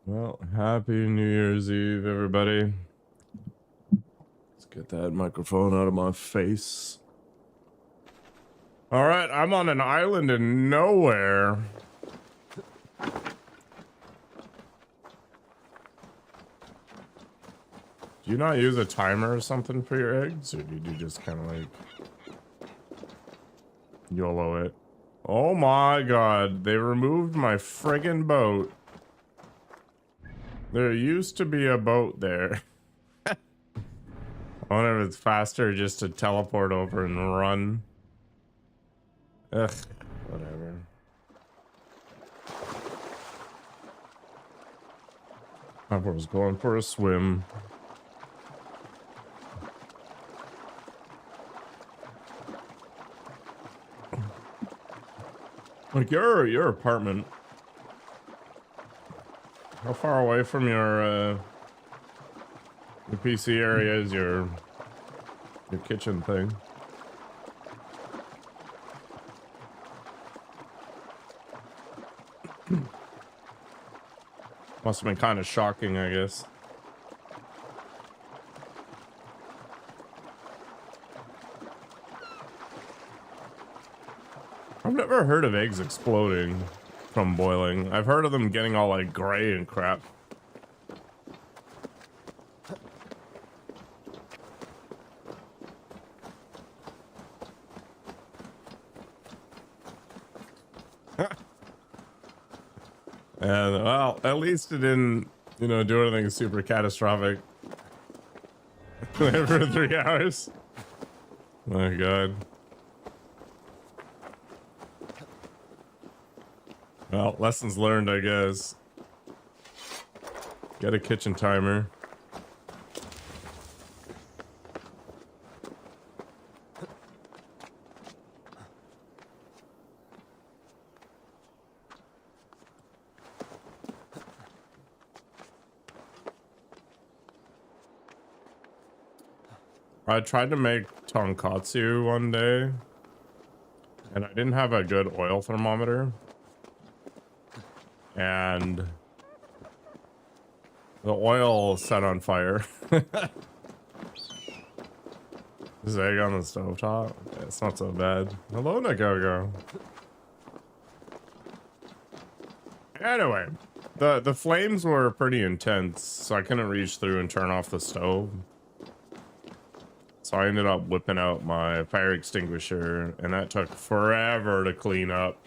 Well, happy New Year's Eve, everybody. Let's get that microphone out of my face. All right, I'm on an island in nowhere. Do you not use a timer or something for your eggs, or do you just kind of like YOLO it? Oh my god, they removed my friggin' boat. There used to be a boat there. I wonder if it's faster just to teleport over and run. Ugh, whatever. I was going for a swim. Like your apartment. How far away from your PC area is your kitchen thing? Must have been kind of shocking, I guess. I've never heard of eggs exploding from boiling. I've heard of them getting all like gray and crap. And well, at least it didn't, do anything super catastrophic. For 3 hours. My god. Well, lessons learned, I guess. Get a kitchen timer. I tried to make tonkatsu one day, and I didn't have a good oil thermometer. And the oil set on fire. This egg on the stovetop? Yeah, it's not so bad. Hello, Nagogo. Anyway, the flames were pretty intense, so I couldn't reach through and turn off the stove. So I ended up whipping out my fire extinguisher, and that took forever to clean up.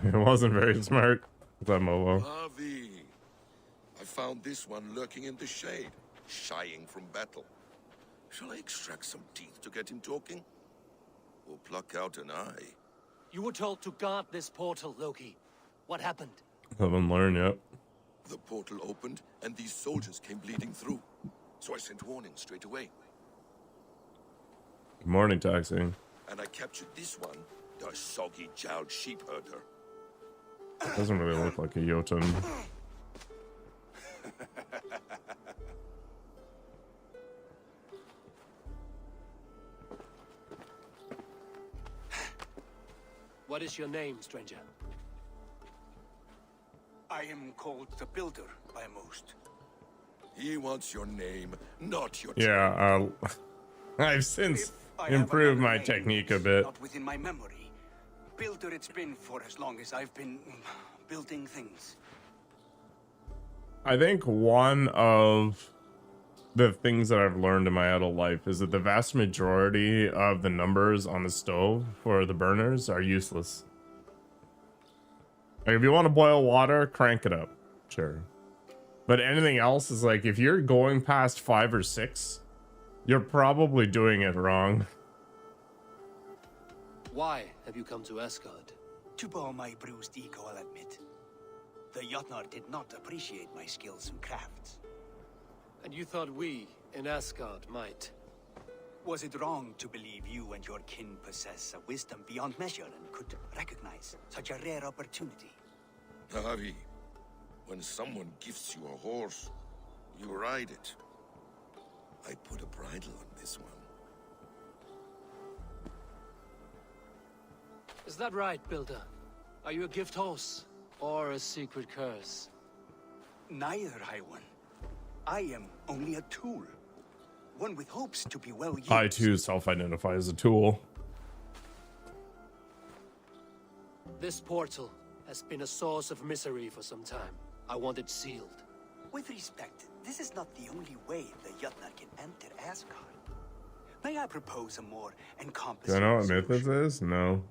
It wasn't very smart. That Molo. Harvey, I found this one lurking in the shade, shying from battle. Shall I extract some teeth to get him talking? Or pluck out an eye? You were told to guard this portal, Loki. What happened? Haven't learned yet. The portal opened, and these soldiers came bleeding through. So I sent warning straight away. Good morning, Taxi. And I captured this one, the soggy-jowled sheep herder. Doesn't really look like a Jotun. What is your name, stranger? I am called the Builder by most. He wants your name, not your Yeah, I've since improved my technique a bit. Not within my memory. Builder it's been for as long as I've been building things. I think one of the things that I've learned in my adult life is that the vast majority of the numbers on the stove for the burners are useless. Like if you want to boil water, crank it up. Sure. But anything else is like, if you're going past 5 or 6, you're probably doing it wrong. Why have you come to Asgard? To bow my bruised ego, I'll admit. The Jotnar did not appreciate my skills and crafts. And you thought we, in Asgard, might? Was it wrong to believe you and your kin possess a wisdom beyond measure and could recognize such a rare opportunity? Harvey, when someone gifts you a horse, you ride it. I put a bridle on this one. Is that right, Builder? Are you a gift horse? or a secret curse? Neither, High One. I am only a tool. One with hopes to be well used. I too self-identify as a tool. This portal has been a source of misery for some time. I want it sealed. With respect, this is not the only way the Jötnar can enter Asgard. May I propose a more encompassing Do I know what myth solution? this is? No.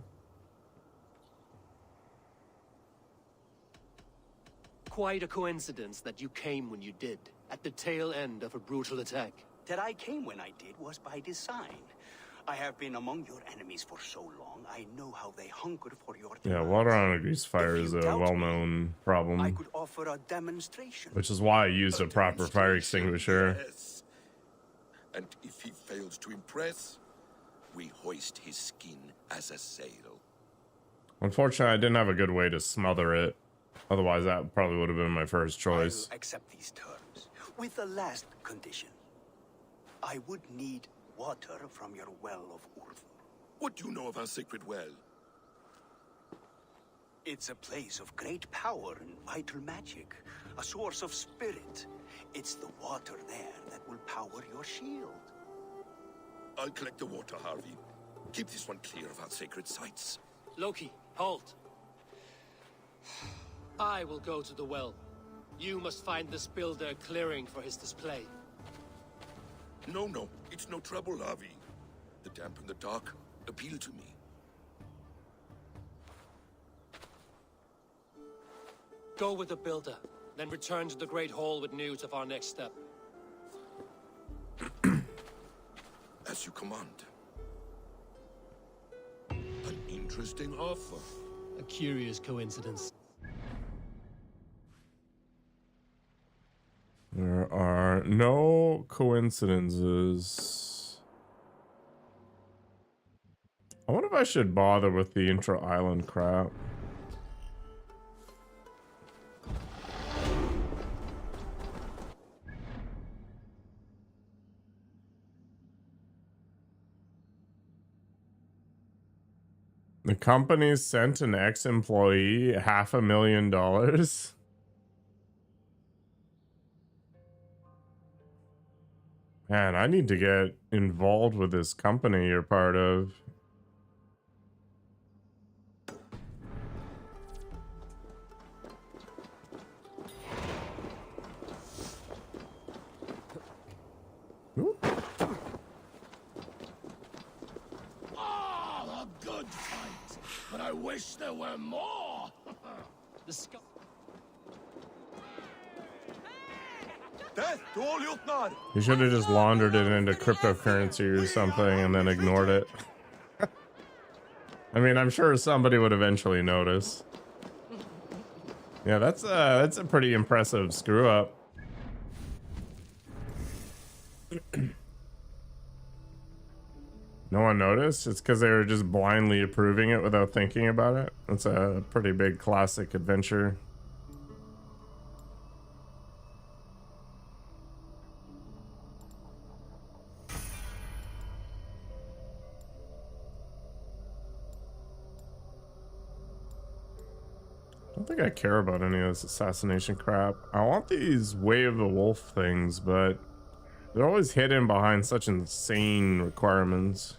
Quite a coincidence that you came when you did, at the tail end of a brutal attack. That I came when I did was by design. I have been among your enemies for so long, I know how they hunger for your Yeah, demise. water on a grease fire If is you a doubt me, well-known problem, I could offer a demonstration. which is why I used a proper fire Demonstration, extinguisher. yes. And if he fails to impress, we hoist his skin as a sail. Unfortunately, I didn't have a good way to smother it. Otherwise, that probably would have been my first choice. I'll accept these terms, with the last condition. I would need water from your well of Urth. What do you know of our sacred well? It's a place of great power and vital magic, a source of spirit. It's the water there that will power your shield. I'll collect the water, Harvey. Keep this one clear of our sacred sites. Loki, halt. I will go to the well. You must find this builder a clearing for his display. No, it's no trouble, Harvey. The damp and the dark appeal to me. Go with the builder, then return to the Great Hall with news of our next step. As you command. An interesting offer. A curious coincidence. There are no coincidences. I wonder if I should bother with the intra-island crap. The company sent an ex-employee $500,000. Man, I need to get involved with this company you're part of. Ooh. Oh, a good fight, but I wish there were more. The sky. You should have just laundered it into cryptocurrency or something and then ignored it. I mean, I'm sure somebody would eventually notice. Yeah, that's a pretty impressive screw up. No one noticed? It's because they were just blindly approving it without thinking about it. That's a pretty big classic adventure. I don't think I care about any of this assassination crap. I want these Way of the Wolf things, but they're always hidden behind such insane requirements.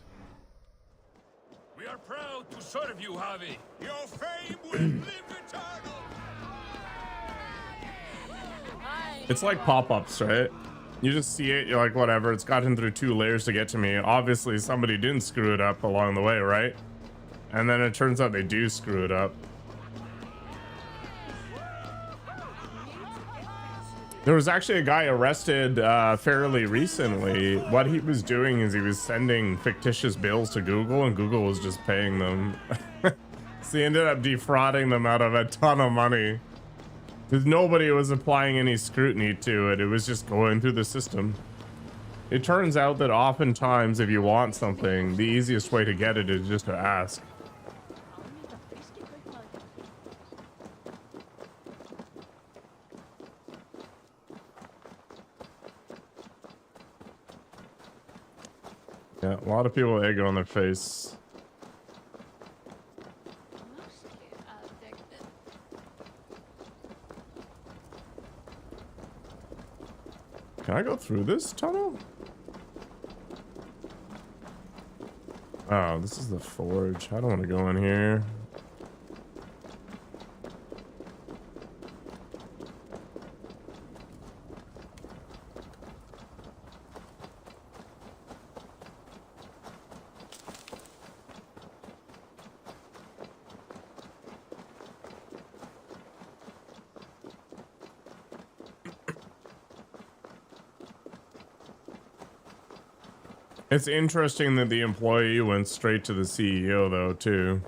We are proud to serve you, Harvey. Your fame will live eternal. It's like pop-ups, right? You just see it, you're like, whatever, it's gotten through 2 layers to get to me. Obviously, somebody didn't screw it up along the way, right? And then it turns out they do screw it up. There was actually a guy arrested fairly recently. What he was doing is he was sending fictitious bills to Google, and Google was just paying them. So he ended up defrauding them out of a ton of money. Because nobody was applying any scrutiny to it. It was just going through the system. It turns out that oftentimes if you want something, the easiest way to get it is just to ask. Yeah, a lot of people egg on their face. Can I go through this tunnel? Oh, this is the forge. I don't want to go in here. It's interesting that the employee went straight to the CEO, though, too.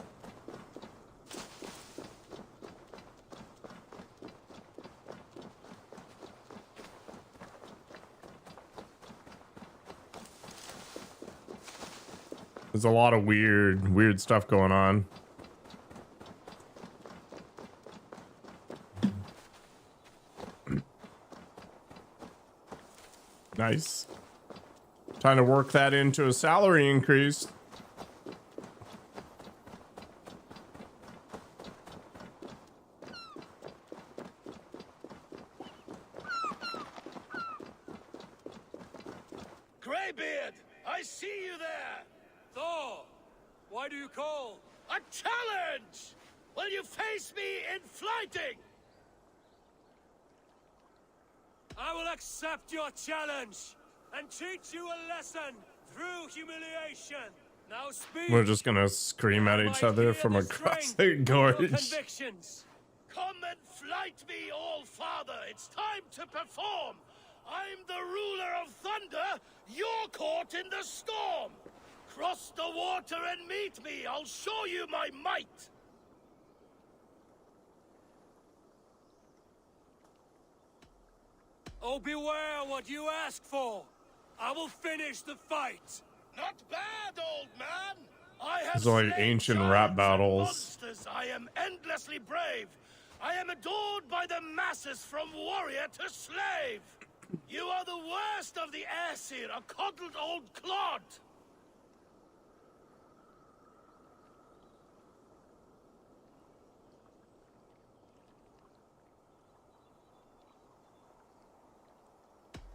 There's a lot of weird stuff going on. Nice. Trying to work that into a salary increase. Greybeard, I see you there. Thor, why do you call? A challenge! Will you face me in fighting? I will accept your challenge and teach you a lesson through humiliation. Now speak. We're just gonna scream at each other from across the gorge. Convictions. Come and flight me, all father. It's time to perform. I'm the ruler of thunder. You're caught in the storm. Cross the water and meet me. I'll show you my might. Oh, beware what you ask for. I will finish the fight. Not bad, old man. I have These are like slain ancient giants rap and battles. monsters. I am endlessly brave. I am adored by the masses from warrior to slave. You are the worst of the Aesir, a coddled old clod.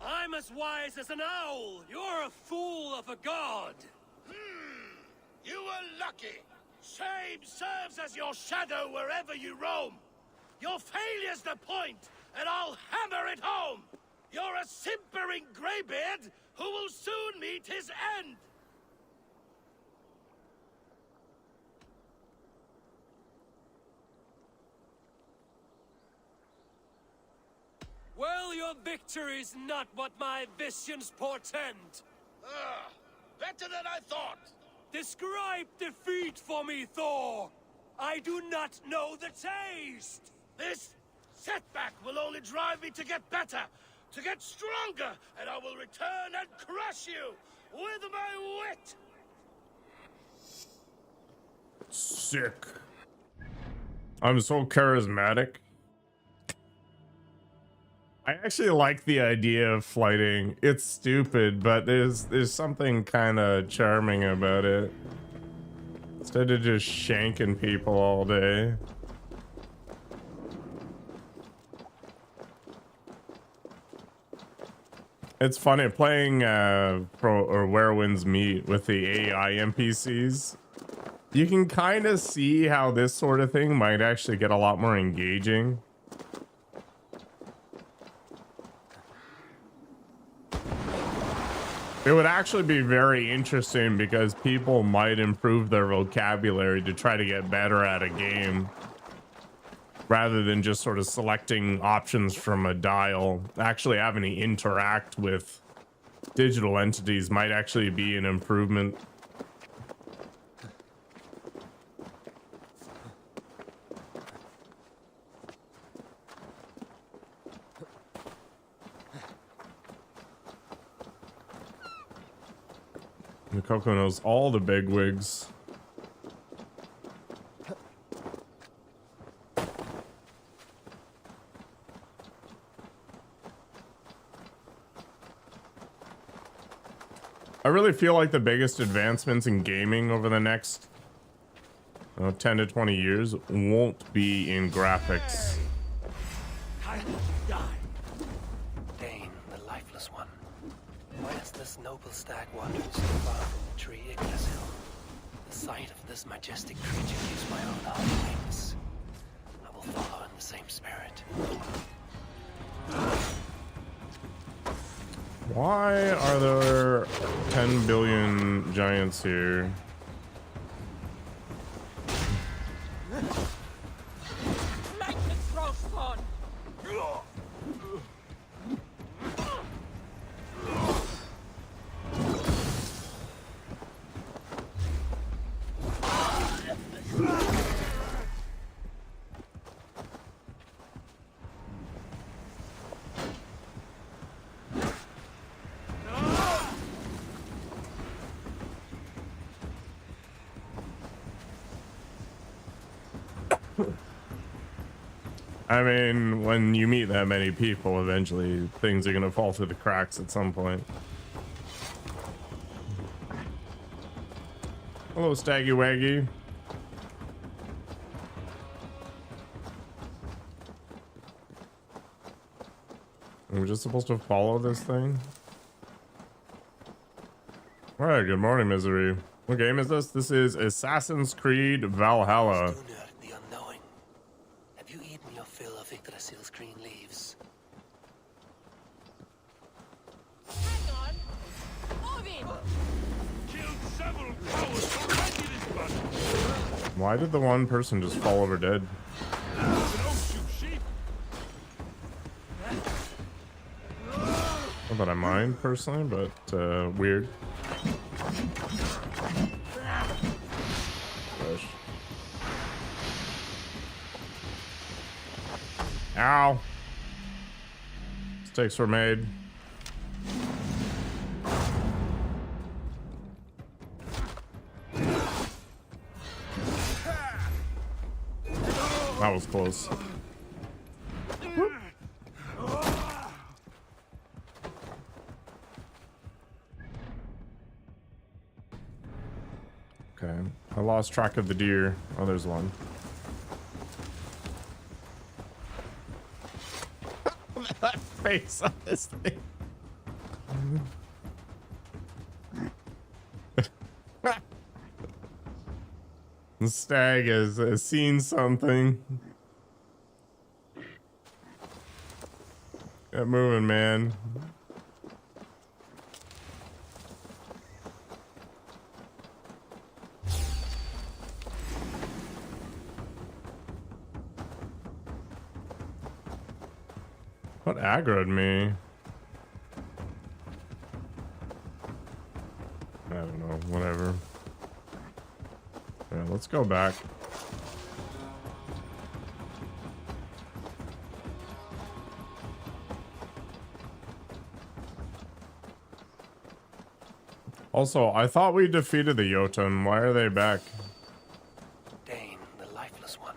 I'm as wise as an owl. You're a fool of a god. You were lucky. Shame serves as your shadow wherever you roam. Your failure's the point, and I'll hammer it home. You're a simpering greybeard who will soon meet his end. Well, your victory is not what my visions portend. Better than I thought. Describe defeat for me, Thor. I do not know the taste. This setback will only drive me to get better, to get stronger, and I will return and crush you with my wit. Sick. I'm so charismatic. I actually like the idea of flighting. It's stupid, but there's something kind of charming about it. Instead of just shanking people all day. It's funny playing Where Winds Meet with the AI NPCs. You can kind of see how this sort of thing might actually get a lot more engaging. It would actually be very interesting because people might improve their vocabulary to try to get better at a game rather than just sort of selecting options from a dial. Actually having to interact with digital entities might actually be an improvement. Coco knows all the big wigs. I really feel like the biggest advancements in gaming over the next 10 to 20 years won't be in graphics. I will die. Dane, the lifeless one. Why has this noble stag wandered so far from the tree Yggdrasil? The sight of this majestic creature gives my own heart wings. I will follow in the same spirit. Why are there 10 billion giants here? I mean, when you meet that many people, eventually things are gonna fall through the cracks at some point. Hello, Staggy Waggy. We're just supposed to follow this thing? Alright, good morning, Misery. What game is this? This is Assassin's Creed Valhalla. The unknowing. Have you eaten your fill of Yggdrasil's green leaves? Hang on. Odin! Killed several cowards already this battle. Why did the one person just fall over dead? An longship sheep. Not that I mind personally, but weird. Gosh. Ow. Mistakes were made. That was close. Okay, I lost track of the deer. Oh, there's one. That face on this thing. The stag has seen something. Get moving, man. What aggroed me? I don't know, whatever. Yeah, let's go back. Also, I thought we defeated the Jotun. Why are they back? Dane, the lifeless one.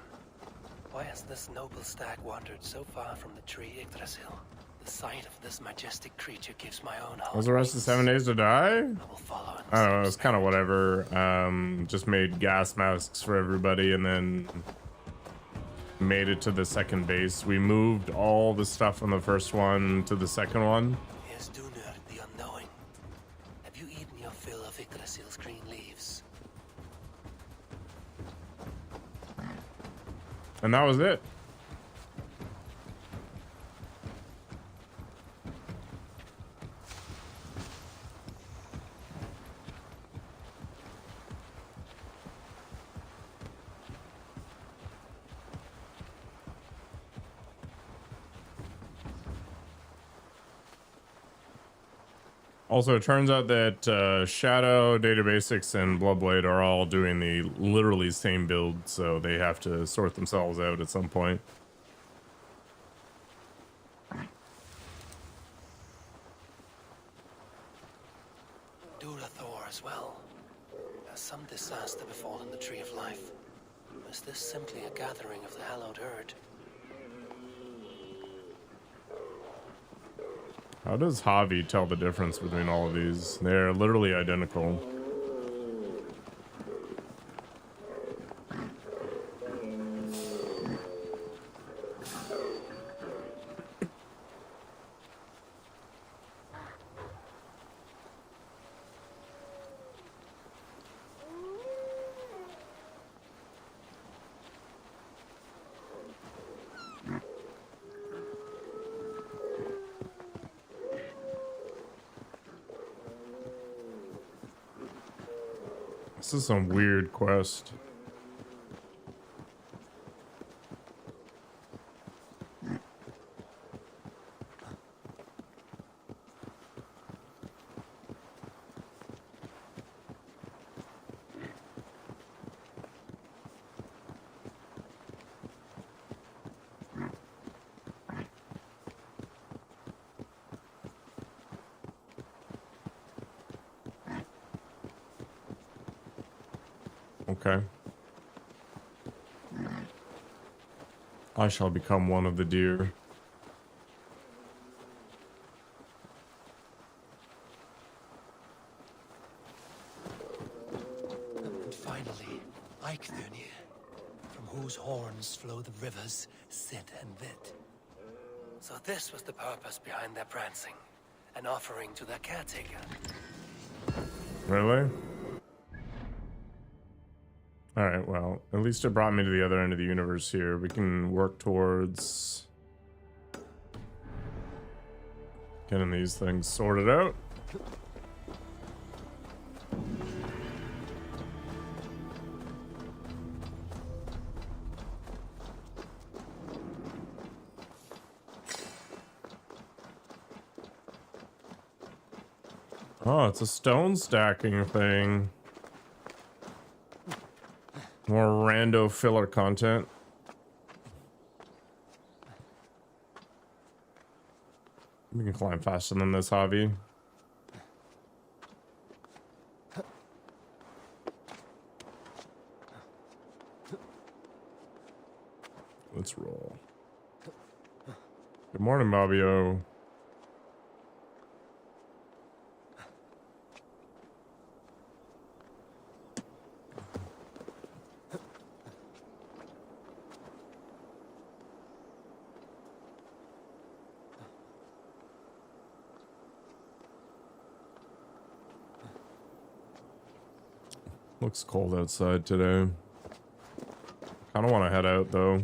Why has this noble stag wandered so far from the tree Yggdrasil? The sight of this majestic creature gives my own heart. Was the rest of 7 days to die? I will follow in the I don't know, same it's kind of spirit. whatever. Just made gas masks for everybody and then made it to the second base. We moved all the stuff from the first one to the second one. Here's Dunur, the unknowing. Have you eaten your fill of Yggdrasil's green leaves? And that was it. Also, it turns out that Shadow, Data Basics, and Bloodblade are all doing the literally same build, so they have to sort themselves out at some point. Durathor as well. Has some disaster befallen the Tree of Life? Or is this simply a gathering of the hallowed herd? How does Javi tell the difference between all of these? They're literally identical. This is some weird quest. Okay. I shall become one of the deer. And finally, Eichthurnia, from whose horns flow the rivers Sid and Vid. So this was the purpose behind their prancing, an offering to their caretaker. Really? Alright, well, at least it brought me to the other end of the universe here. We can work towards getting these things sorted out. Oh, it's a stone stacking thing. More rando filler content. We can climb faster than this, hobby. Let's roll. Good morning, Bobbio. Looks cold outside today. Kind of want to head out though.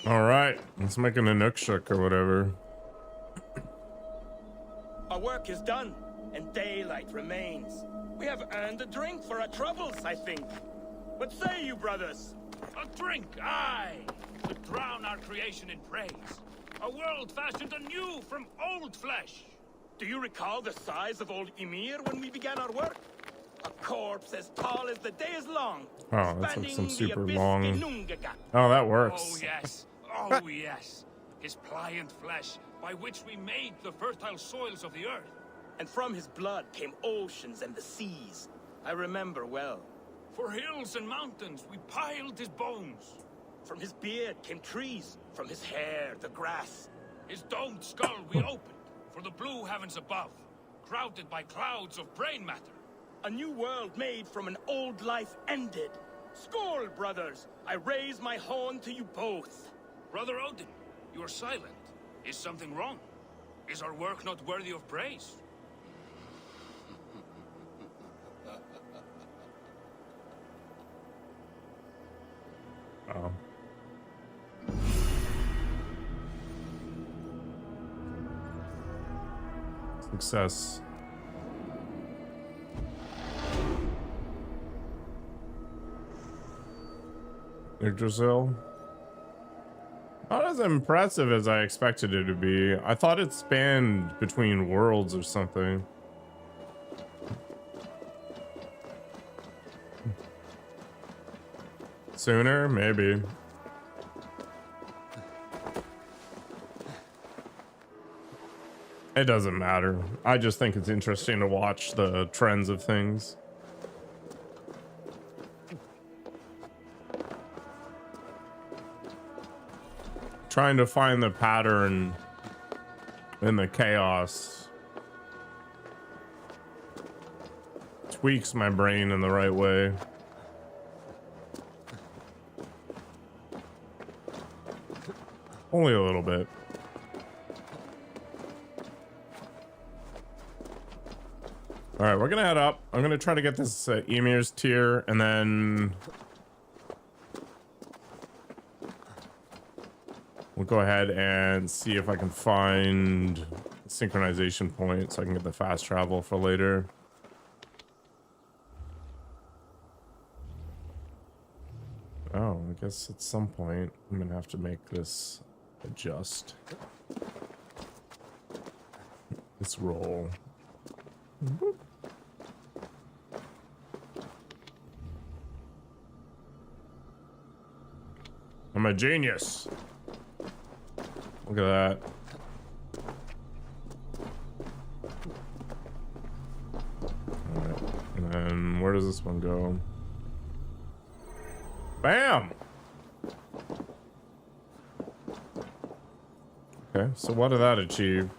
All right, let's make an Inukshuk or whatever. Our work is done, and daylight remains. We have earned a drink for our troubles, I think. What say you, brothers? A drink, aye, to drown our creation in praise. A world fashioned anew from old flesh. Do you recall the size of old Ymir when we began our work? A corpse as tall as the day is long. Oh, that's like some spanning the super abyss long. Ginnungagap. Oh, that works. Oh yes, oh yes. His pliant flesh, by which we made the fertile soils of the earth. And from his blood came oceans and the seas. I remember well. For hills and mountains, we piled his bones. From his beard came trees, from his hair the grass. His domed skull we opened, for the blue heavens above, crowded by clouds of brain matter. A new world made from an old life ended. Skål, brothers! I raise my horn to you both. Brother Odin, you are silent. Is something wrong? Is our work not worthy of praise? Oh. Success. Yggdrasil. Not as impressive as I expected it to be. I thought it spanned between worlds or something. Sooner, maybe. It doesn't matter. I just think it's interesting to watch the trends of things. Trying to find the pattern in the chaos tweaks my brain in the right way. Only a little bit. All right, we're gonna head up. I'm gonna try to get this Emir's tier, and then we'll go ahead and see if I can find a synchronization point so I can get the fast travel for later. Oh, I guess at some point I'm gonna have to make this adjust. This roll. I'm a genius. Look at that. Alright. And then where does this one go? Bam! Okay, so what did that achieve?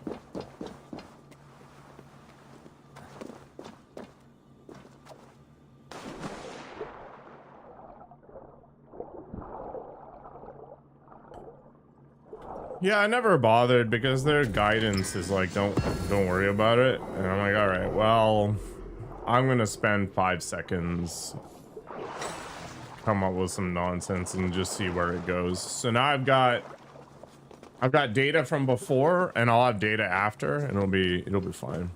Yeah, I never bothered because their guidance is like, don't worry about it. And I'm like, all right, well, I'm gonna spend 5 seconds, come up with some nonsense and just see where it goes. So now I've got data from before and I'll have data after and it'll be fine.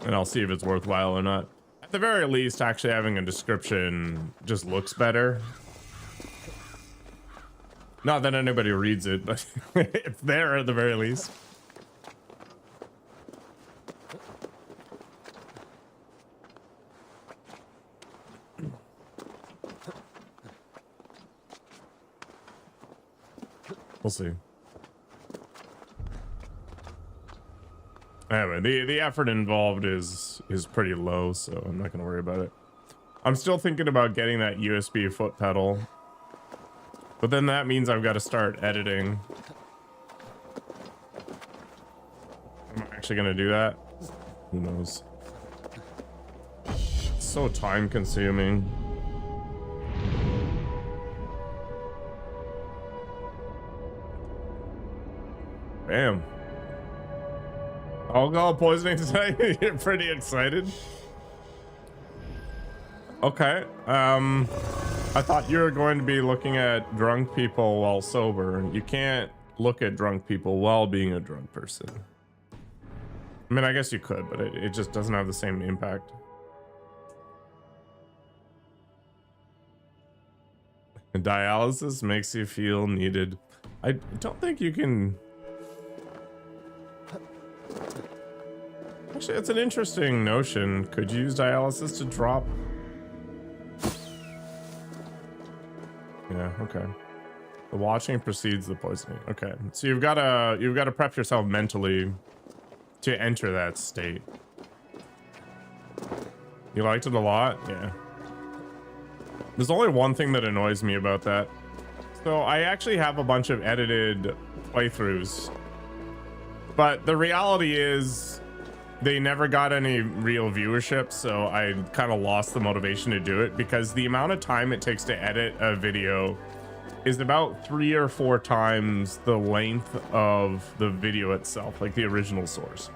And I'll see if it's worthwhile or not. At the very least, actually having a description just looks better. Not that anybody reads it, but it's there at the very least. We'll see. Anyway, the effort involved is pretty low, so I'm not gonna worry about it. I'm still thinking about getting that USB foot pedal, but then that means I've got to start editing. Am I actually gonna do that? Who knows? It's so time consuming. Bam. Alcohol poisoning today? You're pretty excited. Okay. I thought you were going to be looking at drunk people while sober. You can't look at drunk people while being a drunk person. I mean, I guess you could, but it just doesn't have the same impact. Dialysis makes you feel needed. I don't think you can... Actually, it's an interesting notion. Could you use dialysis to drop? Yeah, okay. The watching precedes the poisoning. Okay, so you've got to prep yourself mentally to enter that state. You liked it a lot? Yeah. There's only one thing that annoys me about that. So I actually have a bunch of edited playthroughs, but the reality is they never got any real viewership, so I kind of lost the motivation to do it because the amount of time it takes to edit a video is about 3 or 4 times the length of the video itself, like the original source.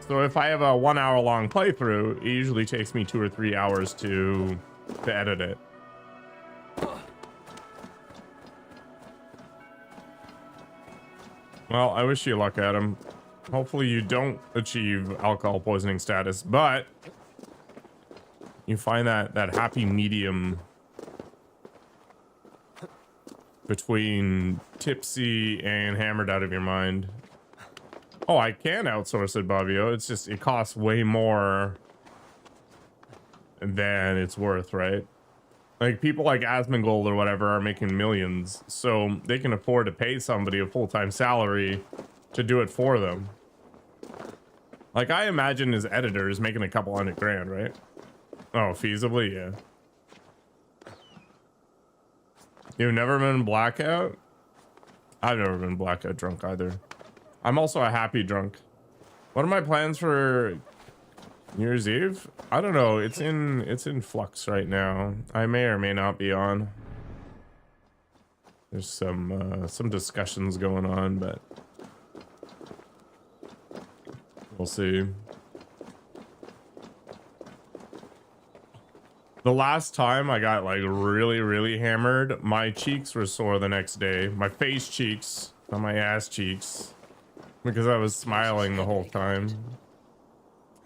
So if I have a 1 hour long playthrough, it usually takes me 2 or 3 hours to edit it. Well, I wish you luck, Adam. Hopefully you don't achieve alcohol poisoning status, but you find that happy medium between tipsy and hammered out of your mind. Oh, I can outsource it, Bobbio. It's just, it costs way more than it's worth, right? Like people like Asmongold or whatever are making millions, so they can afford to pay somebody a full-time salary to do it for them. Like I imagine his editor is making a couple $100 grand, right? Oh, feasibly, yeah. You've never been blackout? I've never been blackout drunk either. I'm also a happy drunk. What are my plans for New Year's Eve? I don't know. It's in flux right now. I may or may not be on. There's some discussions going on, but we'll see. The last time I got like really hammered, my cheeks were sore the next day. My face cheeks, not my ass cheeks, because I was smiling the whole time.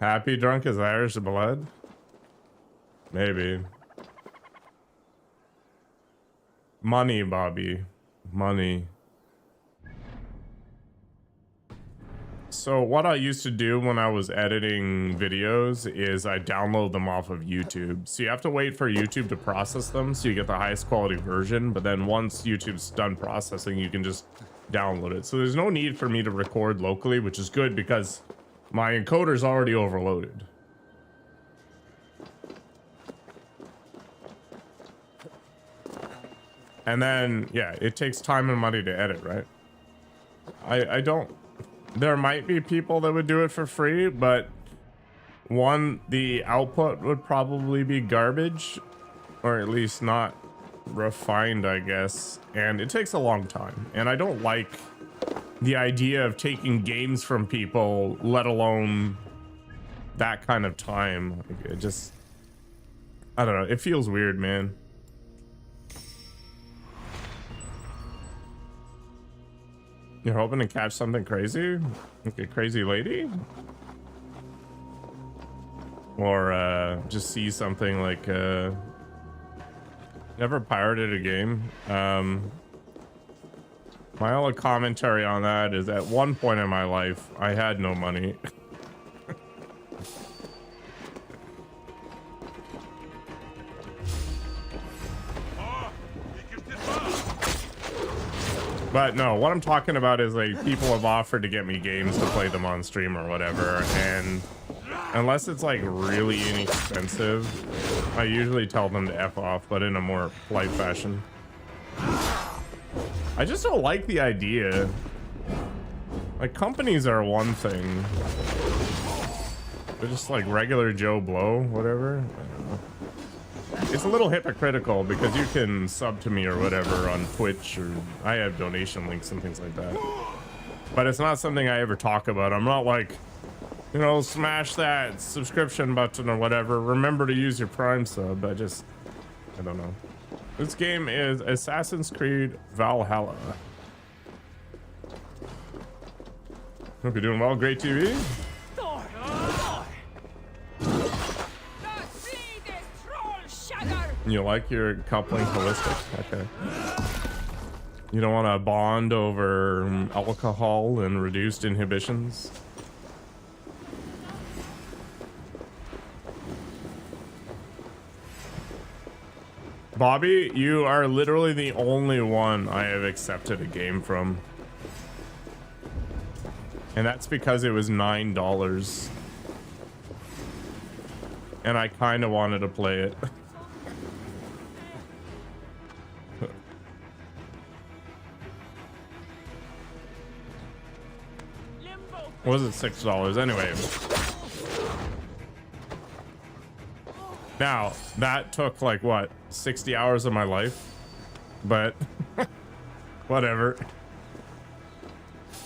Happy drunk as Irish blood? Maybe. Money, Bobby. Money. So what I used to do when I was editing videos is I download them off of YouTube. So you have to wait for YouTube to process them so you get the highest quality version. But then once YouTube's done processing, you can just download it. So there's no need for me to record locally, which is good because my encoder's already overloaded. And then, yeah, it takes time and money to edit, right? I don't... There might be people that would do it for free, but one, the output would probably be garbage, or at least not refined, I guess. And it takes a long time. And I don't like the idea of taking games from people, let alone that kind of time. It just, I don't know. It feels weird, man. You're hoping to catch something crazy? Like a crazy lady? Or just see something like never pirated a game. My only commentary on that is at one point in my life I had no money. But no, what I'm talking about is like people have offered to get me games to play them on stream or whatever, and unless it's like really inexpensive, I usually tell them to F off, but in a more polite fashion. I just don't like the idea. Like, companies are one thing. They're just like regular Joe Blow, whatever. I don't know. It's a little hypocritical because you can sub to me or whatever on Twitch, or I have donation links and things like that. But it's not something I ever talk about. I'm not like, you know, smash that subscription button or whatever. Remember to use your Prime sub. I don't know. This game is Assassin's Creed Valhalla. Hope you're doing well. Great TV. You like your coupling holistic? Okay. You don't want to bond over alcohol and reduced inhibitions? Bobby, you are literally the only one I have accepted a game from. And that's because it was $9. And I kind of wanted to play it. Was it $6 anyway? Now that took like what, 60 hours of my life, but whatever.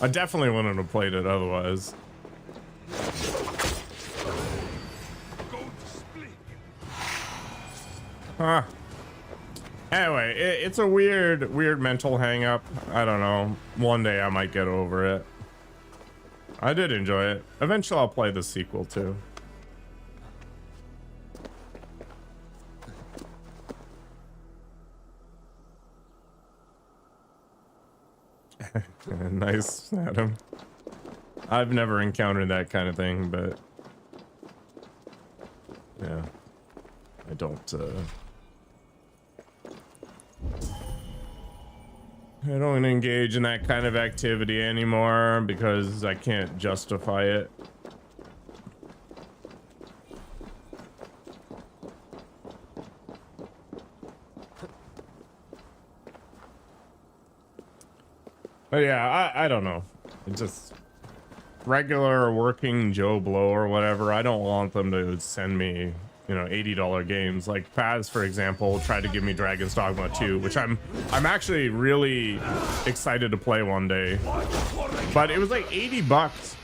I definitely wouldn't have played it otherwise. Huh. Anyway, it's a weird mental hang up. I don't know. One day I might get over it. I did enjoy it. Eventually I'll play the sequel too. Nice, Adam. I've never encountered that kind of thing, but yeah, I don't engage in that kind of activity anymore because I can't justify it. But yeah, I don't know. It's just regular working Joe Blow or whatever. I don't want them to send me, you know, $80 games. Like Paz, for example, tried to give me Dragon's Dogma 2, which I'm actually really excited to play one day. But it was like $80.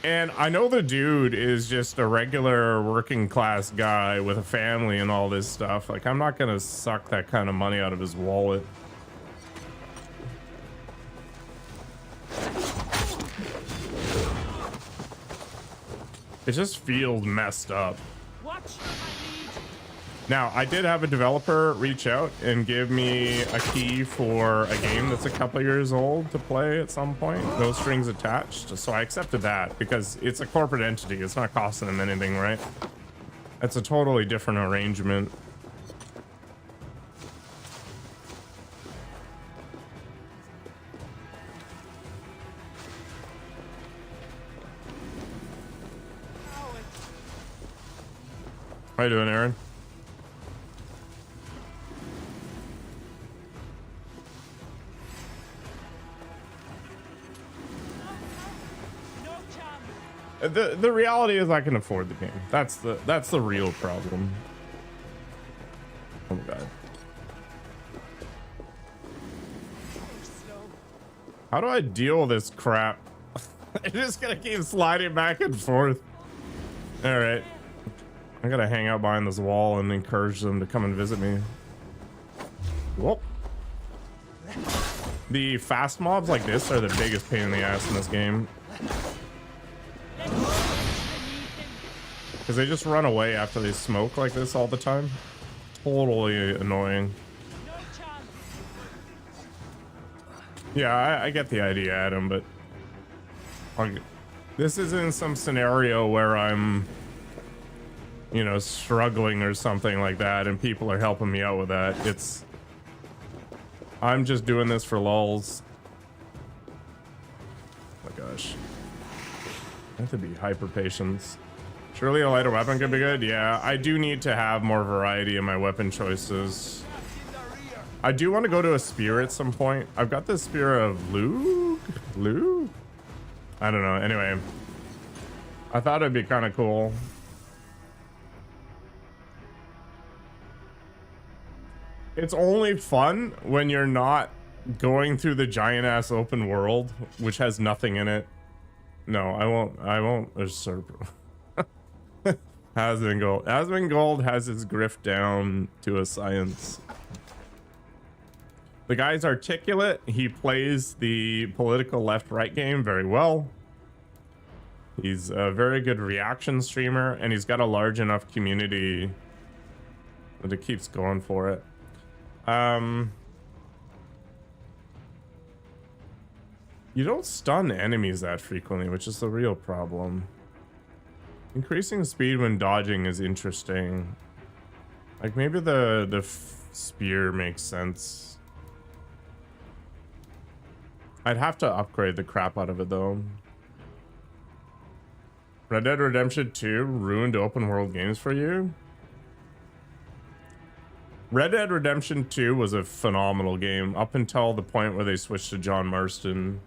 And I know the dude is just a regular working class guy with a family and all this stuff. Like, I'm not gonna suck that kind of money out of his wallet. It just feels messed up. Now, I did have a developer reach out and give me a key for a game that's a couple years old to play at some point. No strings attached. So I accepted that because it's a corporate entity. It's not costing them anything, right? That's a totally different arrangement. How you doing, Aaron? The reality is I can afford the game. That's the real problem. Oh my god. How do I deal with this crap? I'm just gonna keep sliding back and forth. All right. I gotta hang out behind this wall and encourage them to come and visit me. Whoop. The fast mobs like this are the biggest pain in the ass in this game. Because they just run away after they smoke like this all the time. Totally annoying. Yeah, I get the idea, Adam, but this isn't some scenario where I'm, you know, struggling or something like that and people are helping me out with that. I'm just doing this for lulz. Oh my gosh. I have to be hyper patient. Surely a lighter weapon could be good. Yeah, I do need to have more variety in my weapon choices. I do want to go to a spear at some point. I've got the spear of Luke? I don't know. Anyway, I thought it'd be kind of cool. It's only fun when you're not going through the giant ass open world, which has nothing in it. No, I won't usurp. Asmongold. Asmongold has his grift down to a science. The guy's articulate. He plays the political left-right game very well. He's a very good reaction streamer, and he's got a large enough community that it keeps going for it. You don't stun enemies that frequently, which is the real problem. Increasing speed when dodging is interesting. Like maybe the spear makes sense. I'd have to upgrade the crap out of it though. Red Dead Redemption 2 ruined open world games for you? Red Dead Redemption 2 was a phenomenal game up until the point where they switched to John Marston.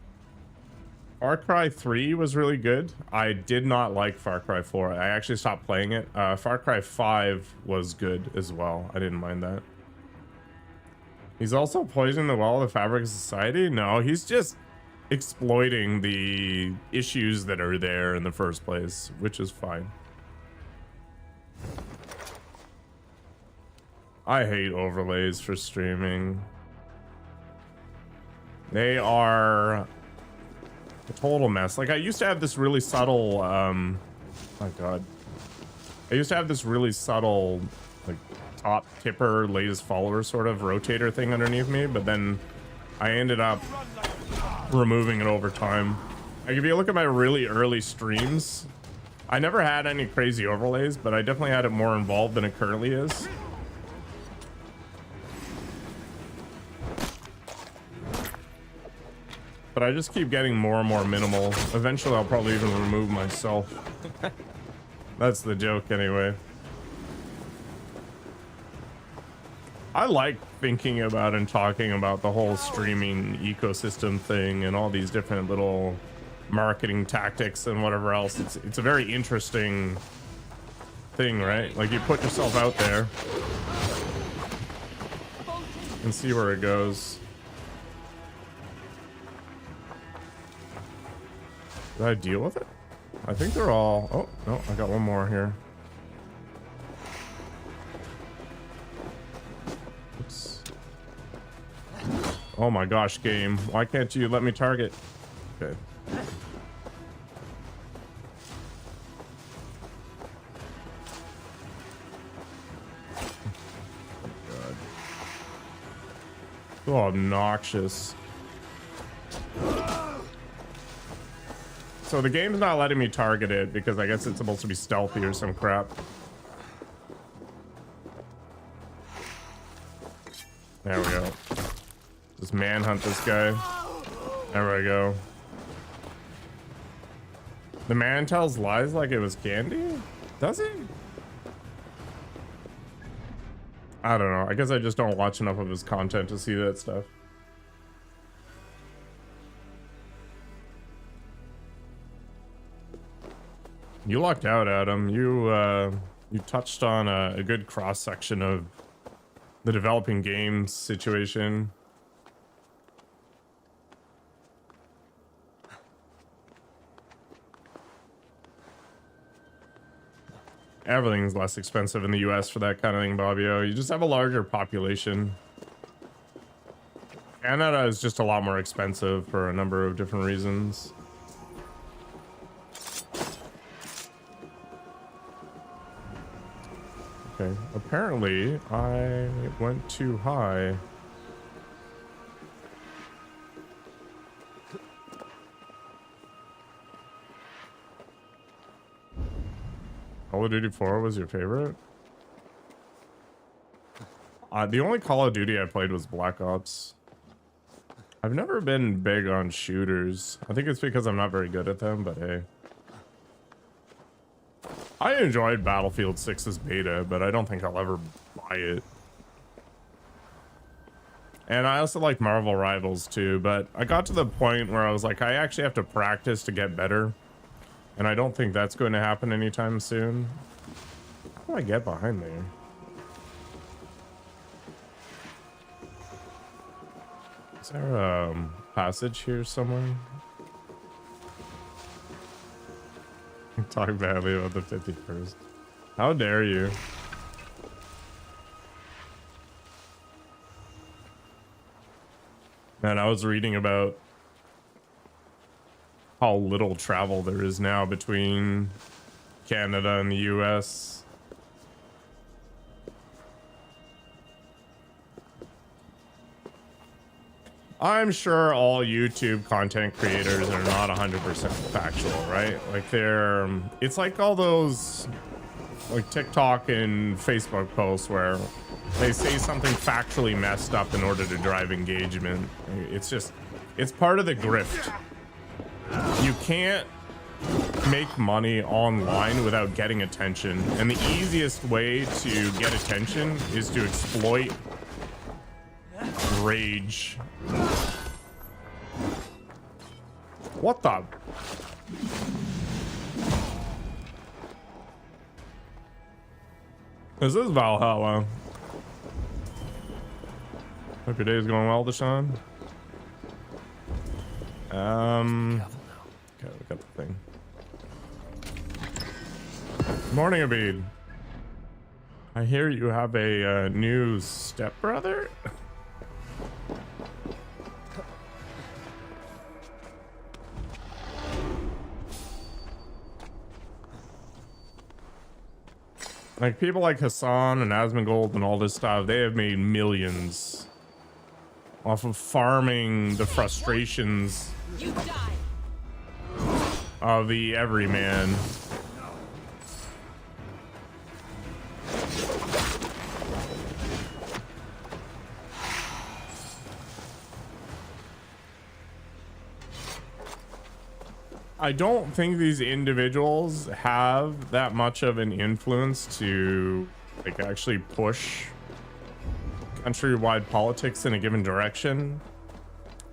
Far Cry 3 was really good. I did not like Far Cry 4. I actually stopped playing it. Far Cry 5 was good as well. I didn't mind that. He's also poisoning the well of the fabric of society? No, he's just exploiting the issues that are there in the first place, which is fine. I hate overlays for streaming. They are a total mess. Like I used to have this really subtle my god, I used to have this really subtle like top tipper latest follower sort of rotator thing underneath me, but then I ended up removing it over time. Like if you look at my really early streams, I never had any crazy overlays, but I definitely had it more involved than it currently is. But I just keep getting more and more minimal. Eventually, I'll probably even remove myself. That's the joke anyway. I like thinking about and talking about the whole streaming ecosystem thing and all these different little marketing tactics and whatever else. It's a very interesting thing, right? Like you put yourself out there and see where it goes. Did I deal with it? I think they're all... Oh, no, I got one more here. Oops. Oh my gosh, game. Why can't you let me target? Okay. God. So obnoxious. So the game's not letting me target it because I guess it's supposed to be stealthy or some crap. There we go. Just manhunt this guy. There we go. The man tells lies like it was candy? Does he? I don't know. I guess I just don't watch enough of his content to see that stuff. You lucked out, Adam. You touched on a good cross section of the developing games situation. Everything's less expensive in the US for that kind of thing, Bobbio. You just have a larger population. Canada is just a lot more expensive for a number of different reasons. Okay, apparently I went too high. Call of Duty 4 was your favorite? The only Call of Duty I played was Black Ops. I've never been big on shooters. I think it's because I'm not very good at them, but hey. I enjoyed Battlefield 6's beta, but I don't think I'll ever buy it. And I also like Marvel Rivals too, but I got to the point where I was like, I actually have to practice to get better. And I don't think that's going to happen anytime soon. How do I get behind there? Is there a passage here somewhere? Talk badly about the 51st. How dare you? Man, I was reading about how little travel there is now between Canada and the US. I'm sure all YouTube content creators are not 100% factual, right? Like it's like all those like TikTok and Facebook posts where they say something factually messed up in order to drive engagement. It's part of the grift. You can't make money online without getting attention. And the easiest way to get attention is to exploit rage. What the? This is Valhalla. Hope your day is going well, Deshaun. Okay, we got the thing. Morning, Abid. I hear you have a new stepbrother. Like people like Hassan and Asmongold and all this stuff, they have made millions off of farming the frustrations of the everyman. I don't think these individuals have that much of an influence to like actually push countrywide politics in a given direction.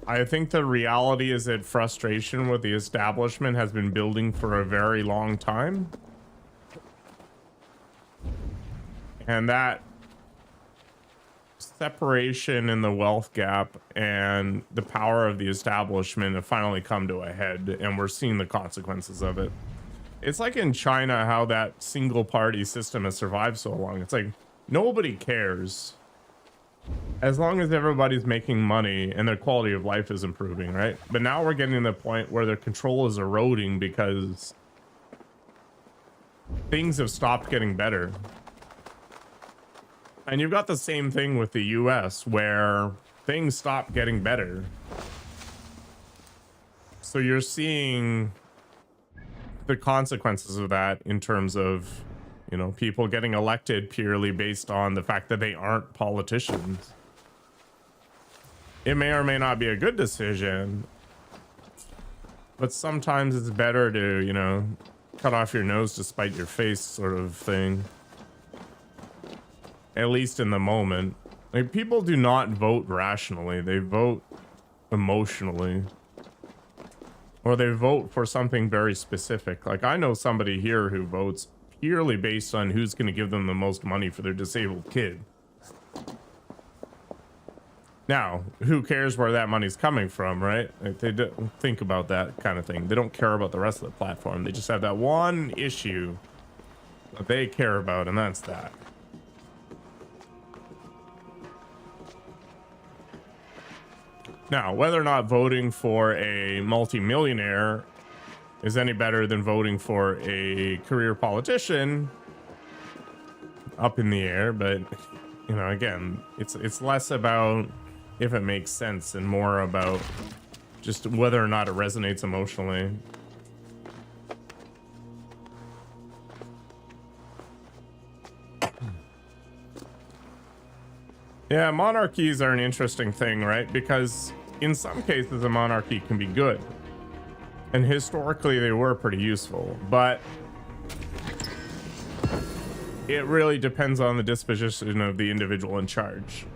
I think the reality is that frustration with the establishment has been building for a very long time. And that separation in the wealth gap and the power of the establishment have finally come to a head, and we're seeing the consequences of it. It's like in China how that single party system has survived so long. It's like nobody cares as long as everybody's making money and their quality of life is improving, right? But now we're getting to the point where their control is eroding because things have stopped getting better. And you've got the same thing with the US where things stop getting better. So you're seeing the consequences of that in terms of, you know, people getting elected purely based on the fact that they aren't politicians. It may or may not be a good decision, but sometimes it's better to, you know, cut off your nose to spite your face sort of thing. At least in the moment. Like, people do not vote rationally. They vote emotionally. Or they vote for something very specific. Like, I know somebody here who votes purely based on who's going to give them the most money for their disabled kid. Now, who cares where that money's coming from, right? Like, they don't think about that kind of thing. They don't care about the rest of the platform. They just have that one issue that they care about, and that's that. Now, whether or not voting for a multimillionaire is any better than voting for a career politician, up in the air, but, you know, again, it's less about if it makes sense and more about just whether or not it resonates emotionally. Yeah, monarchies are an interesting thing, right? Because in some cases a monarchy can be good. And historically they were pretty useful, but it really depends on the disposition of the individual in charge.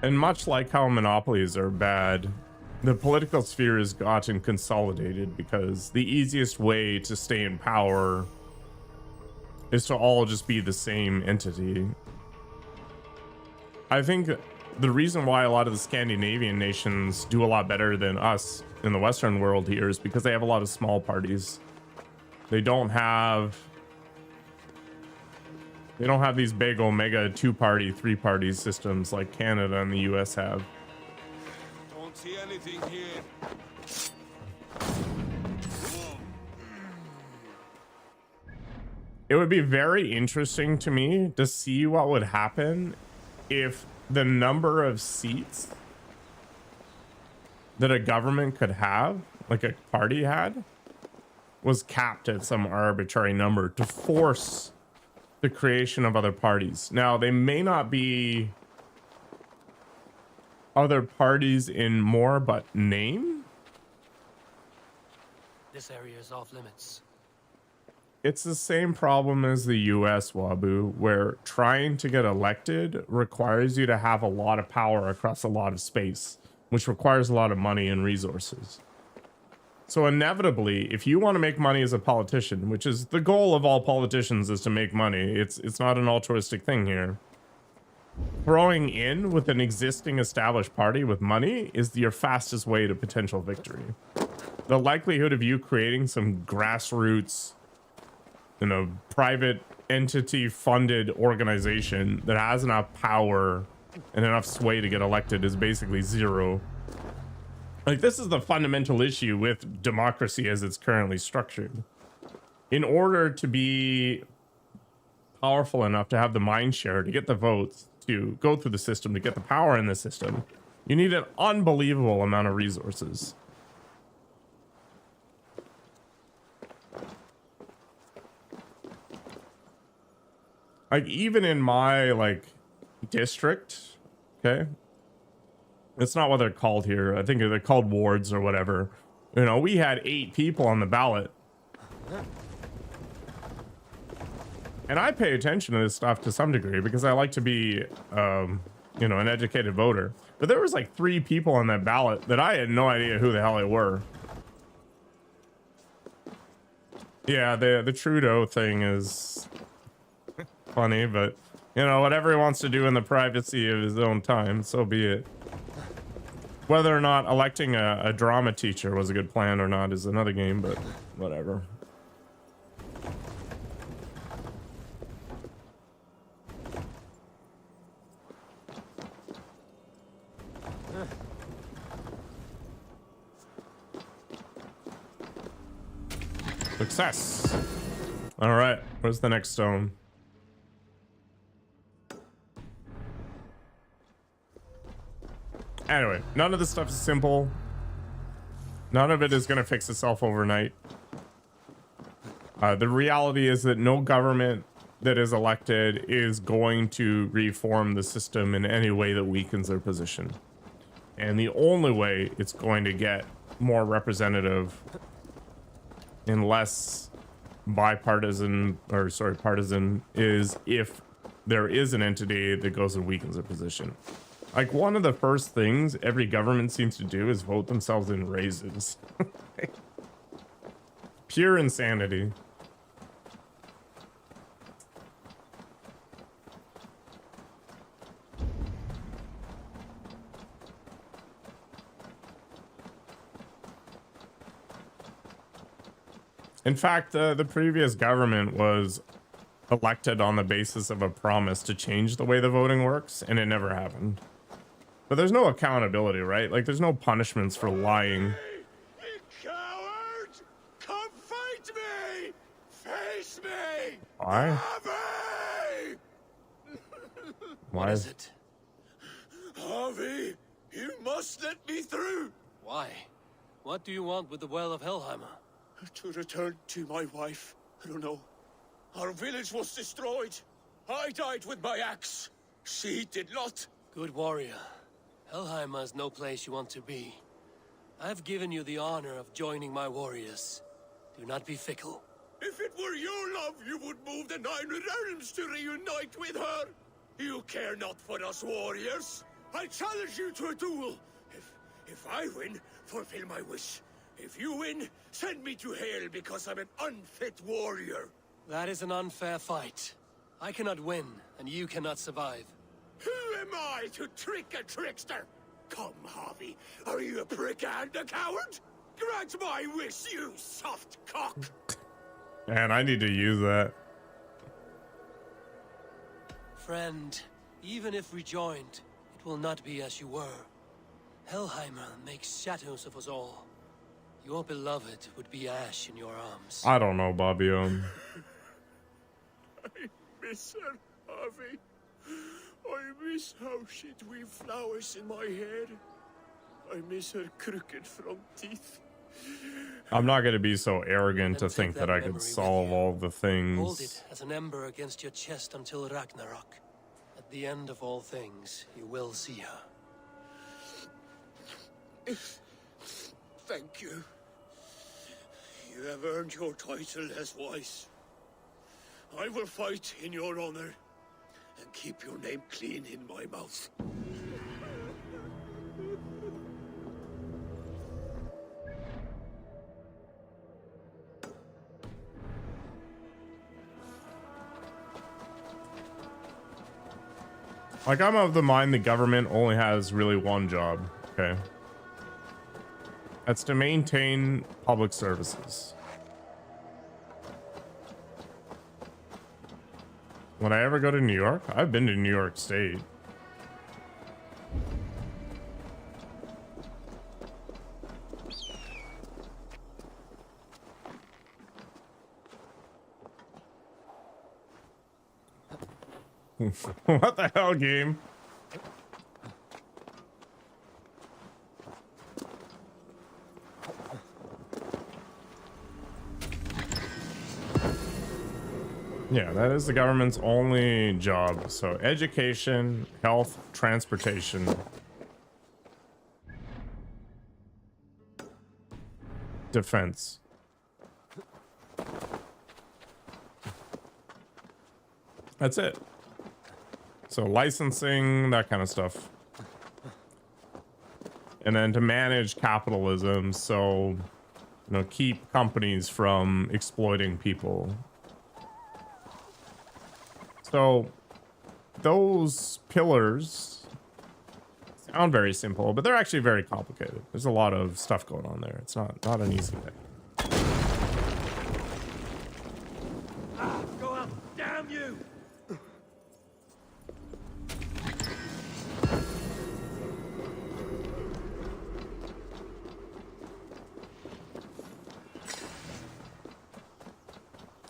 And much like how monopolies are bad, the political sphere has gotten consolidated because the easiest way to stay in power is to all just be the same entity. I think the reason why a lot of the Scandinavian nations do a lot better than us in the Western world here is because they have a lot of small parties. They don't have these big omega 2-party, 3-party systems like Canada and the US have. Don't see anything here. It would be very interesting to me to see what would happen if the number of seats that a government could have, like a party had, was capped at some arbitrary number to force the creation of other parties. Now, they may not be other parties in more but name. This area is off limits. It's the same problem as the US, Wabu, where trying to get elected requires you to have a lot of power across a lot of space, which requires a lot of money and resources. So inevitably, if you want to make money as a politician, which is the goal of all politicians, is to make money, it's not an altruistic thing here. Throwing in with an existing established party with money is your fastest way to potential victory. The likelihood of you creating some grassroots, you know, private entity funded organization that has enough power and enough sway to get elected is basically zero. Like, this is the fundamental issue with democracy as it's currently structured. In order to be powerful enough to have the mind share, to get the votes, to go through the system, to get the power in the system, you need an unbelievable amount of resources. Like, even in my, like, district, okay? It's not what they're called here. I think they're called wards or whatever. You know, we had 8 people on the ballot. And I pay attention to this stuff to some degree because I like to be, you know, an educated voter. But there was like 3 people on that ballot that I had no idea who the hell they were. Yeah, the Trudeau thing is funny, but You know, whatever he wants to do in the privacy of his own time, so be it. Whether or not electing a drama teacher was a good plan or not is another game, but whatever. Success. All right, where's the next stone? Anyway, none of this stuff is simple. None of it is going to fix itself overnight. The reality is that no government that is elected is going to reform the system in any way that weakens their position. And the only way it's going to get more representative and less partisan is if there is an entity that goes and weakens their position. Like, one of the first things every government seems to do is vote themselves in raises. Pure insanity. In fact, the previous government was elected on the basis of a promise to change the way the voting works, and it never happened. But there's no accountability, right? Like, there's no punishments for lying. You coward! Come fight me! Face me! Why? Harvey! Why is it? Harvey, you must let me through! Why? What do you want with the Well of Helheimer? To return to my wife. I don't know. Our village was destroyed. I died with my axe. She did not. Good warrior. Helheim is no place you want to be. I've given you the honor of joining my warriors. Do not be fickle. If it were your love, you would move the 9 realms to reunite with her. You care not for us warriors. I challenge you to a duel. If I win, fulfill my wish. If you win, send me to hell because I'm an unfit warrior. That is an unfair fight. I cannot win, and you cannot survive. Who am I to trick a trickster? Come, Harvey. Are you a prick and a coward? Grant my wish, you soft cock. Man, I need to use that. Friend, even if rejoined, it will not be as you were. Hellheimer makes shadows of us all. Your beloved would be ash in your arms. I don't know, Bobby. I miss her, Harvey. I miss how she'd weave flowers in my hair. I miss her crooked front teeth. I'm not going to be so arrogant to Then think take that that I could memory solve with you. all the Hold things. it as an ember against your chest until Ragnarok. At the end of all things, you will see her. Thank you. You have earned your title as wise. I will fight in your honor and keep your name clean in my mouth. Like, I'm of the mind the government only has really one job, okay? That's to maintain public services. Would I ever go to New York? I've been to New York State. What the hell, game? Yeah, that is the government's only job. So education, health, transportation. Defense. That's it. So licensing, that kind of stuff. And then to manage capitalism, so, you know, keep companies from exploiting people. So those pillars sound very simple, but they're actually very complicated. There's a lot of stuff going on there. It's not an easy thing. Go up, damn you!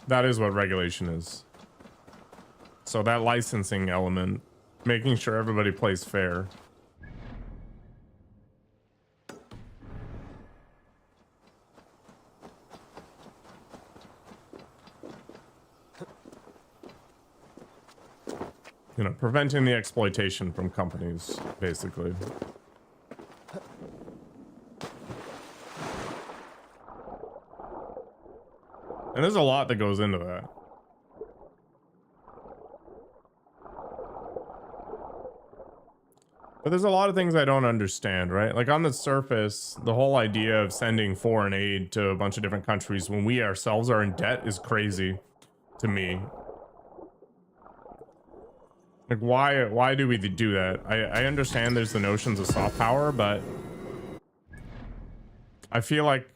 That is what regulation is. So that licensing element, making sure everybody plays fair. You know, preventing the exploitation from companies, basically. And there's a lot that goes into that. But there's a lot of things I don't understand, right? Like on the surface, the whole idea of sending foreign aid to a bunch of different countries when we ourselves are in debt is crazy to me. Like why do we do that? I understand there's the notions of soft power, but I feel like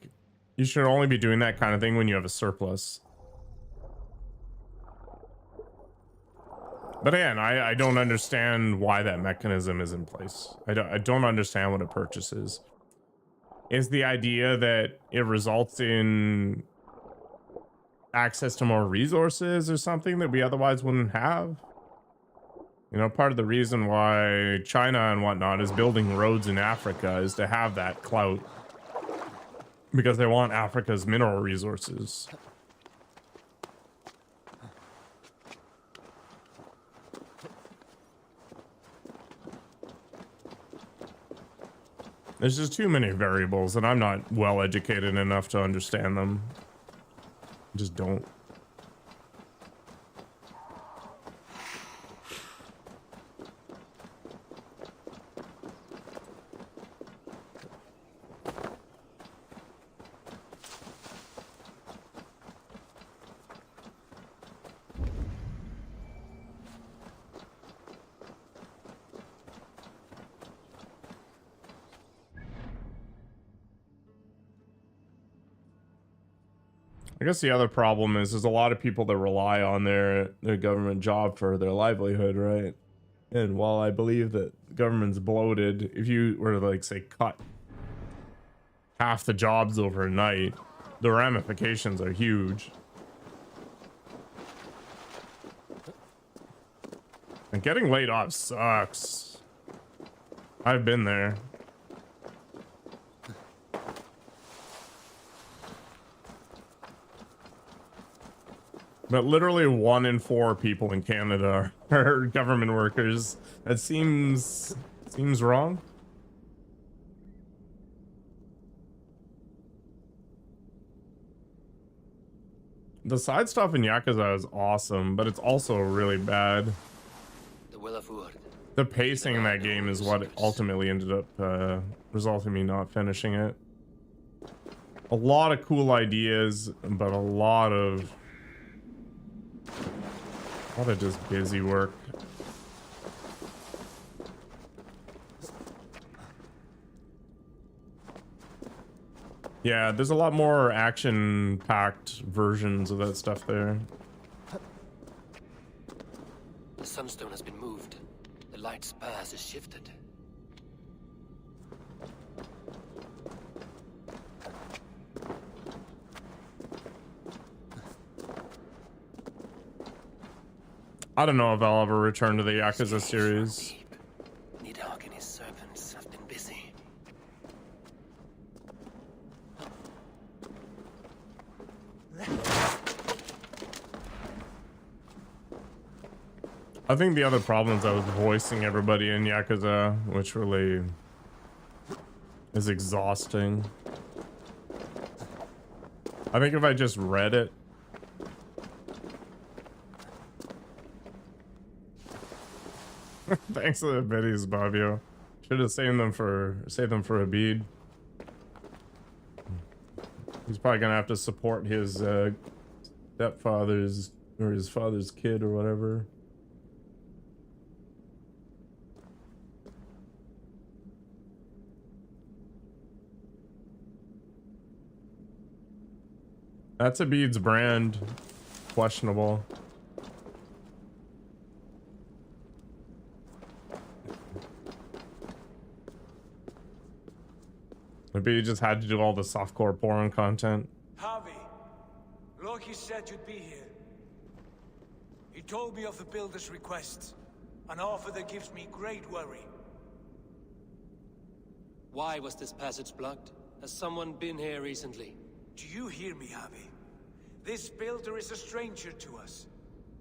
you should only be doing that kind of thing when you have a surplus. But again, I don't understand why that mechanism is in place. I don't understand what it purchases. Is the idea that it results in access to more resources or something that we otherwise wouldn't have? You know, part of the reason why China and whatnot is building roads in Africa is to have that clout. Because they want Africa's mineral resources. There's just too many variables, and I'm not well educated enough to understand them. Just don't. I guess the other problem is there's a lot of people that rely on their government job for their livelihood, right? And while I believe that the government's bloated, if you were to like say cut half the jobs overnight, the ramifications are huge. And getting laid off sucks. I've been there. But literally 1 in 4 people in Canada are government workers. That seems wrong. The side stuff in Yakuza is awesome, but it's also really bad. The pacing in that game is what ultimately ended up resulting in me not finishing it. A lot of cool ideas, but a lot of just busy work. Yeah, there's a lot more action-packed versions of that stuff there. The sunstone has been moved. The light's path is shifted. I don't know if I'll ever return to the Yakuza series. Nidhogg and his servants have been busy. I think the other problem is I was voicing everybody in Yakuza, which really is exhausting. I think if I just read it. Thanks for the biddies, Bobbio. Should have saved them for a bead. He's probably gonna have to support his stepfather's or his father's kid or whatever. That's a beads brand. Questionable. Maybe you just had to do all the softcore porn content. Harvey, Loki said you'd be here. He told me of the builder's request, an offer that gives me great worry. Why was this passage blocked? Has someone been here recently? Do you hear me, Harvey? This builder is a stranger to us.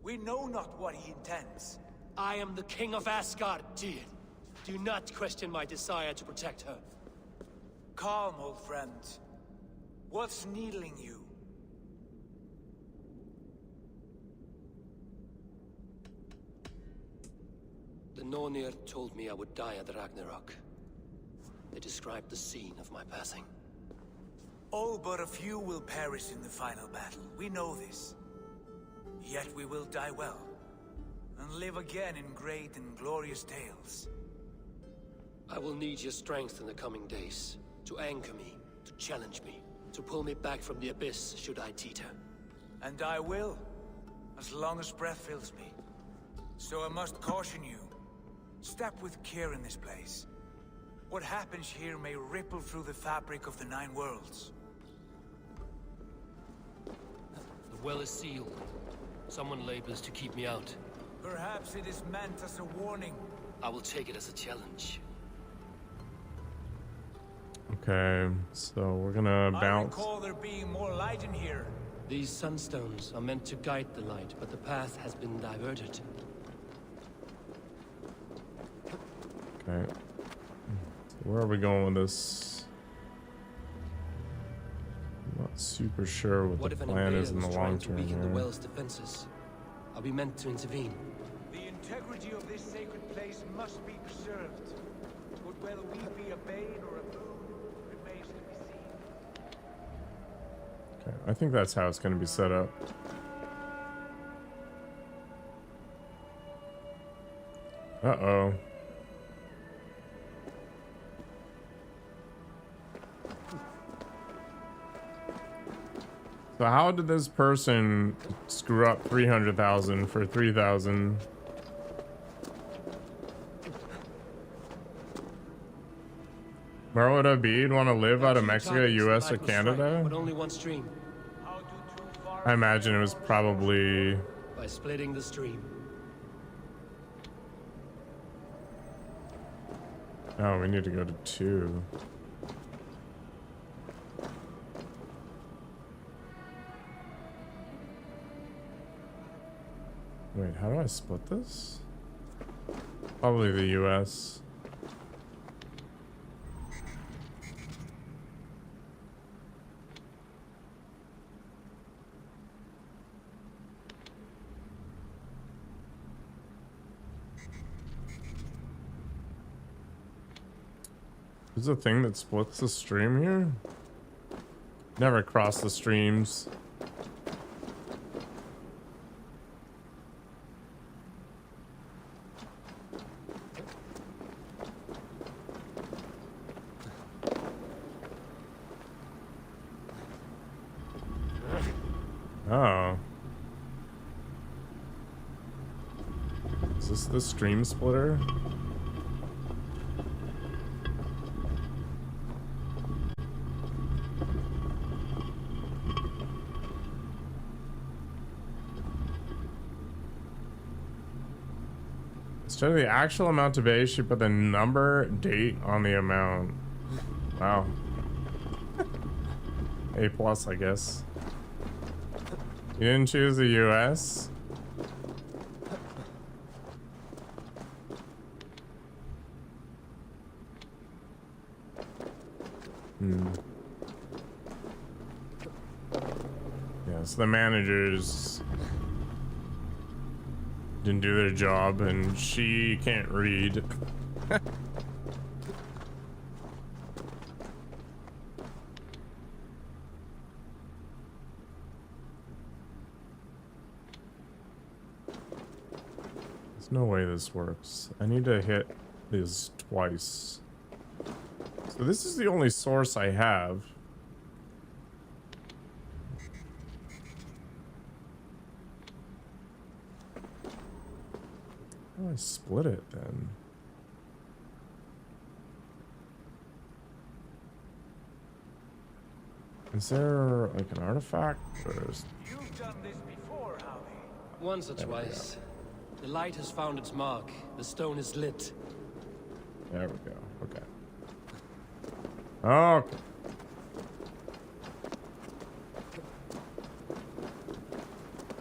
We know not what he intends. I am the king of Asgard, dear. Do not question my desire to protect her. Calm, old friend. What's needling you? The Nornir told me I would die at Ragnarok. They described the scene of my passing. All but a few will perish in the final battle. We know this. Yet we will die well, and live again in great and glorious tales. I will need your strength in the coming days, to anchor me, to challenge me, to pull me back from the abyss should I teeter. And I will, as long as breath fills me. So I must caution you. Step with care in this place. What happens here may ripple through the fabric of the 9 worlds. The well is sealed. Someone labors to keep me out. Perhaps it is meant as a warning. I will take it as a challenge. Okay, so we're gonna I bounce. recall there being more light in here. These sunstones are meant to guide the light, but the path has been diverted. Okay. So where are we going with this? I'm not super sure what What the if an plan is invader in was the long trying to term weaken the here. well's defenses? Are we meant to intervene? The integrity of this sacred place must be preserved. But whether we be a bane or a boon remains to be seen. Okay, I think that's how it's going to be set up. Uh-oh. So how did this person screw up 300,000 for 3,000? Where would I be? You'd want to live out of Mexico, US, or Canada? But only one stream. How do two far I imagine it was probably... By splitting the stream. Oh, we need to go to 2. Wait, how do I split this? Probably the US. Is a thing that splits the stream here? Never cross the streams. Oh. Is this the stream splitter? Instead of the actual amount of base, you put the number, date on the amount. Wow. A plus, I guess. You didn't choose the US? Yeah, so the managers didn't do their job and she can't read. There's no way this works. I need to hit this twice. So this is the only source I have. I split it then? Is there like an artifact? Or is... You've done this before, Howie. Once or twice. The light has found its mark. The stone is lit. There we go. Okay. Okay.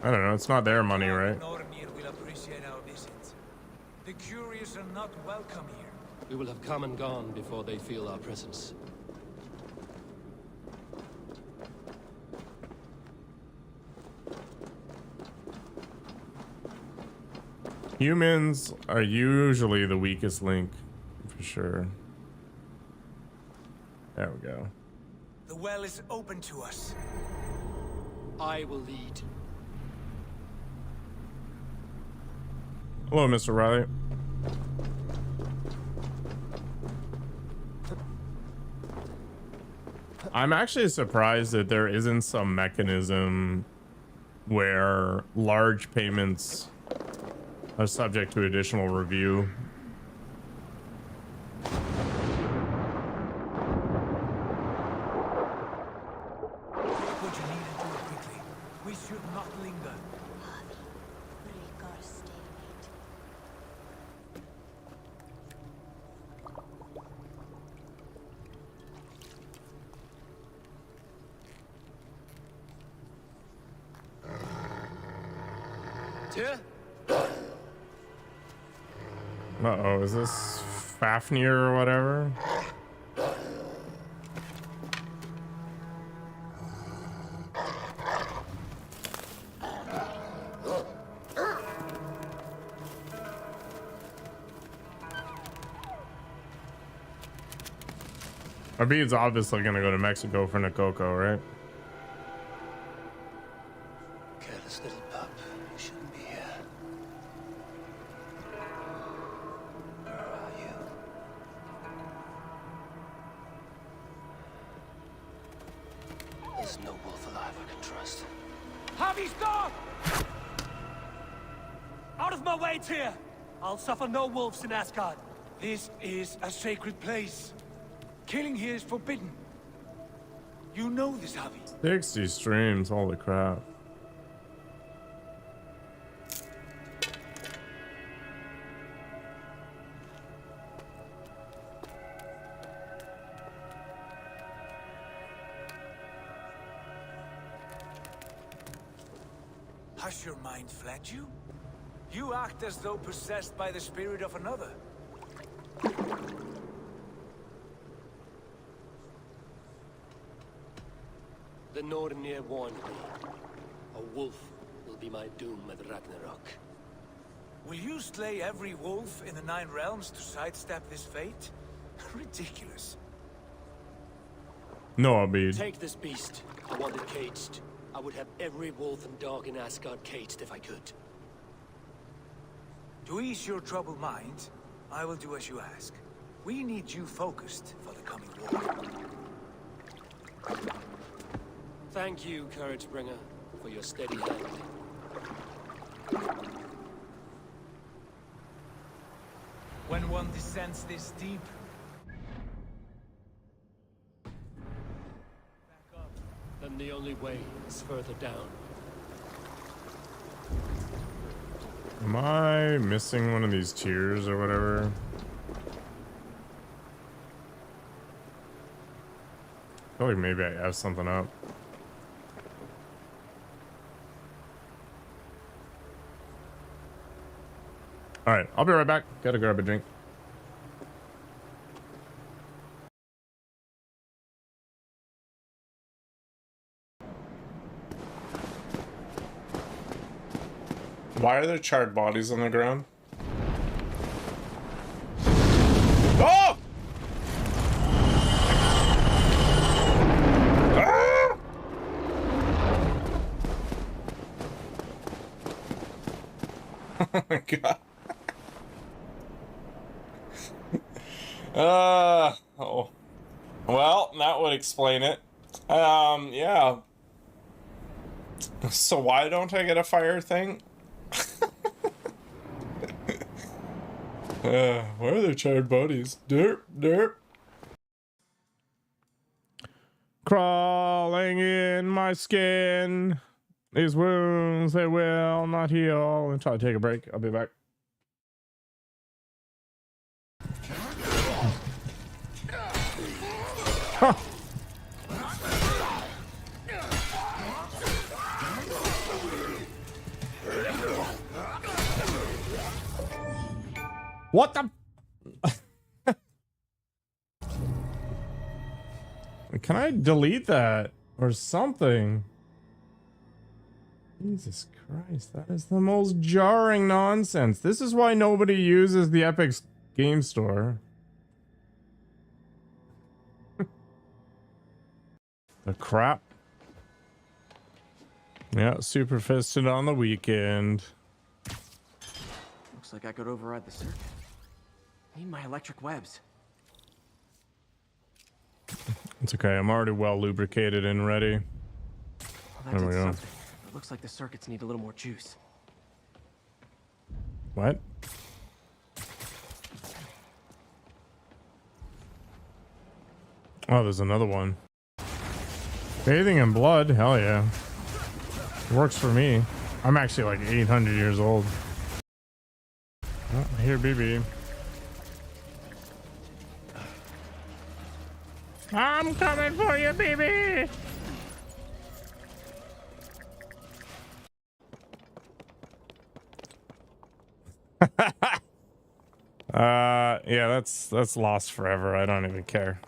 I don't know. It's not their money, right? Nornir will appreciate our visit. The curious are not welcome here. We will have come and gone before they feel our presence. Humans are usually the weakest link, for sure. There we go. The well is open to us. I will lead. Hello, Mr. Riley. I'm actually surprised that there isn't some mechanism where large payments are subject to additional review. Would you need to do it quickly? We should not linger. Uh-oh, is this Fafnir or whatever? Our bede's obviously gonna go to Mexico for Nakoko, right? Careless little pup. You shouldn't be here. Where are you? There's no wolf alive I can trust. Javi, stop! Out of my way, Tyr! I'll suffer no wolves in Asgard. This is a sacred place. Killing here is forbidden. You know this, Javi. 60 streams, holy crap. Has your mind fled you? You act as though possessed by the spirit of another. The Nornir warned me. A wolf will be my doom at Ragnarok. Will you slay every wolf in the 9 realms to sidestep this fate? Ridiculous. No, Abid. Take this beast. I want it caged. I would have every wolf and dog in Asgard caged if I could. To ease your troubled mind, I will do as you ask. We need you focused for the coming war. Thank you, Courage Bringer, for your steady hand. When one descends this deep, Then the only way is further down. Am I missing one of these tiers or whatever? I feel like maybe I have something up. Alright, I'll be right back. Gotta grab a drink. Why are there charred bodies on the ground? Oh! Ah! Oh my god. Oh. Well, that would explain it. Yeah. So why don't I get a fire thing? Where are their charred bodies? Derp, derp. Crawling in my skin. These wounds, they will not heal. Until I take a break. I'll be back. Huh. What the? Can I delete that or something? Jesus Christ, that is the most jarring nonsense. This is why nobody uses the Epic Game Store. The crap. Yeah, super fisted on the weekend. Looks like I could override the circuit. Need my electric webs. It's okay, I'm already well lubricated and ready. Well, There we go. something. It looks like the circuits need a little more juice. What? Oh, there's another one. Bathing in blood? Hell yeah. Works for me. I'm actually like 800 years old. Oh, here, BB. I'm coming for you, BB! Yeah, that's lost forever. I don't even care.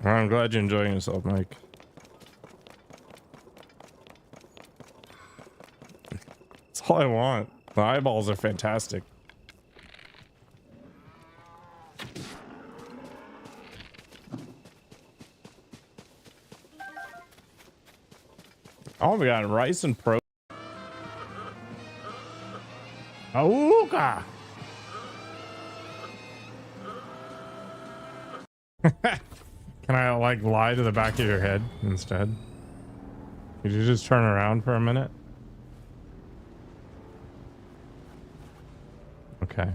I'm glad you're enjoying yourself, Mike. That's all I want. The eyeballs are fantastic. Oh, we got rice and pro. Auga! Can I like lie to the back of your head instead? Could you just turn around for a minute? Okay.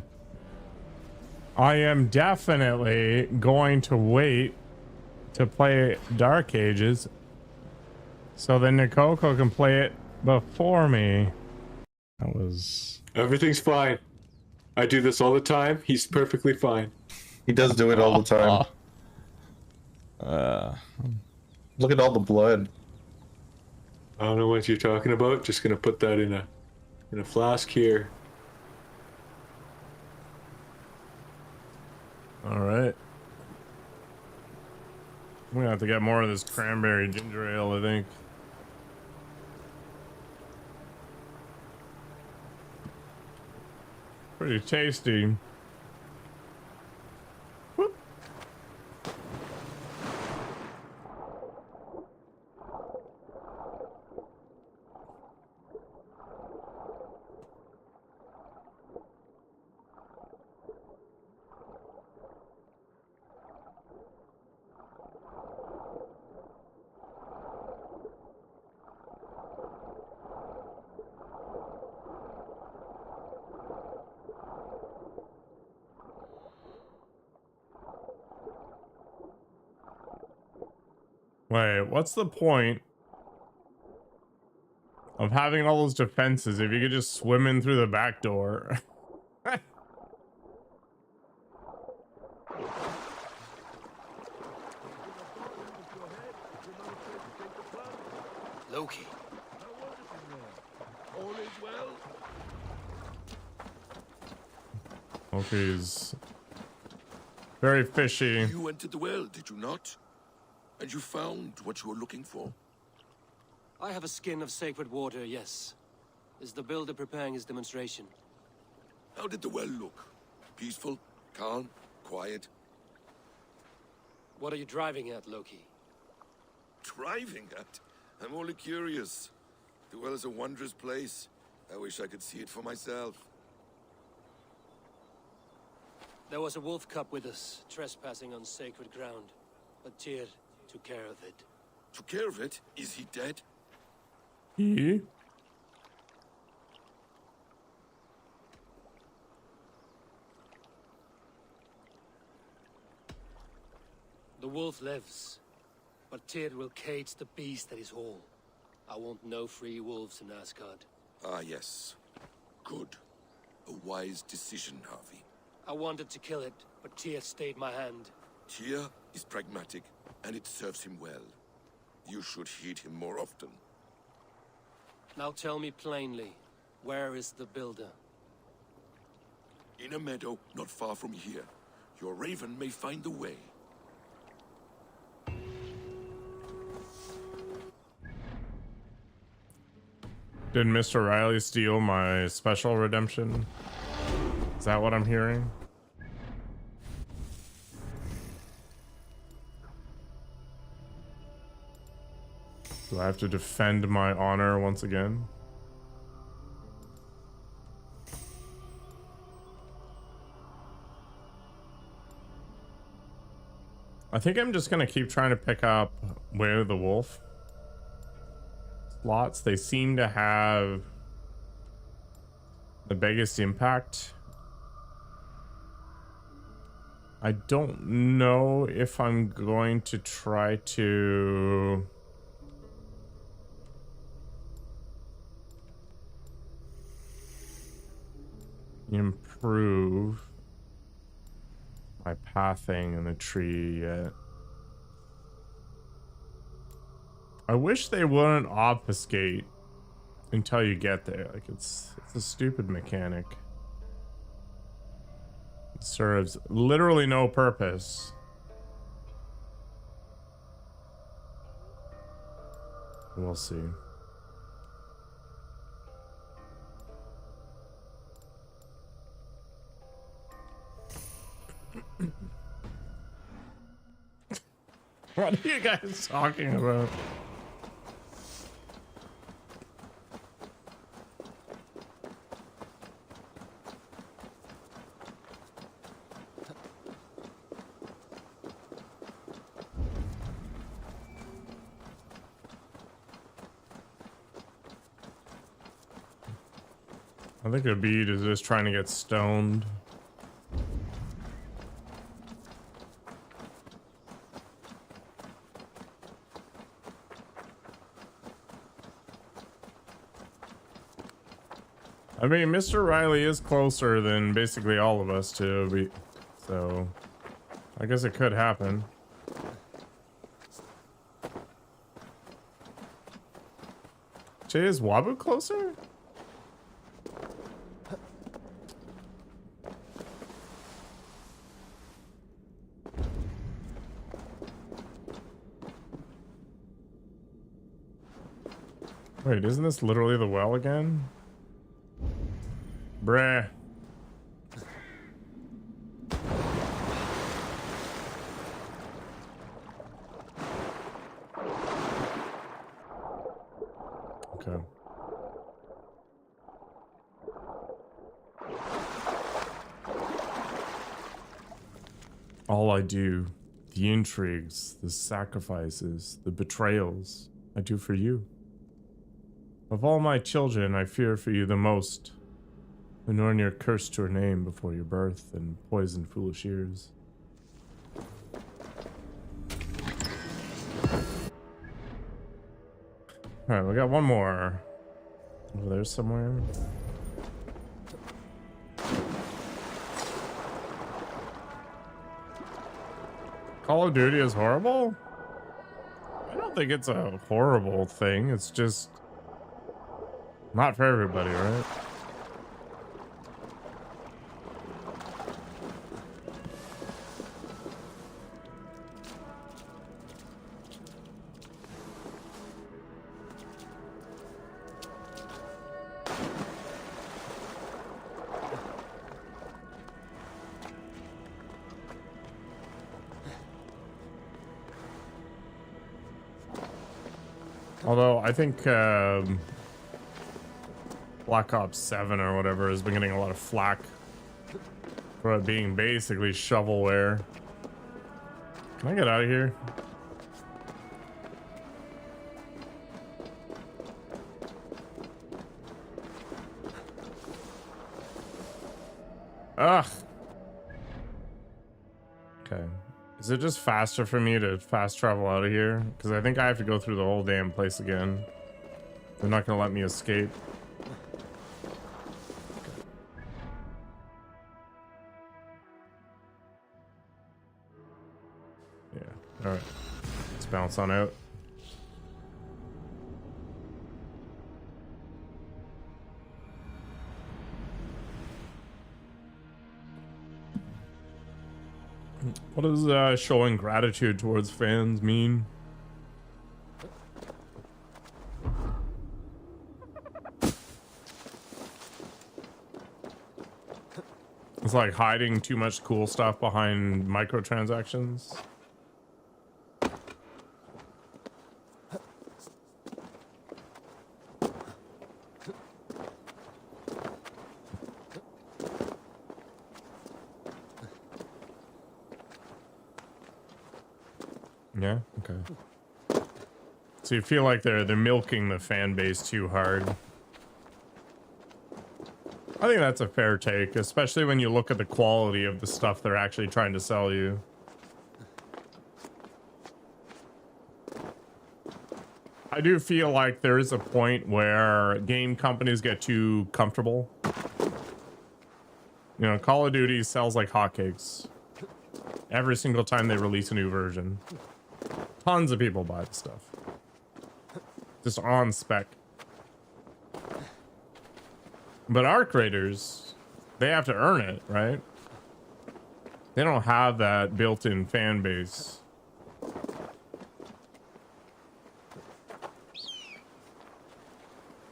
I am definitely going to wait to play Dark Ages so then Nikoko can play it before me. That was... Everything's fine. I do this all the time. He's perfectly fine. He does do it all the time. Look at all the blood. I don't know what you're talking about. Just gonna put that in a flask here. All right. I'm gonna have to get more of this cranberry ginger ale, I think. Pretty tasty. Whoop. Wait, what's the point of having all those defenses if you could just swim in through the back door? Loki. All is well. Loki's very fishy. You entered the well, did you not? And you found what you were looking for? I have a skin of sacred water, yes. Is the builder preparing his demonstration? How did the well look? Peaceful? Calm? Quiet? What are you driving at, Loki? Driving at? I'm only curious. The well is a wondrous place. I wish I could see it for myself. There was a wolf cub with us, trespassing on sacred ground. But Tyr took care of it. Took care of it? Is he dead? He? The wolf lives, but Tyr will cage the beast that is whole. I want no free wolves in Asgard. Ah, yes. Good. A wise decision, Harvey. I wanted to kill it, but Tyr stayed my hand. Tyr is pragmatic, and it serves him well. You should heed him more often. Now tell me plainly, where is the builder? In a meadow not far from here. Your raven may find the way. Did Mr. Riley steal my special redemption? Is that what I'm hearing? Do I have to defend my honor once again? I think I'm just gonna keep trying to pick up Where the Wolf slots. They seem to have the biggest impact. I don't know if I'm going to try to improve my pathing in the tree yet. I wish they wouldn't obfuscate until you get there. Like it's a stupid mechanic. It serves literally no purpose. We'll see. What are you guys talking about? I think a bead is just trying to get stoned. I mean, Mr. Riley is closer than basically all of us to be, so I guess it could happen. Jay, is Wabu closer? Wait, isn't this literally the well again? Bruh. Okay. All I do, the intrigues, the sacrifices, the betrayals, I do for you. Of all my children, I fear for you the most. Nornir cursed your name before your birth and poisoned foolish ears. Alright, we got one more. Over there somewhere. Call of Duty is horrible? I don't think it's a horrible thing. It's just not for everybody, right? Although I think Black Ops 7 or whatever has been getting a lot of flack for it being basically shovelware. Can I get out of here? Ugh. Okay. Is it just faster for me to fast travel out of here? Because I think I have to go through the whole damn place again. They're not going to let me escape. Yeah, all right. Let's bounce on out. What does showing gratitude towards fans mean? It's like hiding too much cool stuff behind microtransactions. Yeah, okay. So you feel like they're milking the fan base too hard. I think that's a fair take, especially when you look at the quality of the stuff they're actually trying to sell you. I do feel like there is a point where game companies get too comfortable. You know, Call of Duty sells like hotcakes every single time they release a new version. Tons of people buy the stuff. Just on spec. But our creators, they have to earn it, right? They don't have that built-in fan base.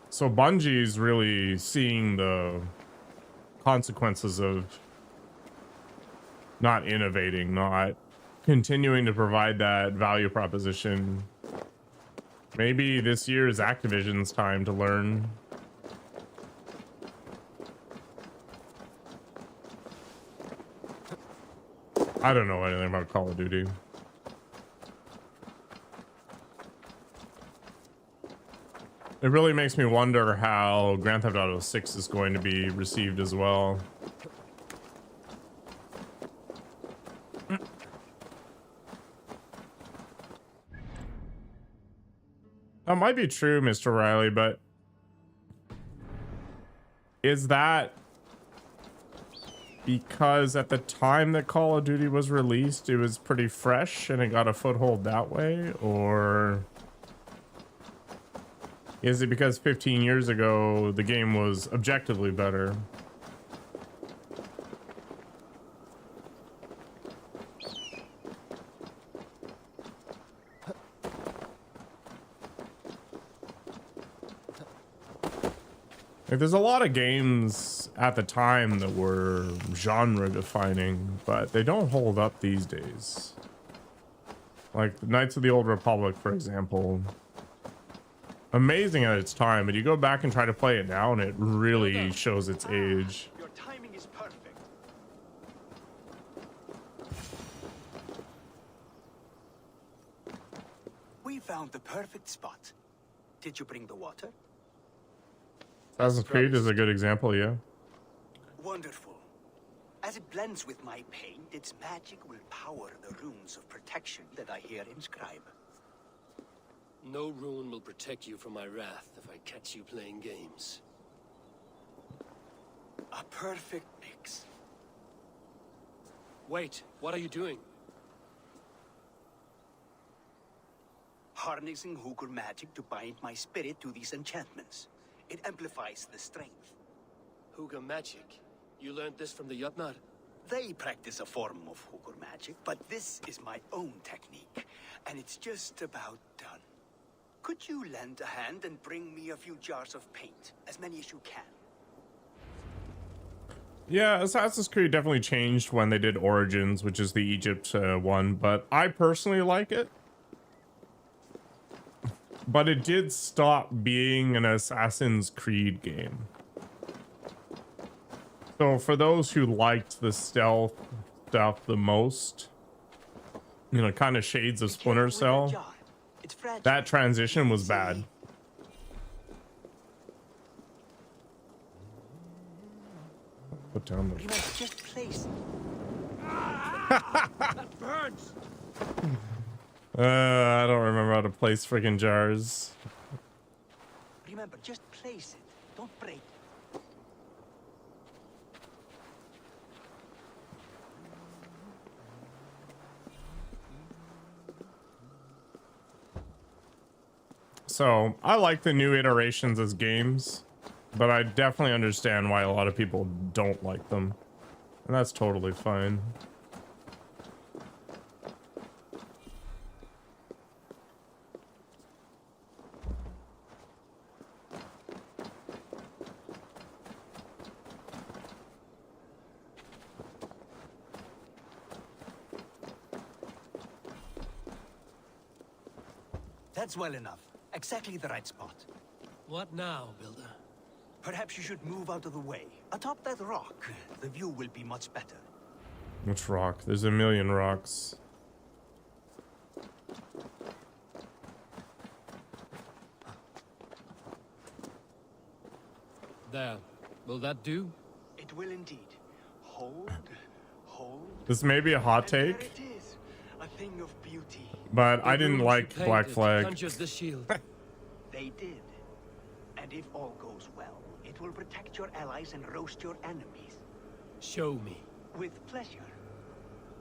So Bungie's really seeing the consequences of not innovating, not continuing to provide that value proposition. Maybe this year is Activision's time to learn. I don't know anything about Call of Duty. It really makes me wonder how Grand Theft Auto 6 is going to be received as well. That might be true, Mr. Riley, but is that because at the time that Call of Duty was released, it was pretty fresh and it got a foothold that way? Or is it because 15 years ago the game was objectively better? Like, there's a lot of games at the time that were genre defining, but they don't hold up these days. Like Knights of the Old Republic, for example. Amazing at its time, but you go back and try to play it now and it really shows its age. Your timing is perfect. We found the perfect spot. Did you bring the water? Assassin's Creed is a good example, yeah. Wonderful. As it blends with my paint, its magic will power the runes of protection that I hear inscribe. No rune will protect you from my wrath if I catch you playing games. A perfect mix. Wait, what are you doing? Harnessing Hooker magic to bind my spirit to these enchantments. It amplifies the strength. Hooker magic? You learned this from the Jotnar? They practice a form of Hooker magic, but this is my own technique, and it's just about done. Could you lend a hand and bring me a few jars of paint? As many as you can. Yeah, Assassin's Creed definitely changed when they did Origins, which is the Egypt one, but I personally like it. But it did stop being an Assassin's Creed game. So for those who liked the stealth stuff the most, you know, kind of shades of Splinter Cell, that transition was bad. Put down the... You must just place... hands. I don't remember how to place friggin' jars. Remember, just place it. Don't break it. So, I like the new iterations as games, but I definitely understand why a lot of people don't like them. And that's totally fine. That's well enough. Exactly the right spot. What now, Builder? Perhaps you should move out of the way. Atop that rock, the view will be much better. Which rock? There's a million rocks. There. Will that do? It will indeed. Hold. This may be a hot There take, it is. A thing of beauty. but I didn't runes like you Black painted Flag. conjures the shield. They did. And if all goes well, it will protect your allies and roast your enemies. Show me. With pleasure.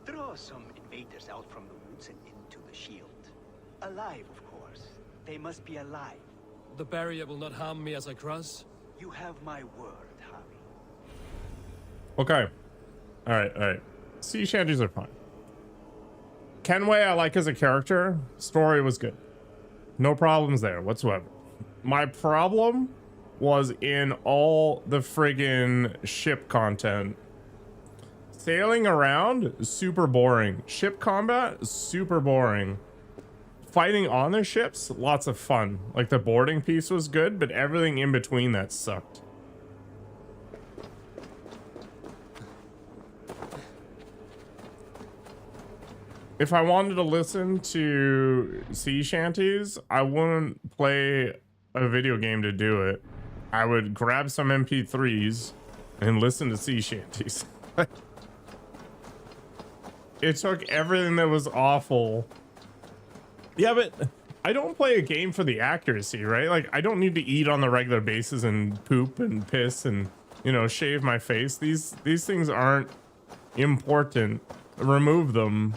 Draw some invaders out from the woods and into the shield. Alive, of course. They must be alive. The barrier will not harm me as I cross? You have my word, Harry. Okay. Alright. Sea shanties are fine. Kenway I like as a character. Story was good. No problems there whatsoever. My problem was in all the friggin' ship content. Sailing around, super boring. Ship combat, super boring. Fighting on the ships, lots of fun. Like the boarding piece was good, but everything in between that sucked. If I wanted to listen to sea shanties, I wouldn't play a video game to do it. I would grab some MP3s and listen to sea shanties. It took everything that was awful. Yeah, but I don't play a game for the accuracy, right? Like, I don't need to eat on the regular basis and poop and piss and, you know, shave my face. These things aren't important. Remove them.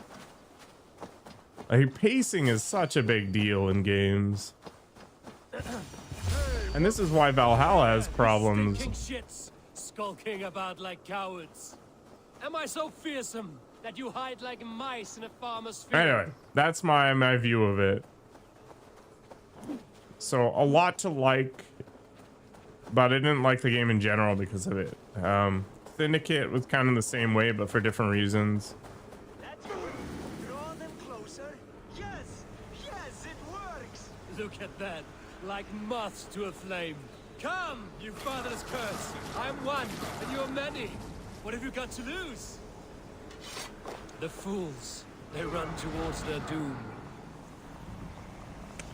Like, pacing is such a big deal in games. And this is why Valhalla has problems. Stinking shits, skulking about like cowards. Am I so fearsome that you hide like mice in a farmer's field? Anyway, that's my view of it. So, a lot to like, but I didn't like the game in general because of it. Syndicate was kind of the same way, but for different reasons. That's good. Draw them closer. Yes, it works. Look at that, like moths to a flame. Come, you fatherless curse. I'm one, and you're many. What have you got to lose? The fools, they run towards their doom.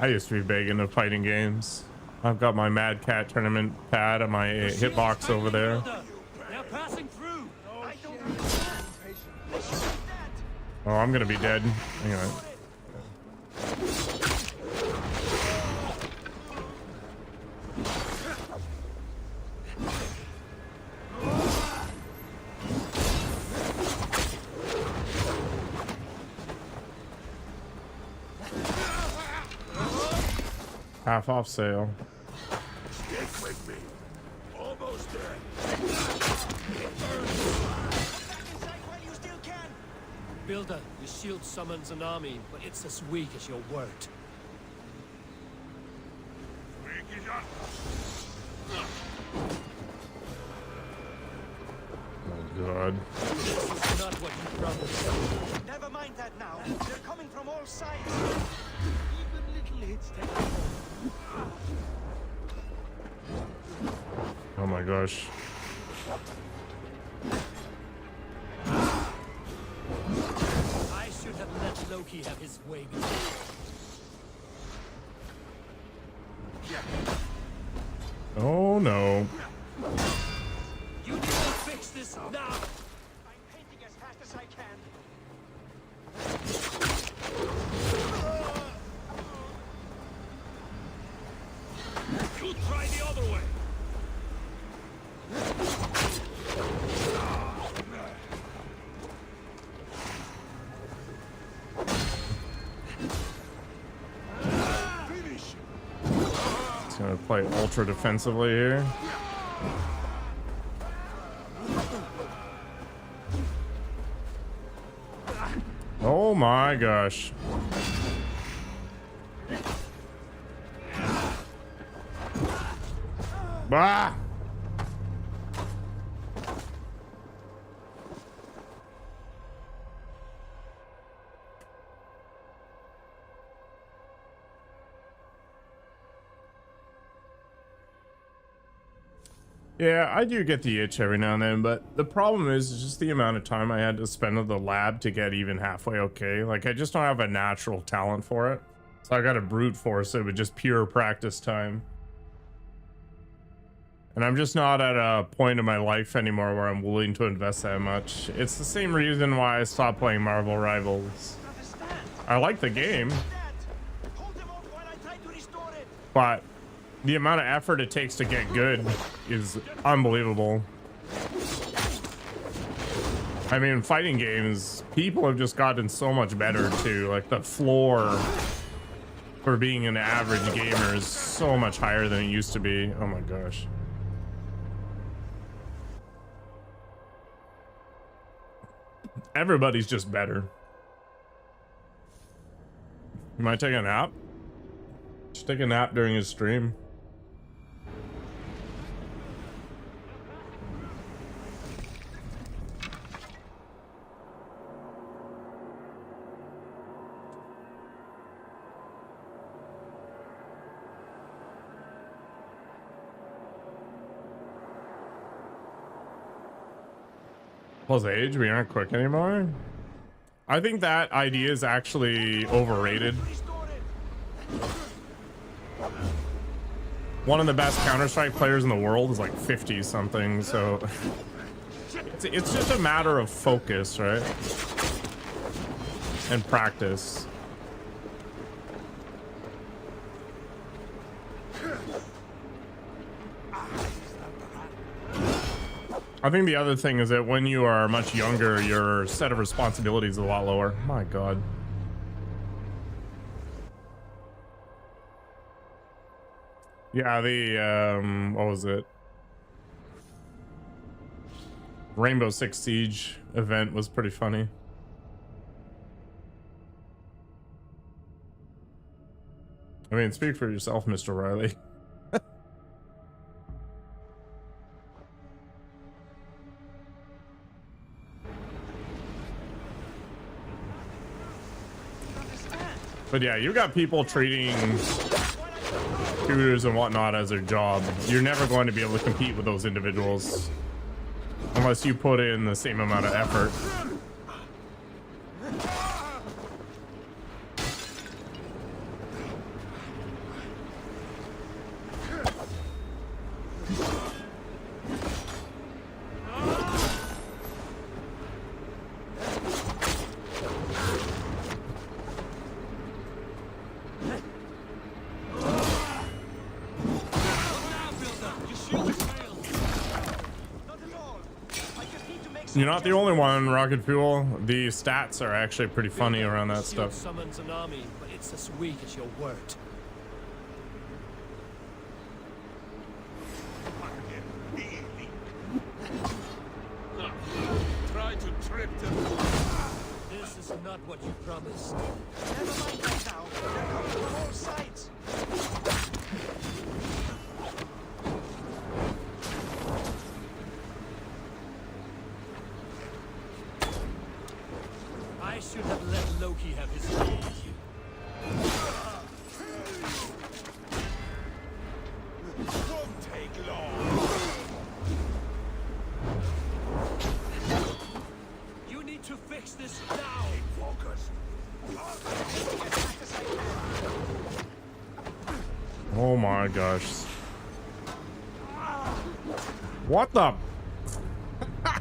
I used to be big into fighting games. I've got my Mad Cat tournament pad and my hitbox over there. They're passing through. Oh, I'm gonna be dead. Hang on. Half off sale. Stick with me. Almost dead. Builder, your shield summons an army, but it's as weak as your word. Oh god. This is not what you promised. Never mind that now. They're coming from all sides. Even little hits take. Oh my gosh. I should have let Loki have his way before. Oh no. You need to fix this now. I'm painting as fast as I can. play ultra defensively here. Oh my gosh. Bah! Yeah, I do get the itch every now and then, but the problem is just the amount of time I had to spend at the lab to get even halfway okay. Like, I just don't have a natural talent for it. So I got to brute force it with just pure practice time. And I'm just not at a point in my life anymore where I'm willing to invest that much. It's the same reason why I stopped playing Marvel Rivals. I like the game, but the amount of effort it takes to get good is unbelievable. I mean, fighting games, people have just gotten so much better too. Like, the floor for being an average gamer is so much higher than it used to be. Oh my gosh. Everybody's just better. You might take a nap? Just take a nap during his stream. Plus age, we aren't quick anymore. I think that idea is actually overrated. One of the best Counter-Strike players in the world is like 50 something, so it's just a matter of focus, right? And practice. I think the other thing is that when you are much younger, your set of responsibilities is a lot lower. My God. Yeah, the, what was it? Rainbow Six Siege event was pretty funny. I mean, speak for yourself, Mr. Riley. But yeah, you got people treating tutors and whatnot as their job. You're never going to be able to compete with those individuals unless you put in the same amount of effort. You're not the only one, Rocket Fuel. The stats are actually pretty funny around that stuff. Summons an army, but it's as weak as your word. Try to trip them. This is not what you promised. Never mind that now. They're coming from all sides. I should have let Loki have his way. Won't take long. You need to fix this now. Focus. Oh my gosh. What the?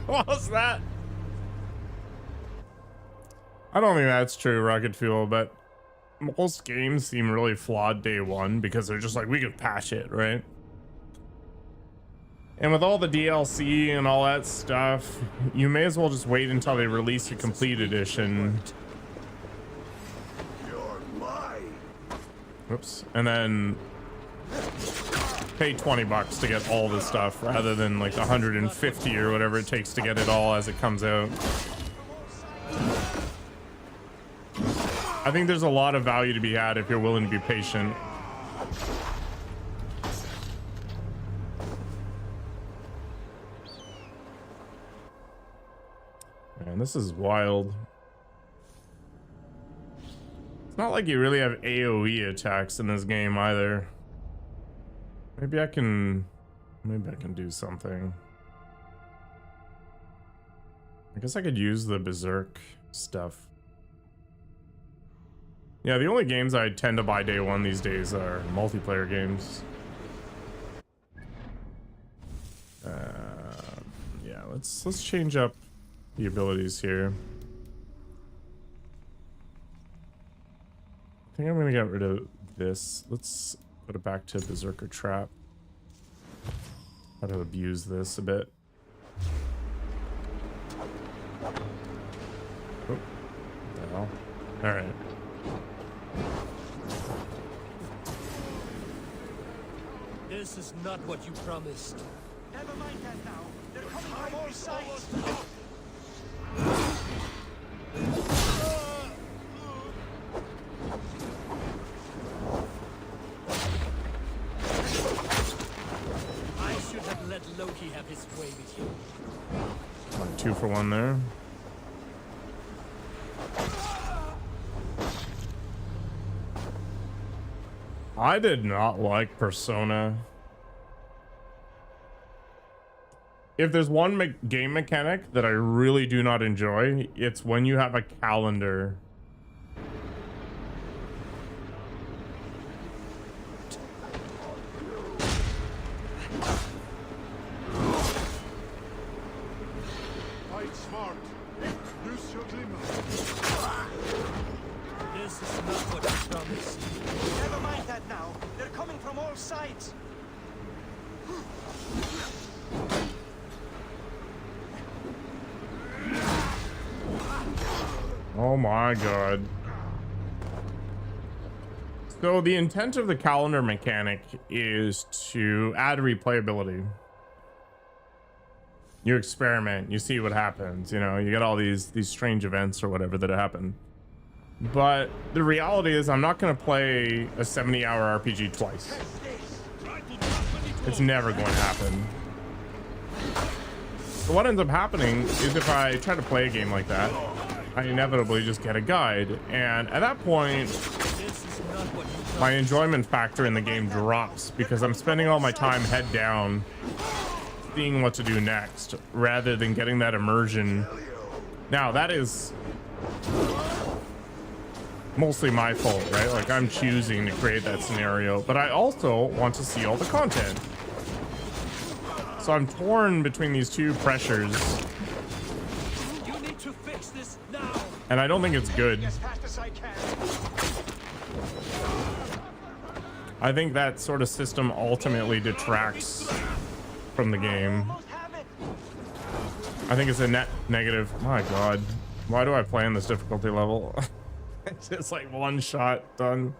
What was that? I don't think that's true, Rocket Fuel, but most games seem really flawed day one because they're just like, we could patch it, right? And with all the DLC and all that stuff, you may as well just wait until they release a complete edition. You're mine. Oops. And then pay 20 bucks to get all this stuff rather than like 150 or whatever it takes to get it all as it comes out. I think there's a lot of value to be had if you're willing to be patient. Man, this is wild. It's not like you really have AoE attacks in this game either. Maybe I can do something. I guess I could use the berserk stuff. Yeah, the only games I tend to buy day one these days are multiplayer games. Yeah, let's change up the abilities here. I think I'm gonna get rid of this. Let's put it back to Berserker Trap. How to abuse this a bit. Oh, what the hell? All right. This is not what you promised. Never mind that now. They're coming from all sides. I should have let Loki have his way with you. 2 for 1 there. I did not like Persona. If there's one game mechanic that I really do not enjoy, it's when you have a calendar. Fight smart. Use your glimmer. This is not what you promised. Never mind that now. They're coming from all sides. Oh my god. So the intent of the calendar mechanic is to add replayability. You experiment, you see what happens, you know, you get all these strange events or whatever that happen. But the reality is I'm not going to play a 70-hour RPG twice. It's never going to happen. So what ends up happening is if I try to play a game like that, I inevitably just get a guide, and at that point my enjoyment factor in the game drops because I'm spending all my time head down seeing what to do next rather than getting that immersion. Now that is mostly my fault, right? Like I'm choosing to create that scenario, but I also want to see all the content. So I'm torn between these two pressures. You need to fix this now. And I don't think it's good. I think that sort of system ultimately detracts from the game. I think it's a net negative. My god. Why do I play on this difficulty level? It's just like one shot done.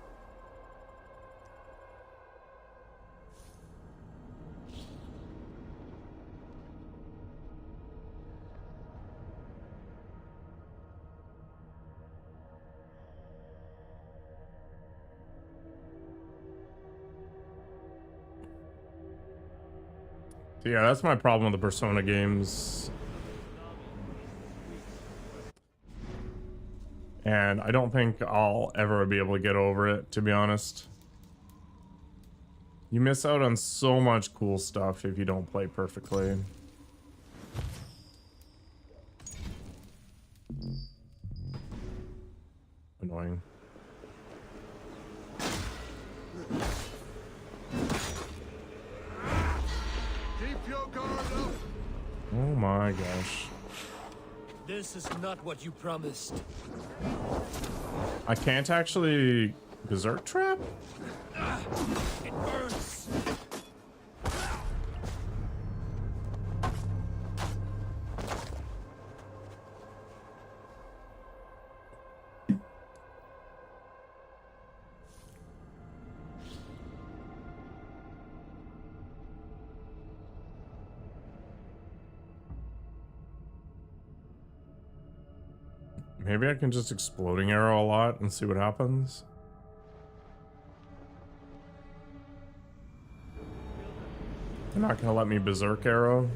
So yeah, that's my problem with the Persona games. And I don't think I'll ever be able to get over it, to be honest. You miss out on so much cool stuff if you don't play perfectly. Annoying. Keep your guard up. Oh my gosh. This is not what you promised. I can't actually berserk trap? It burns. maybe I can just exploding arrow a lot and see what happens. They're not gonna let me berserk arrow.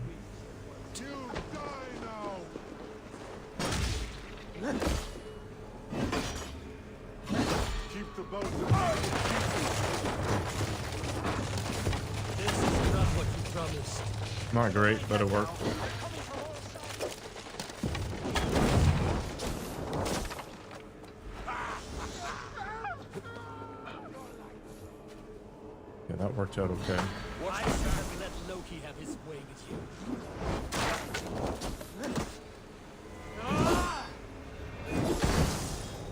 Keep the boat. This is not what you promised. Not great, but it worked. Yeah, that worked out okay. Why should I let Loki have his way with you?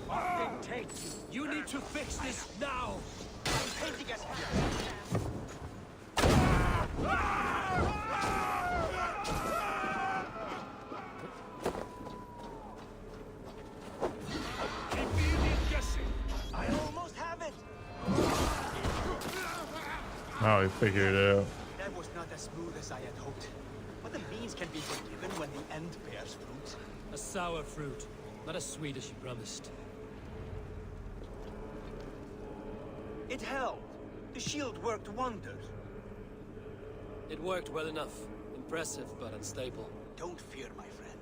What did take you? You need to fix this now. I'm painting us. I almost have it. Oh, he figured it out. That was not as smooth as I had hoped. But the means can be forgiven when the end bears fruit. A sour fruit, not as sweet as you promised. It held. The shield worked wonders. It worked well enough. Impressive, but unstable. Don't fear, my friend.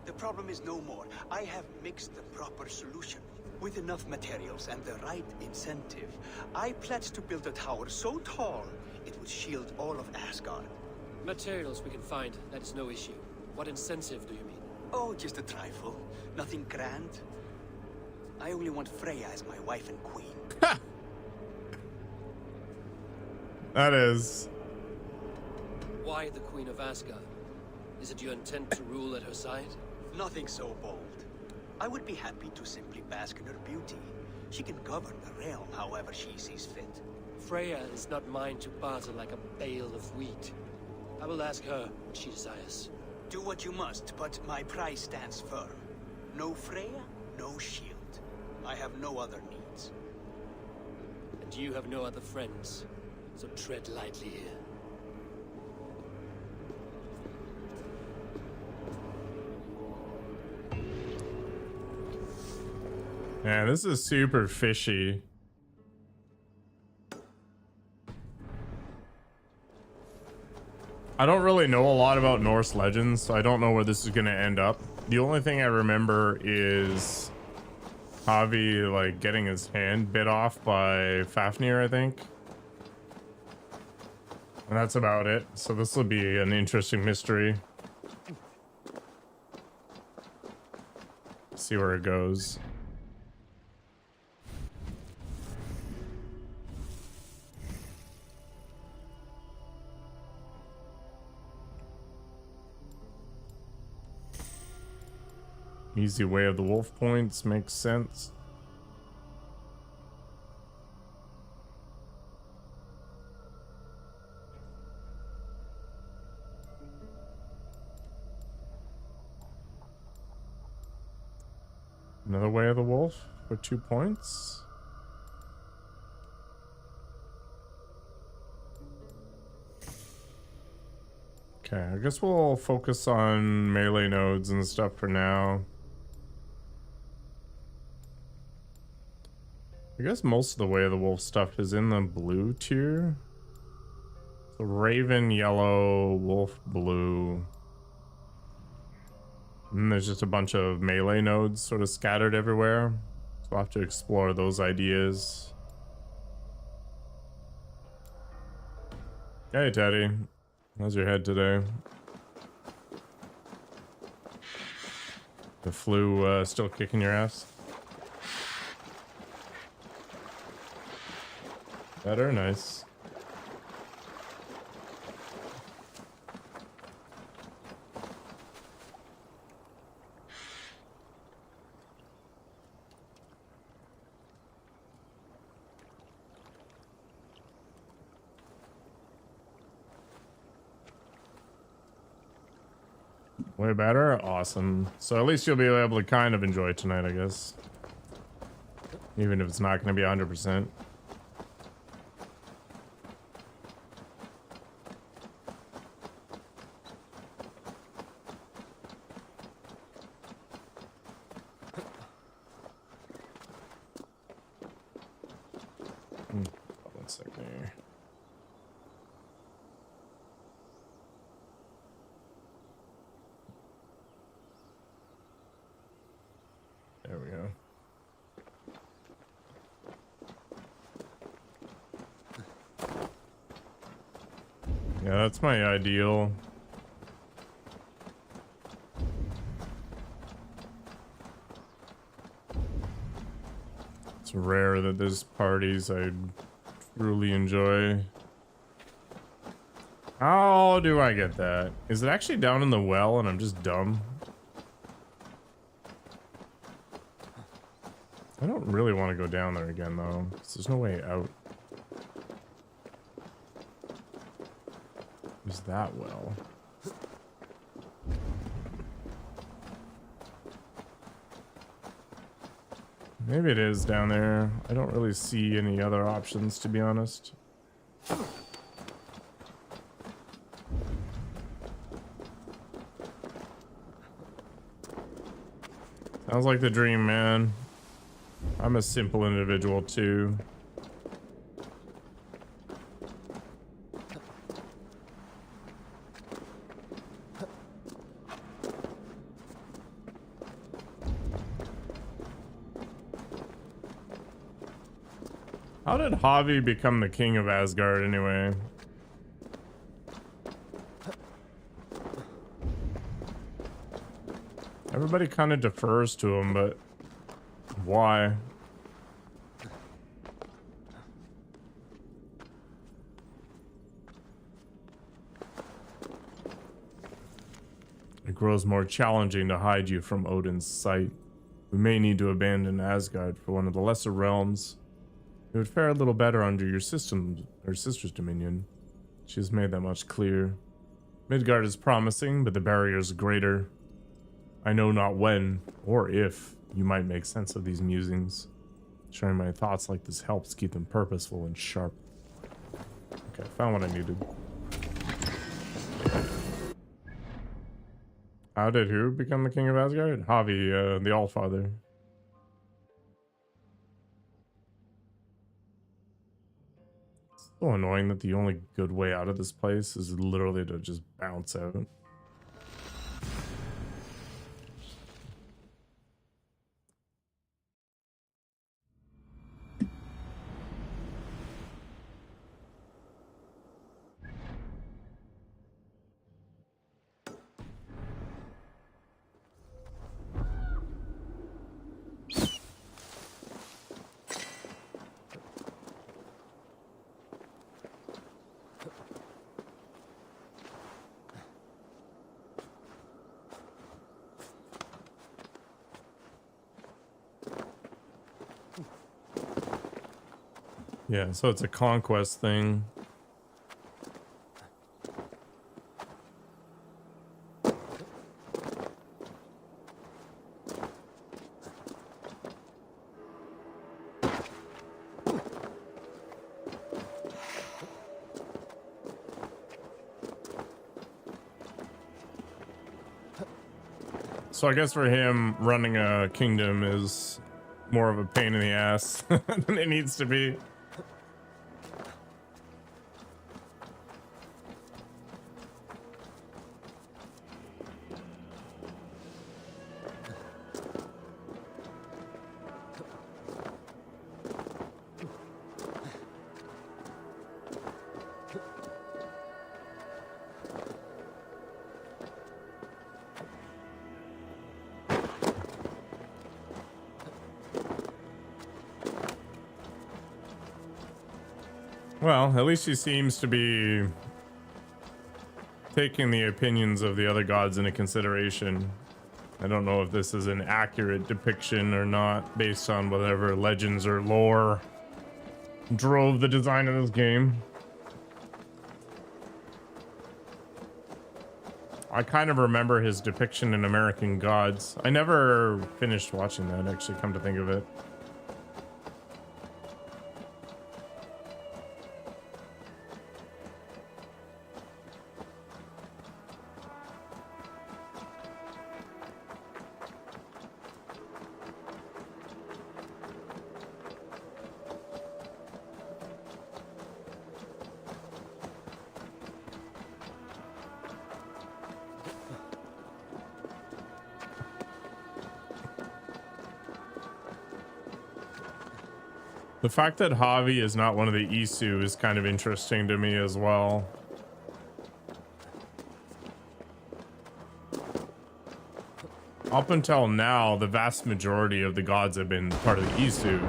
The problem is no more. I have mixed the proper solution. With enough materials and the right incentive, I pledge to build a tower so tall, it would shield all of Asgard. Materials we can find, that is no issue. What incentive do you mean? Oh, just a trifle. Nothing grand. I only want Freya as my wife and queen. That is. Why the Queen of Asgard? Is it your intent to rule at her side? Nothing so bold. I would be happy to simply bask in her beauty. She can govern the realm however she sees fit. Freya is not mine to barter like a bale of wheat. I will ask her what she desires. Do what you must, but my price stands firm. No Freya, no shield. I have no other needs. And you have no other friends, so tread lightly here. Man, this is super fishy. I don't really know a lot about Norse legends, so I don't know where this is gonna end up. The only thing I remember is Javi like getting his hand bit off by Fafnir, I think. And that's about it. So this will be an interesting mystery. See where it goes. Easy way of the wolf points makes sense. Another way of the wolf for 2 points. Okay, I guess we'll focus on melee nodes and stuff for now. I guess most of the way of the wolf stuff is in the blue tier. So raven yellow, wolf blue. And there's just a bunch of melee nodes sort of scattered everywhere. So we'll have to explore those ideas. Hey Teddy, how's your head today? The flu still kicking your ass? Better? Nice. Way better? Awesome. So at least you'll be able to kind of enjoy tonight, I guess. Even if it's not going to be 100%. Yeah, that's my ideal. It's rare that there's parties I truly enjoy. How do I get that? Is it actually down in the well and I'm just dumb? I don't really want to go down there again though, 'cause there's no way out. Who's that well? Maybe it is down there. I don't really see any other options, to be honest. Sounds like the dream, man. I'm a simple individual too. How did Javi become the king of Asgard anyway? Everybody kind of defers to him, but why? It grows more challenging to hide you from Odin's sight. We may need to abandon Asgard for one of the lesser realms. It would fare a little better under your sister's dominion. She has made that much clear. Midgard is promising, but the barrier is greater. I know not when, or if, you might make sense of these musings. Sharing my thoughts like this helps keep them purposeful and sharp. Okay, found what I needed. How did who become the king of Asgard? Javi, the Allfather. It's so annoying that the only good way out of this place is literally to just bounce out. Yeah, so it's a conquest thing. So I guess for him, running a kingdom is more of a pain in the ass than it needs to be. Well, at least he seems to be taking the opinions of the other gods into consideration. I don't know if this is an accurate depiction or not, based on whatever legends or lore drove the design of this game. I kind of remember his depiction in American Gods. I never finished watching that, actually, come to think of it. The fact that Javi is not one of the Isu is kind of interesting to me as well. up until now, the vast majority of the gods have been part of the Isu.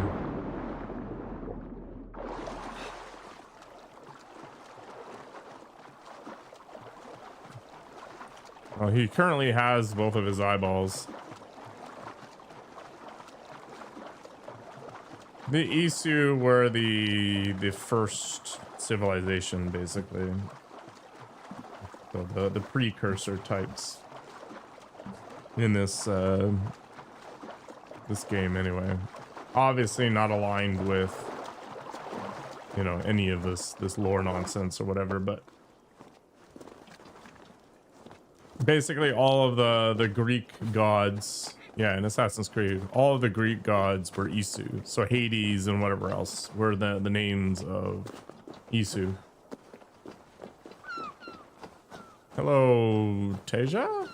Well, he currently has both of his eyeballs. The Isu were the first civilization, basically. So the precursor types in this this game, anyway. Obviously, not aligned with, you know, any of this lore nonsense or whatever, but basically all of the Greek gods, yeah, in Assassin's Creed, all of the Greek gods were Isu. So Hades and whatever else were the names of Isu. Hello, Teja?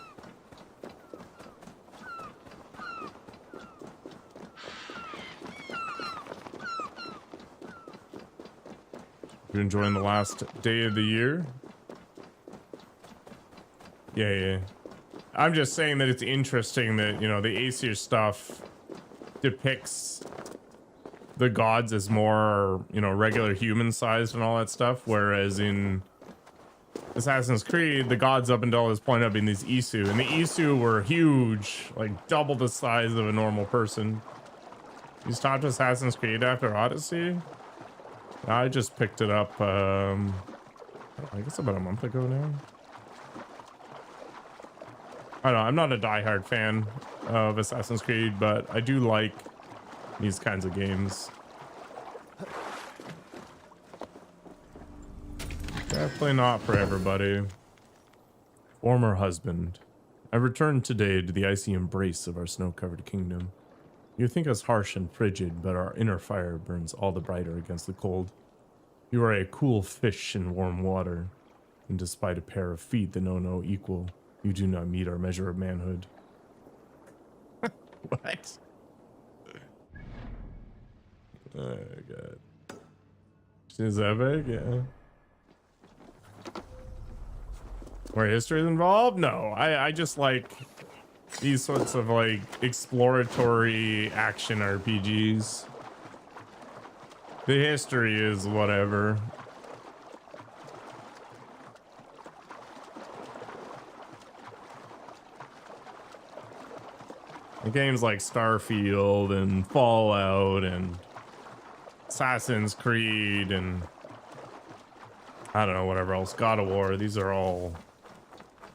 You enjoying the last day of the year? Yeah. I'm just saying that it's interesting that, you know, the Aesir stuff depicts the gods as more, you know, regular human sized and all that stuff, whereas in Assassin's Creed, the gods up until this point have been these Isu, and the Isu were huge, like double the size of a normal person. You stopped Assassin's Creed after Odyssey? I just picked it up, I guess about a month ago now. I don't know, I'm not a diehard fan of Assassin's Creed, but I do like these kinds of games. Definitely not for everybody. Former husband. I returned today to the icy embrace of our snow-covered kingdom. You think us harsh and frigid, but our inner fire burns all the brighter against the cold. You are a cool fish in warm water, and despite a pair of feet that know no equal, you do not meet our measure of manhood. What? Oh, God. She's epic, yeah. Where history is involved? No, I just like these sorts of like exploratory action RPGs. The history is whatever. The games like Starfield and Fallout and Assassin's Creed and I don't know, whatever else, God of War, these are all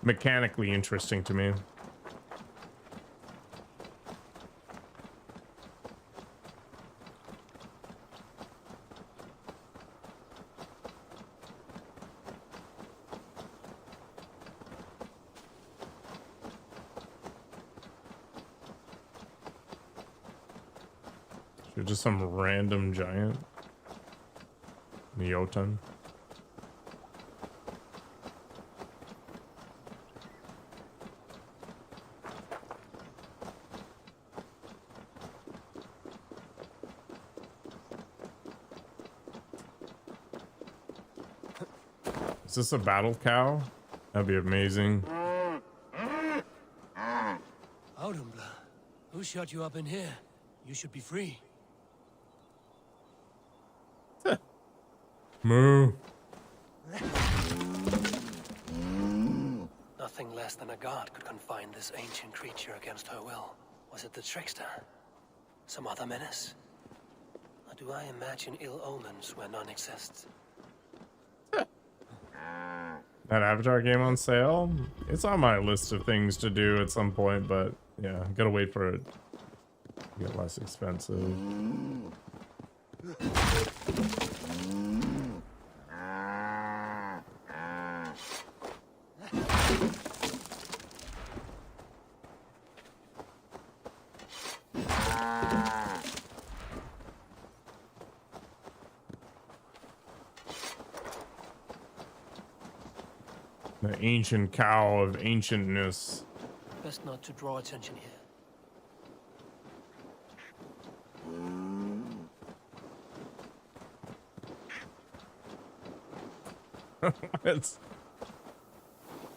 mechanically interesting to me. You're just some random giant. Neoton. Is this a battle cow? That'd be amazing. Audumbla, who shut you up in here? You should be free. Moo. Nothing less than a god could confine this ancient creature against her will. Was it the trickster? Some other menace? Or do I imagine ill omens where none exist? That Avatar game on sale? It's on my list of things to do at some point, but yeah, gotta wait for it to get less expensive. The ancient cow of ancientness. Best not to draw attention here.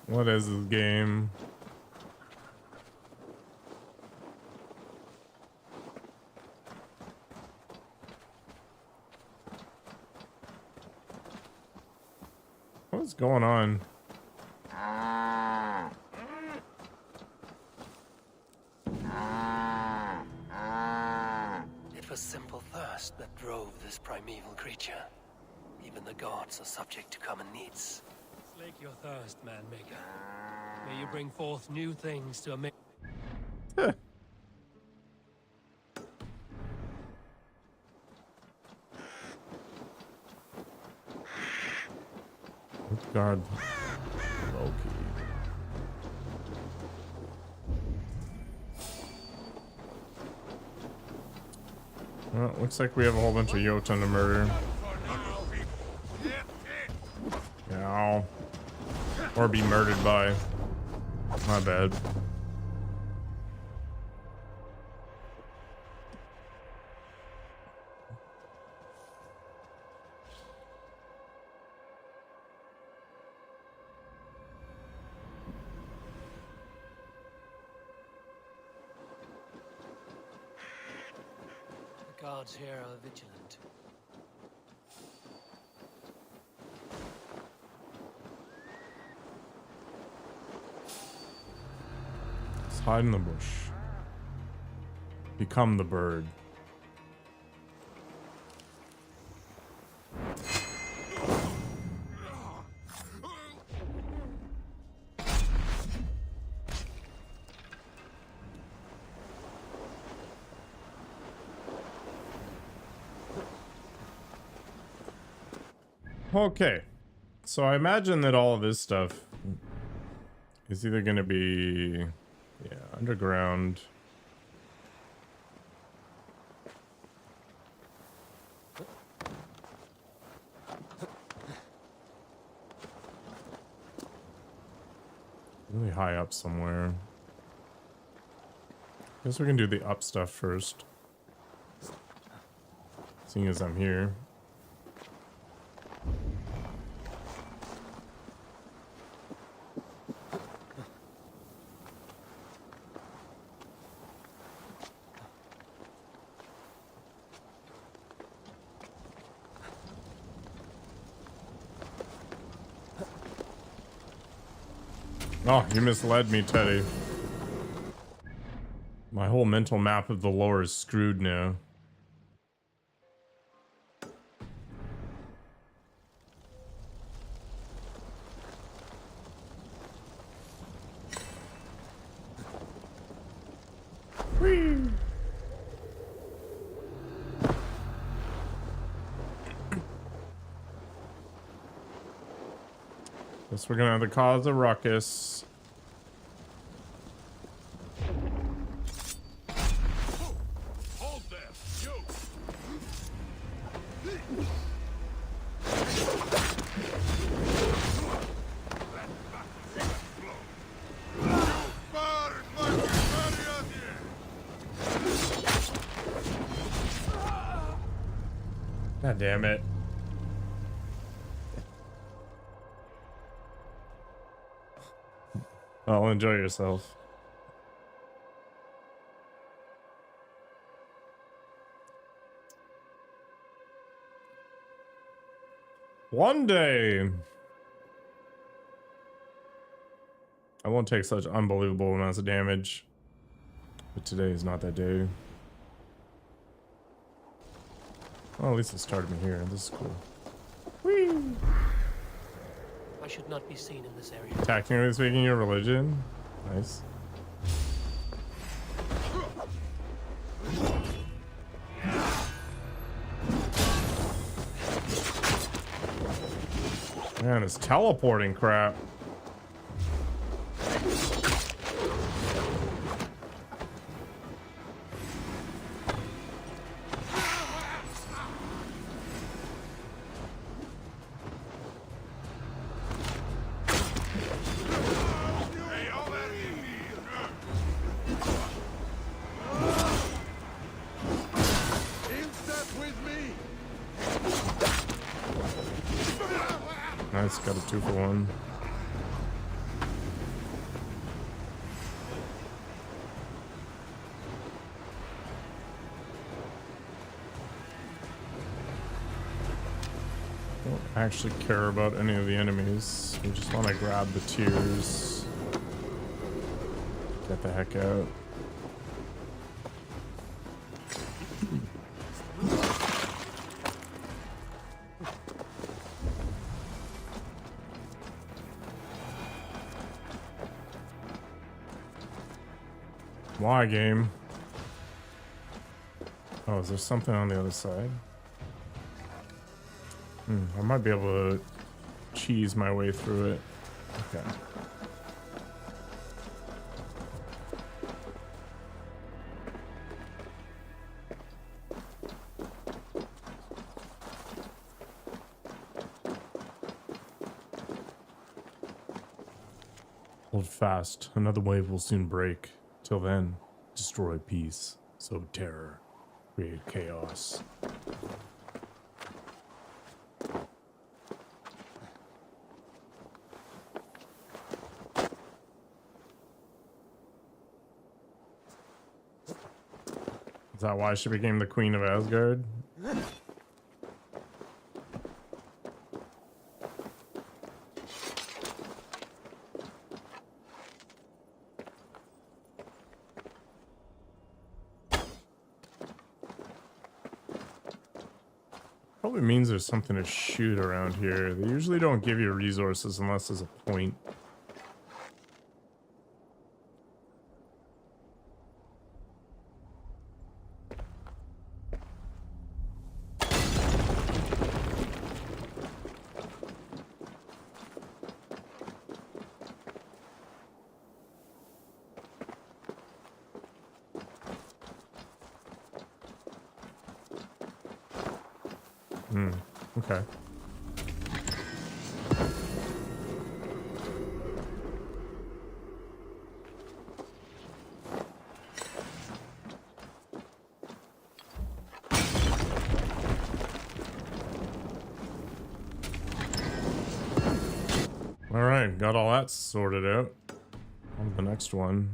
What is this game? What's going on? It was simple thirst that drove this primeval creature. Even the gods are subject to common needs. Slake your thirst, man maker. May you bring forth new things to amaze. God. Loki. Well, looks like we have a whole bunch of Jotun to murder. Yeah. Or be murdered by. My bad. The guards here are vigilant. Let's hide in the bush. Become the bird. Okay, so I imagine that all of this stuff is either going to be, yeah, underground. Really high up somewhere. Guess we can do the up stuff first. Seeing as I'm here. Oh, you misled me, Teddy. My whole mental map of the lore is screwed now. Whee! Guess we're gonna have to cause a ruckus. Hold there, you! God damn it. Oh, enjoy yourself. One day, I won't take such unbelievable amounts of damage, but today is not that day. Well, at least it started me here. This is cool. Whee! I should not be seen in this area. Technically speaking, your religion. Nice. Man, it's teleporting crap. Nice, got a 2-for-1. Don't actually care about any of the enemies. We just want to grab the tears. Get the heck out. Why, game? Oh, is there something on the other side? I might be able to cheese my way through it. Okay. Hold fast. Another wave will soon break. Till then, destroy peace. Sow terror. Create chaos. Is that why she became the Queen of Asgard? Probably means there's something to shoot around here. They usually don't give you resources unless there's a point. Okay. All right, got all that sorted out. On to the next one.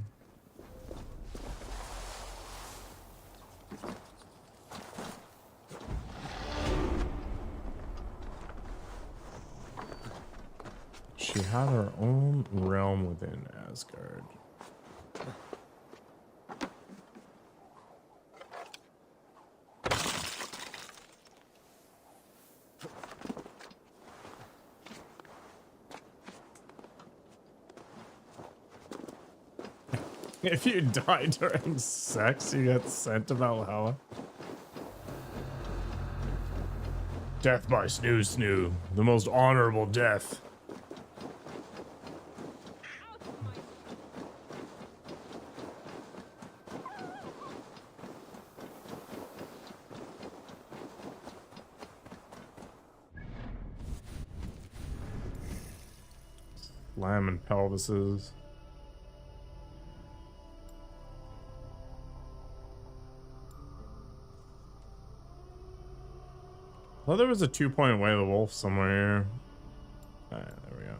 She had her own realm within Asgard. If you die during sex, you get sent to Valhalla. Death by snoo, the most honorable death. Lamb and pelvises. Well, there was a 2-point Way of the Wolf somewhere here. Alright, there we go.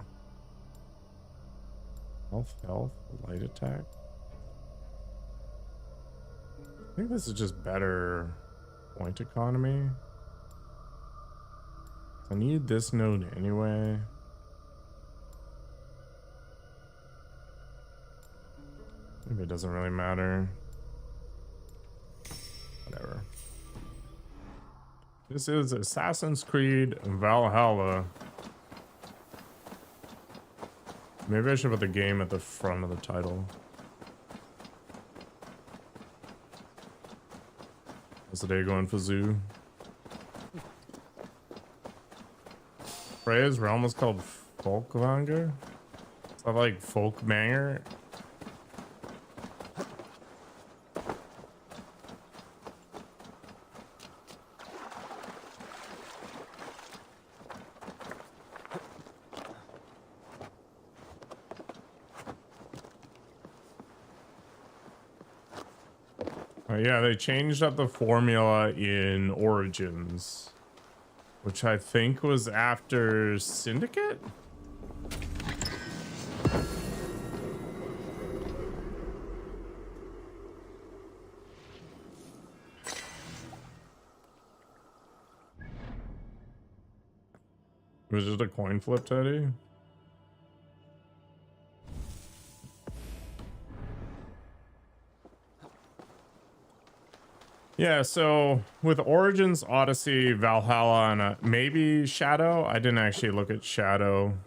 Health, light attack. I think this is just better point economy. I need this node anyway. Maybe it doesn't really matter. Whatever. This is Assassin's Creed Valhalla. Maybe I should put the game at the front of the title. How's the day going for Zoo? Freya's realm is called Folkvanger? Is that like Folkbanger? Yeah, they changed up the formula in Origins, which I think was after Syndicate? It was just a coin flip, Teddy. Yeah, so with Origins, Odyssey, Valhalla, and maybe Shadow. I didn't actually look at Shadow.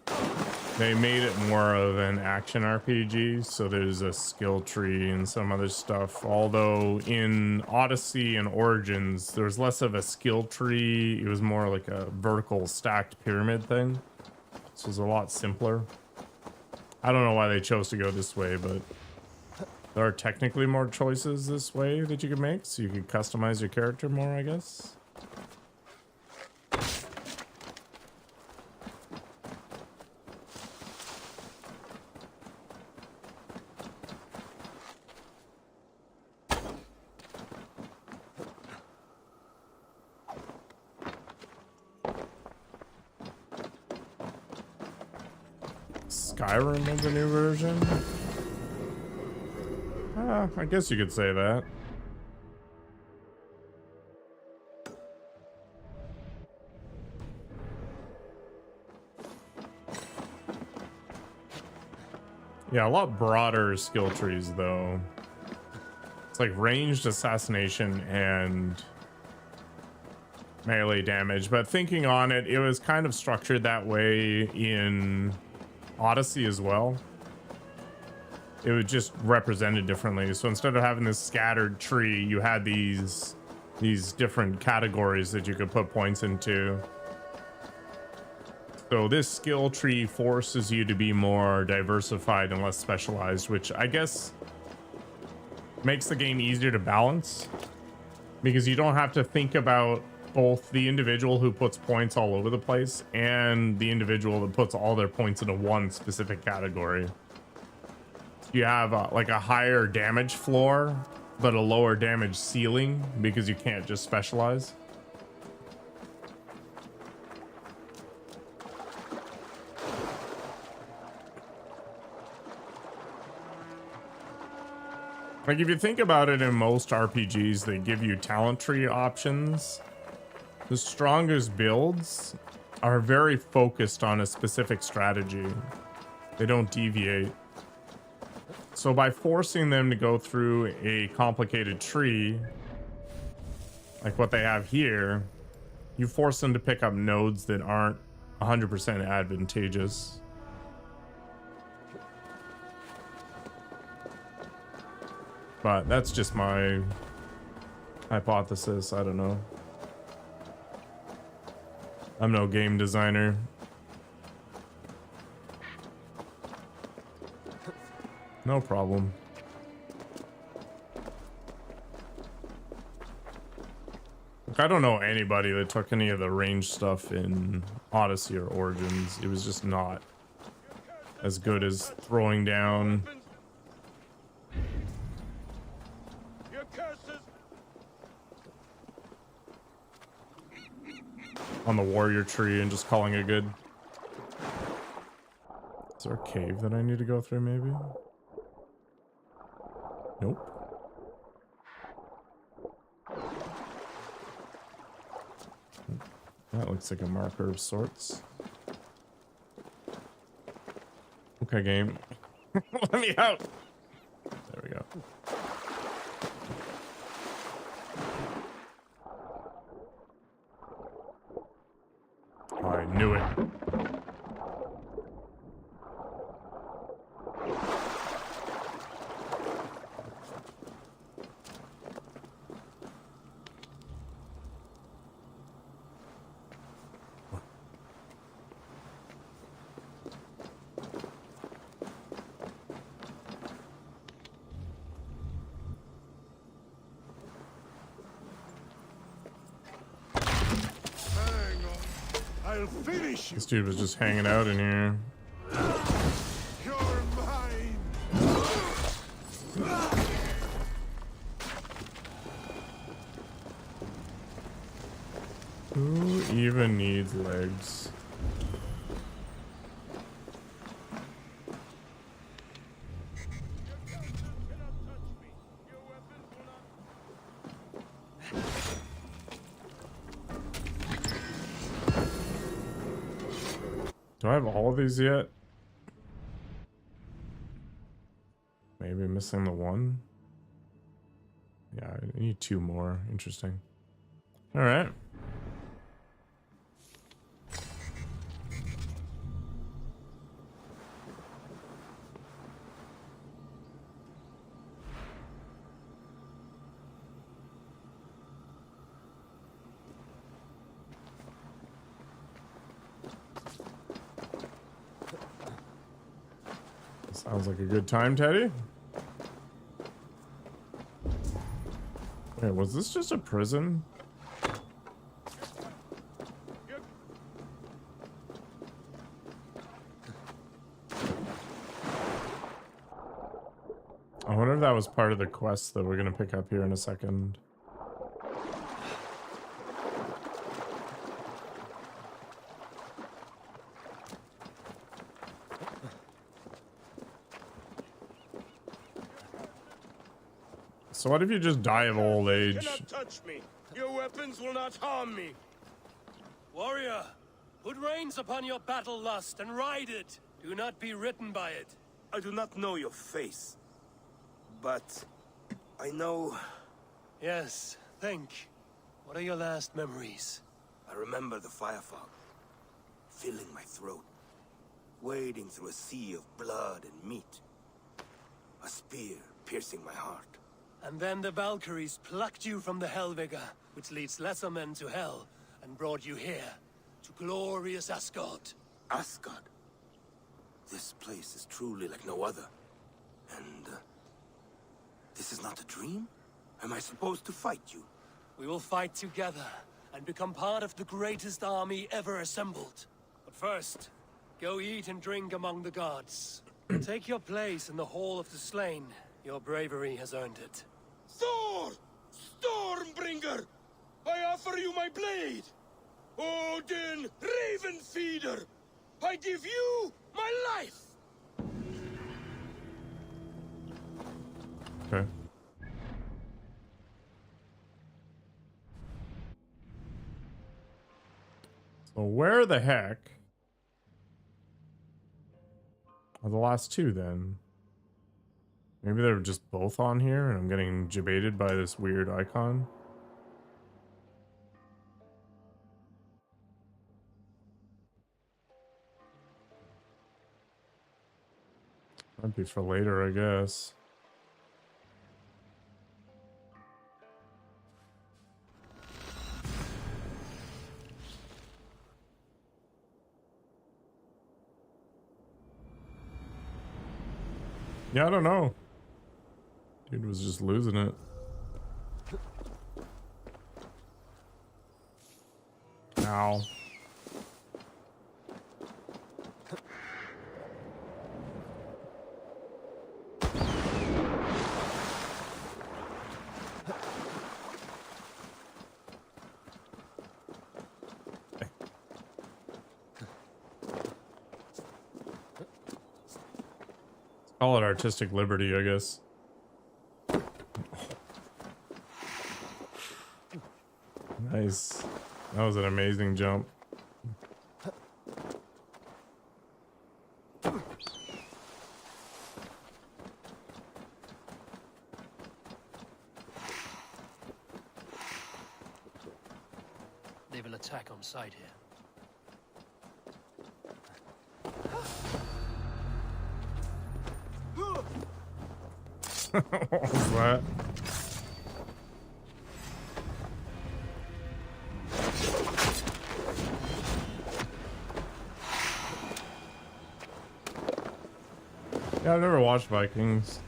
They made it more of an action RPG, so there's a skill tree and some other stuff. Although in Odyssey and Origins, there was less of a skill tree. It was more like a vertical stacked pyramid thing. So it was a lot simpler. I don't know why they chose to go this way, but there are technically more choices this way that you can make, so you can customize your character more, I guess. Skyrim of the new version? I guess you could say that. Yeah, a lot broader skill trees though. It's like ranged assassination and melee damage, but thinking on it, it was kind of structured that way in Odyssey as well. It was just represented differently. So instead of having this scattered tree, you had these different categories that you could put points into. So this skill tree forces you to be more diversified and less specialized, which I guess makes the game easier to balance, because you don't have to think about both the individual who puts points all over the place and the individual that puts all their points into one specific category. You have like a higher damage floor, but a lower damage ceiling because you can't just specialize. Like if you think about it, in most RPGs, they give you talent tree options. The strongest builds are very focused on a specific strategy. They don't deviate. So by forcing them to go through a complicated tree, like what they have here, you force them to pick up nodes that aren't 100% advantageous. But that's just my hypothesis. I don't know. I'm no game designer. No problem. Look, I don't know anybody that took any of the range stuff in Odyssey or Origins. It was just not as good as throwing down on the warrior tree and just calling it good. Is there a cave that I need to go through maybe? Nope. That looks like a marker of sorts. Okay, game. Let me out. There we go. I knew it. I'll finish you. This dude was just hanging out in here. You're mine. Who even needs legs? Do I have all of these yet? Maybe missing the one. Yeah, I need 2 more. Interesting. All right. Sounds like a good time, Teddy. Wait, was this just a prison? I wonder if that was part of the quest that we're gonna pick up here in a second. So what if you just die of old age? You cannot touch me. Your weapons will not harm me. Warrior, put reins upon your battle lust and ride it. Do not be ridden by it. I do not know your face, but I know... Yes, think. What are your last memories? I remember the fire fog, filling my throat, wading through a sea of blood and meat. A spear piercing my heart. And then the Valkyries plucked you from the Helvega, which leads lesser men to hell, and brought you here, to glorious Asgard. Asgard? This place is truly like no other. And, this is not a dream? Am I supposed to fight you? We will fight together, and become part of the greatest army ever assembled. But first, go eat and drink among the gods. Take your place in the Hall of the Slain. Your bravery has earned it. Thor! Stormbringer! I offer you my blade! Odin, Raven Feeder! I give you my life! Okay. So where the heck are the last 2 then? Maybe they're just both on here and I'm getting jebaited by this weird icon. Might be for later, I guess. Yeah, I don't know. Dude was just losing it. Ow. Call it artistic liberty, I guess. Nice. That was an amazing jump. They will attack on sight here. What was that? Yeah, I've never watched Vikings.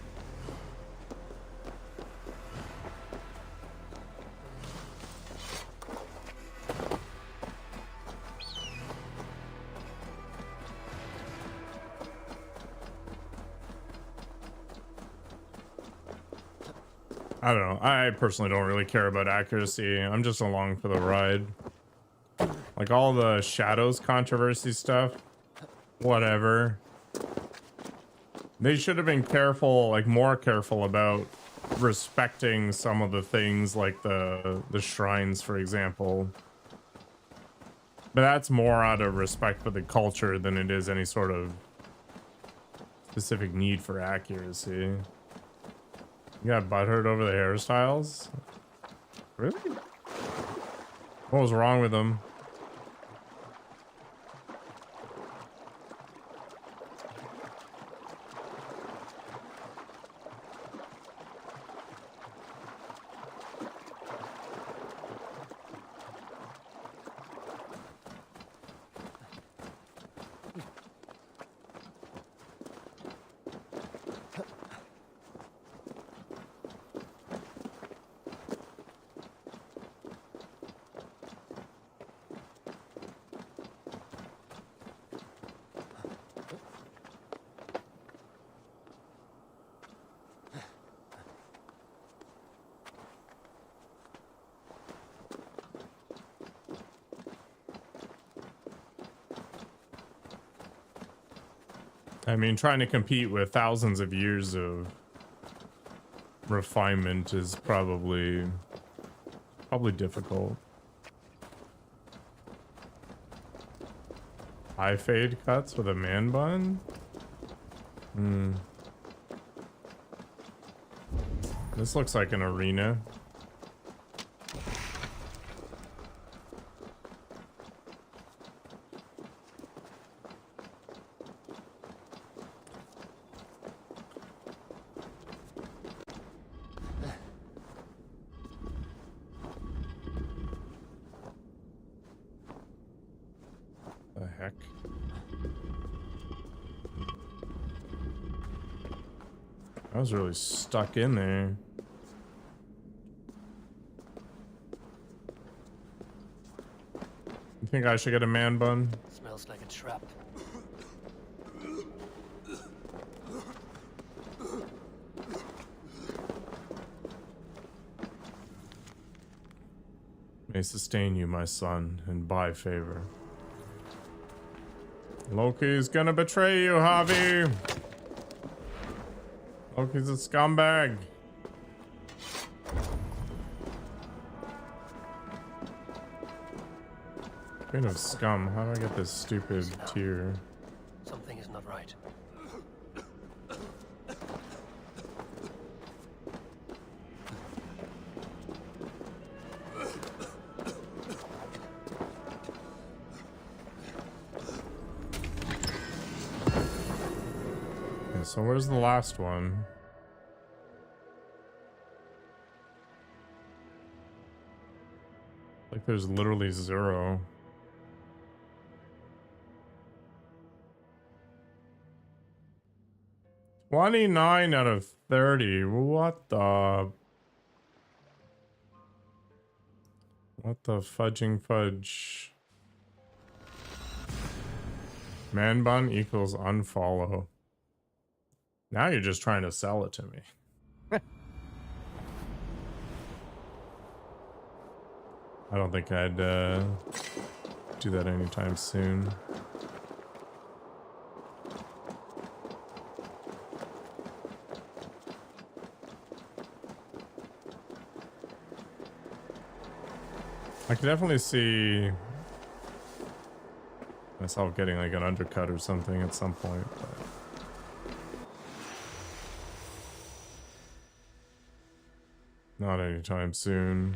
I don't know. I personally don't really care about accuracy. I'm just along for the ride. Like all the Shadows controversy stuff, whatever. They should have been careful, like more careful about respecting some of the things like the shrines, for example. But that's more out of respect for the culture than it is any sort of specific need for accuracy. You got butthurt over the hairstyles? Really? What was wrong with them? I mean, trying to compete with thousands of years of refinement is probably difficult. High fade cuts with a man bun? This looks like an arena. I was really stuck in there. You think I should get a man bun? Smells like a trap. May sustain you, my son, and by favor. Loki's gonna betray you, Javi. Loki's a scumbag. Speaking of scum, how do I get this stupid tier? Something is not right. Okay, so where's the last one? Like there's literally 0. $29 out of 30. What the fudging fudge? Man bun equals unfollow. Now you're just trying to sell it to me. I don't think I'd do that anytime soon. I could definitely see myself getting like an undercut or something at some point, but not anytime soon.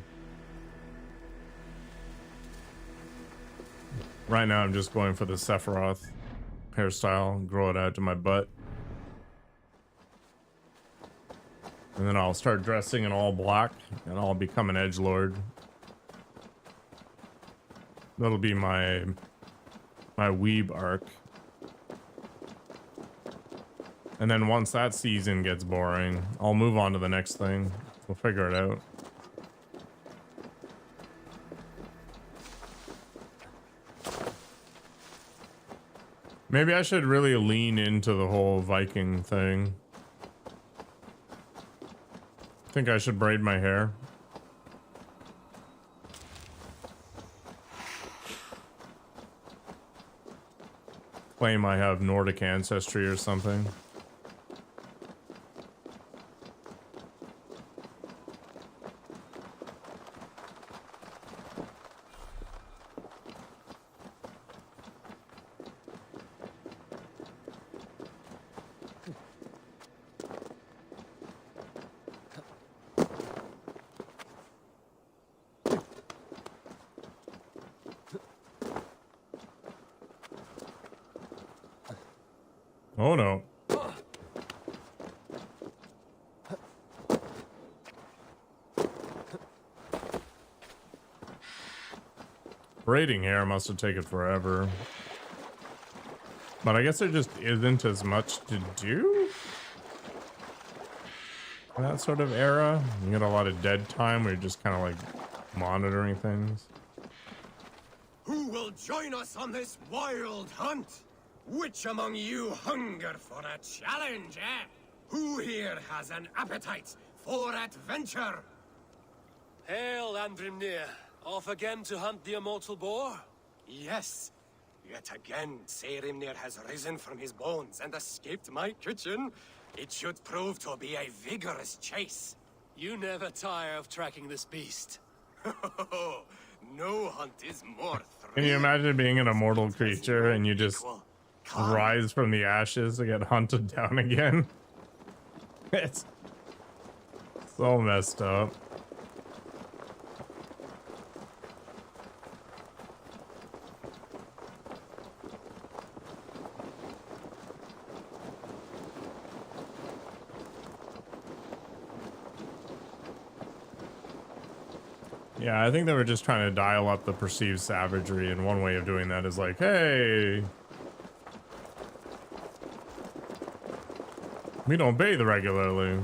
Right now I'm just going for the Sephiroth hairstyle, grow it out to my butt. And then I'll start dressing in all black and I'll become an edgelord. That'll be my weeb arc. And then once that season gets boring, I'll move on to the next thing. We'll figure it out. Maybe I should really lean into the whole Viking thing. I think I should braid my hair. Claim I have Nordic ancestry or something. Oh no. Braiding hair must have taken forever. But I guess there just isn't as much to do in that sort of era. You get a lot of dead time where you're just kind of like monitoring things. Who will join us on this wild hunt? Which among you hunger for a challenge, eh? Who here has an appetite for adventure? Hail, Andrimnir. Off again to hunt the immortal boar? Yes. Yet again, Serimnir has risen from his bones and escaped my kitchen. It should prove to be a vigorous chase. You never tire of tracking this beast. No hunt is more thrilling. Can you imagine being an immortal creature and you just rise from the ashes to get hunted down again? It's so messed up. Yeah, I think they were just trying to dial up the perceived savagery, and one way of doing that is like, hey, we don't bathe regularly.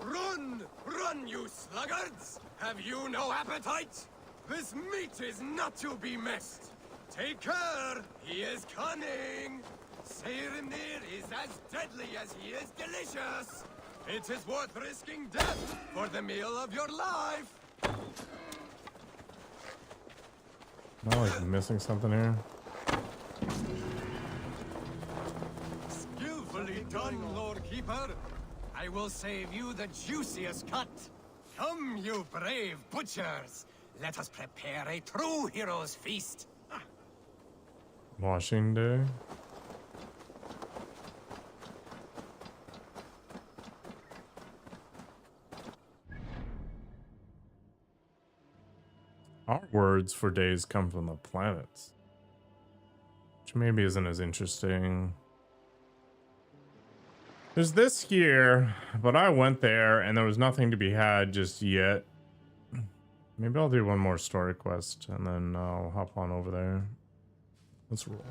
Run! Run, you sluggards! Have you no appetite? This meat is not to be missed. Take care! He is cunning! Serimnir is as deadly as he is delicious! It is worth risking death for the meal of your life! Am I like missing something here? Skillfully done, Lord Keeper. I will save you the juiciest cut. Come, you brave butchers. Let us prepare a true hero's feast. Washing day. Our words for days come from the planets, which maybe isn't as interesting. There's this here, but I went there and there was nothing to be had just yet. Maybe I'll do one more story quest and then I'll hop on over there. Let's roll.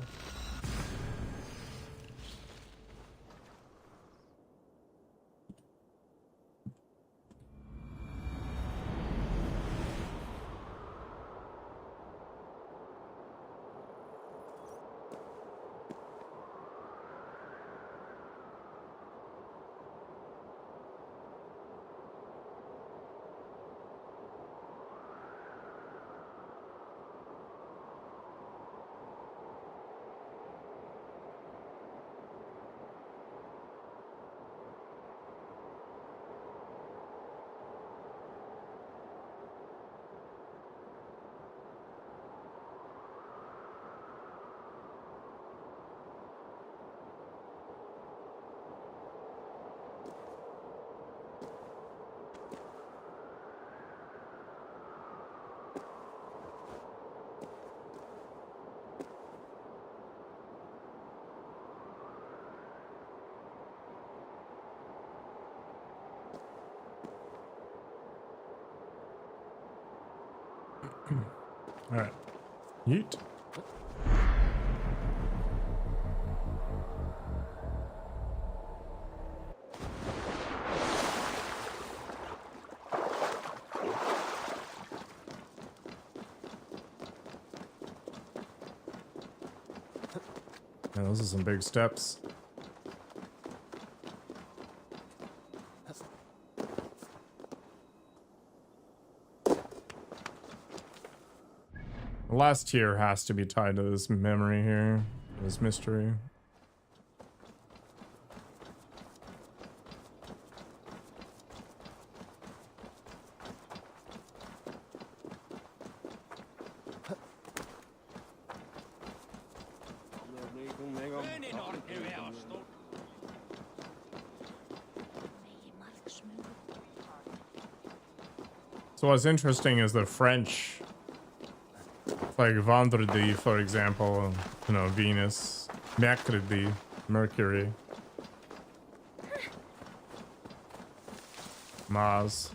All right. Yeet. Yeah, those are some big steps. The last tier has to be tied to this memory here, this mystery. So what's interesting is the French Like Vendredi, for example, you know, Venus, Mercredi, Mercury, Mars.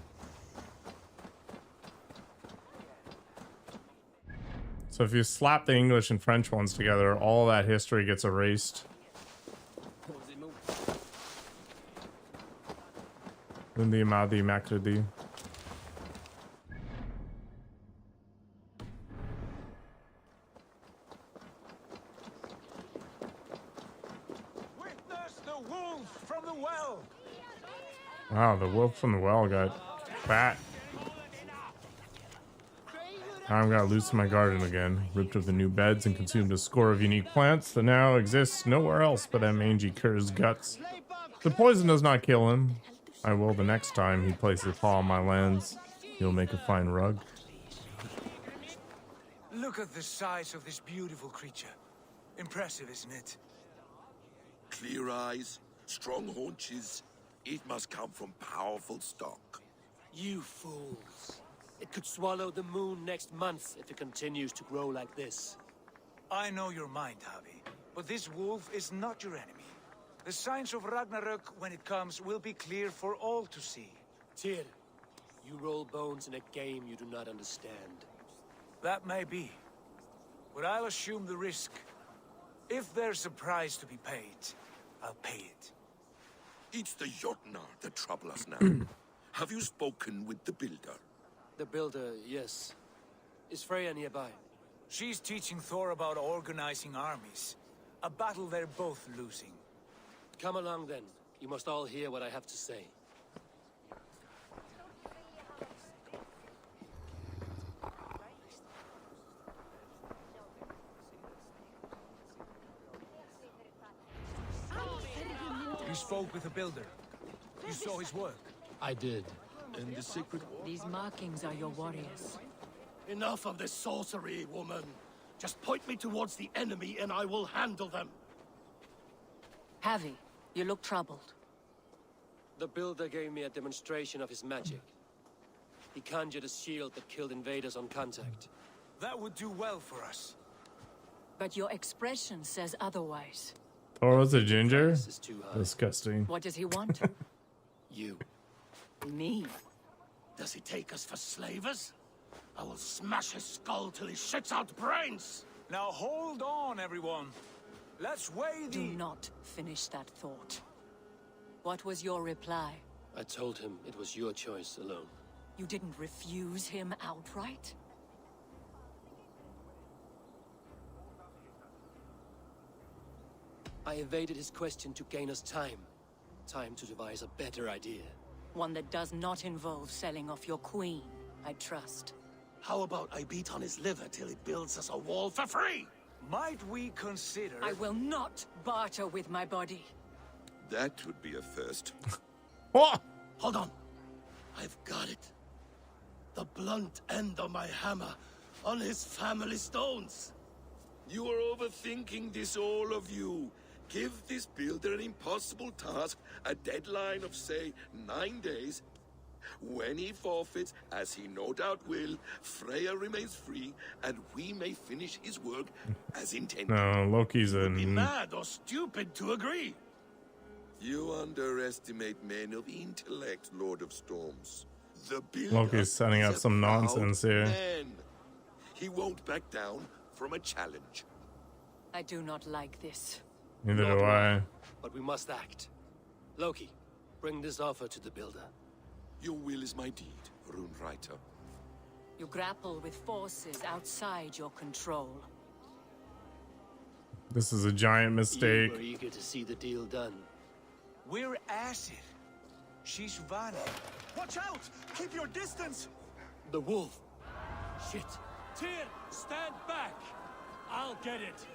So if you slap the English and French ones together, all that history gets erased. Lundi, Mardi, Mercredi. Witness the wolf from the well. Wow, the wolf from the well got fat. I'm gonna loosen my garden again. Ripped up the new beds and consumed a score of unique plants that now exist nowhere else but that mangy cur's guts. The poison does not kill him. I will the next time he places a paw on my lands. He'll make a fine rug. Look at the size of this beautiful creature. Impressive, isn't it? Clear eyes, strong haunches. It must come from powerful stock. You fools. It could swallow the moon next month if it continues to grow like this. I know your mind, Javi, but this wolf is not your enemy. The signs of Ragnarok, when it comes, will be clear for all to see. Tyr, you roll bones in a game you do not understand. That may be, but I'll assume the risk. If there's a price to be paid, I'll pay it. It's the Jotnar that trouble us now. Have you spoken with the builder? The builder, yes. Is Freya nearby? She's teaching Thor about organizing armies. A battle they're both losing. Come along then. You must all hear what I have to say. You spoke with the builder. You saw his work. I did. And the secret war? These markings are your warriors. Enough of this sorcery, woman. Just point me towards the enemy and I will handle them. Javi, you look troubled. The builder gave me a demonstration of his magic. He conjured a shield that killed invaders on contact. That would do well for us. But your expression says otherwise. Thor was a ginger? This is too high. Disgusting. What does he want? You. Me? Does he take us for slavers? I will smash his skull till he shits out brains! Now hold on, everyone. Let's weigh the... Do not finish that thought. What was your reply? I told him it was your choice alone. You didn't refuse him outright? I evaded his question to gain us time. Time to devise a better idea. One that does not involve selling off your queen, I trust. How about I beat on his liver till he builds us a wall for free? Might we consider... I will not barter with my body. That would be a first. What? Hold on. I've got it. The blunt end of my hammer on his family stones. You are overthinking this, all of you. Give this builder an impossible task, a deadline of, say, 9 days. When he forfeits, as he no doubt will, Freya remains free, and we may finish his work as intended. No, Loki's a... Be mad or stupid to agree. You underestimate men of intellect, Lord of Storms. The builder Loki's setting up is a some proud nonsense here. man. He won't back down from a challenge. I do not like this. Neither do I. But we must act. Loki, bring this offer to the builder. Your will is my deed, Runewriter. You grapple with forces outside your control. This is a giant mistake. You were eager to see the deal done. We're Aesir. She's Vana. Watch out! Keep your distance! The wolf. Shit. Tyr, stand back! I'll get it.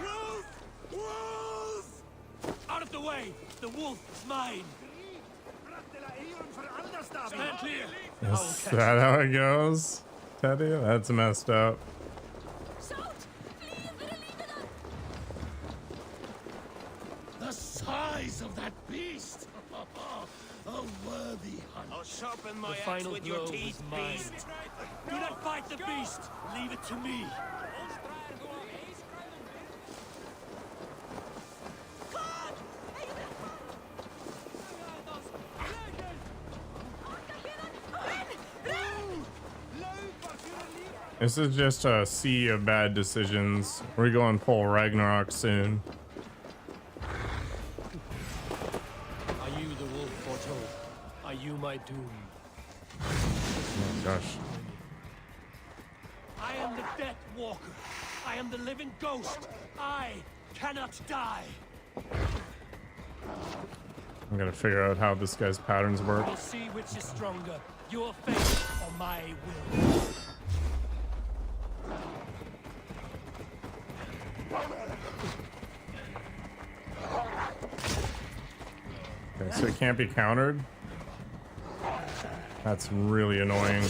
Wolf! Wolf! Out of the way! The wolf is mine! Stand clear! Is that how it goes, Teddy? That's messed up. of that beast. A worthy hunt. I'll sharpen my The axe final with your blow teeth, is mine. beast. Do not fight the beast. Leave it to me. This is just a sea of bad decisions. We're going full Ragnarok soon. Are you the wolf foretold? Are you my doom? Oh gosh. I am the Death Walker. I am the living ghost. I cannot die. I'm gonna figure out how this guy's patterns work. We'll see which is stronger, your fate or my will. Okay, so it can't be countered. That's really annoying.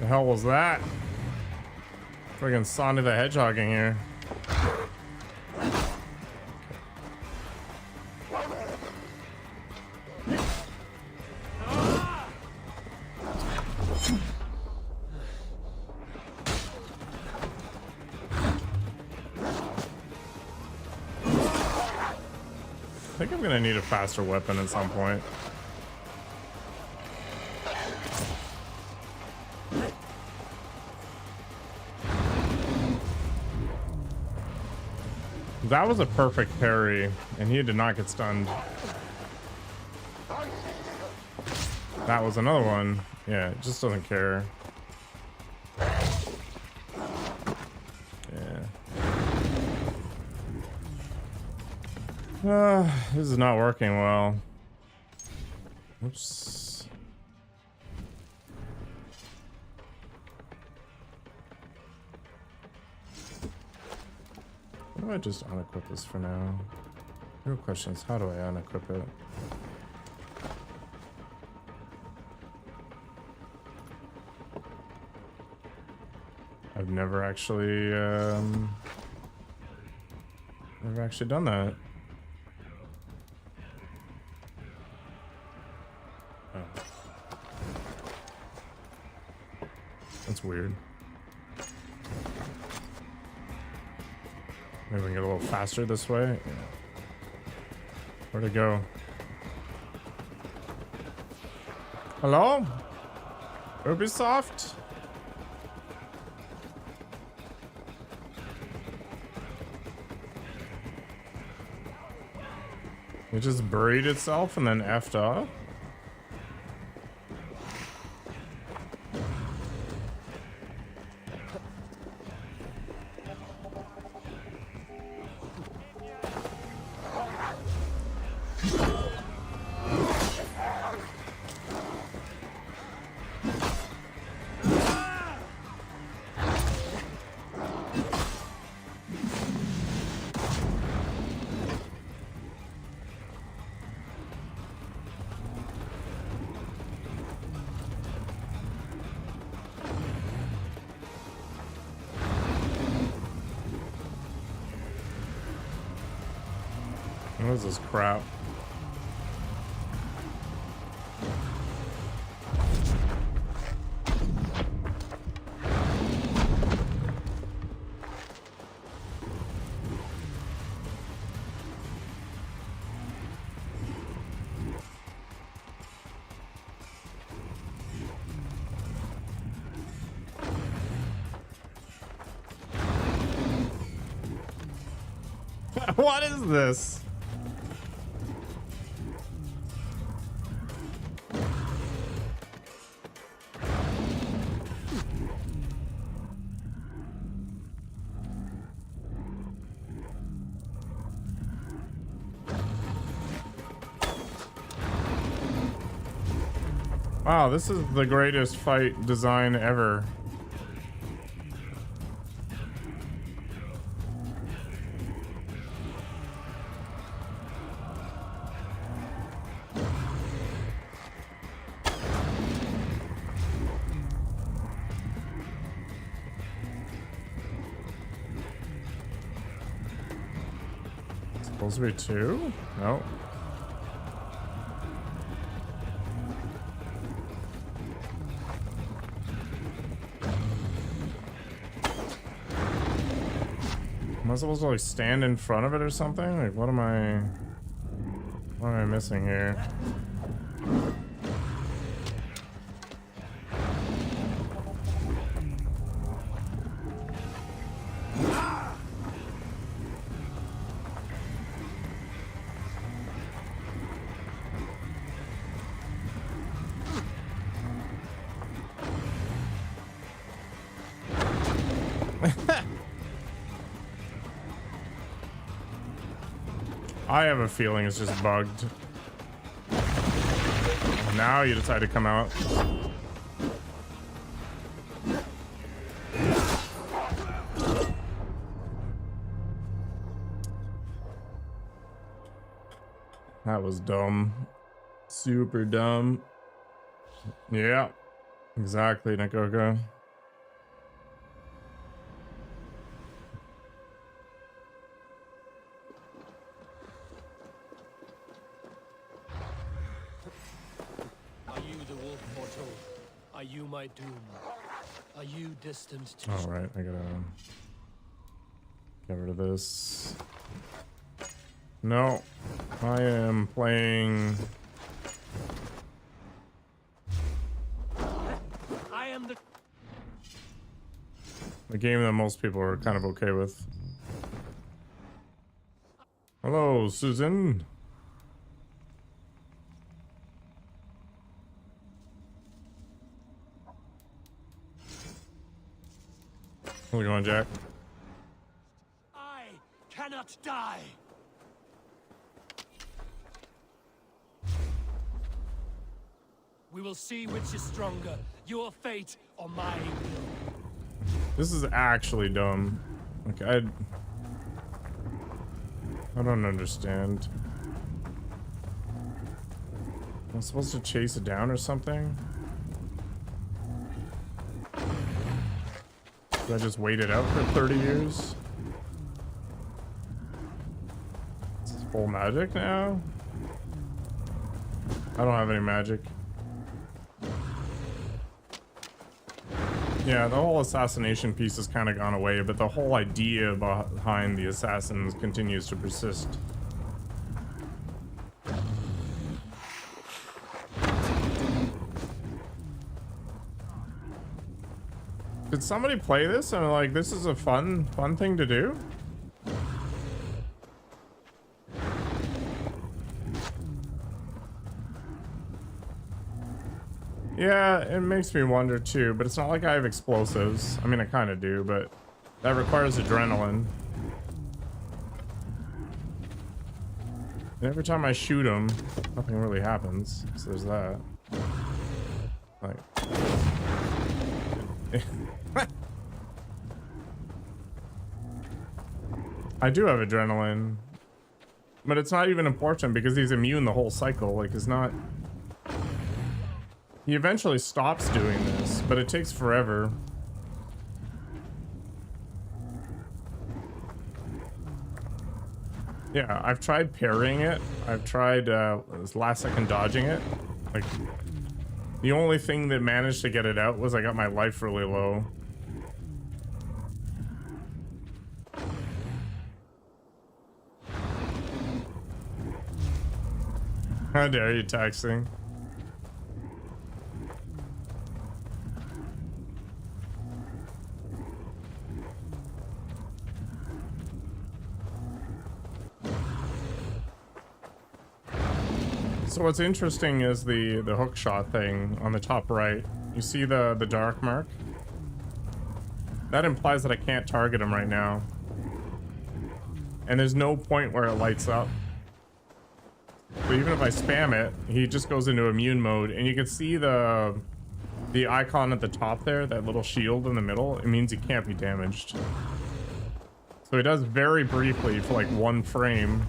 The hell was that? Friggin' Sonic the Hedgehog in here. I think I'm gonna need a faster weapon at some point. That was a perfect parry, and he did not get stunned. That was another one. Yeah, it just doesn't care. This is not working well. Oops. Why do I just unequip this for now? Real question is, how do I unequip it? I've never actually done that. Oh. That's weird. Maybe we can get a little faster this way. Yeah. Where'd it go? Hello? Ubisoft? It just buried itself and then effed off? What is this crap? What is this? Wow, this is the greatest fight design ever. Supposed to be 2? No. Am I supposed to like stand in front of it or something? Like what am I missing here? I have a feeling it's just bugged. Now you decide to come out. That was dumb. Super dumb. Yeah, exactly, Nagogo. Are you my doom? Are you destined to... All right, I gotta get rid of this. No, I am playing... I am the game that most people are kind of okay with. Hello, Susan. How's it going, Jack? I cannot die. We will see which is stronger, your fate or my will. This is actually dumb. Like I don't understand. I'm supposed to chase it down or something? Do I just wait it out for 30 years? Is this full magic now? I don't have any magic. Yeah, the whole assassination piece has kind of gone away, but the whole idea behind the assassins continues to persist. Did somebody play this and like, this is a fun thing to do? Yeah, it makes me wonder too, but it's not like I have explosives. I mean, I kind of do, but that requires adrenaline. And every time I shoot them, nothing really happens. So there's that. Like... I do have adrenaline, but it's not even important because he's immune the whole cycle. Like, it's not... He eventually stops doing this, but it takes forever. Yeah, I've tried parrying it. I've tried last second dodging it. Like, the only thing that managed to get it out was I got my life really low. How dare you, taxing? So what's interesting is the hook shot thing on the top right. You see the dark mark? That implies that I can't target him right now. And there's no point where it lights up. So even if I spam it, he just goes into immune mode, and you can see the icon at the top there, that little shield in the middle. It means he can't be damaged. So he does very briefly, for like 1 frame,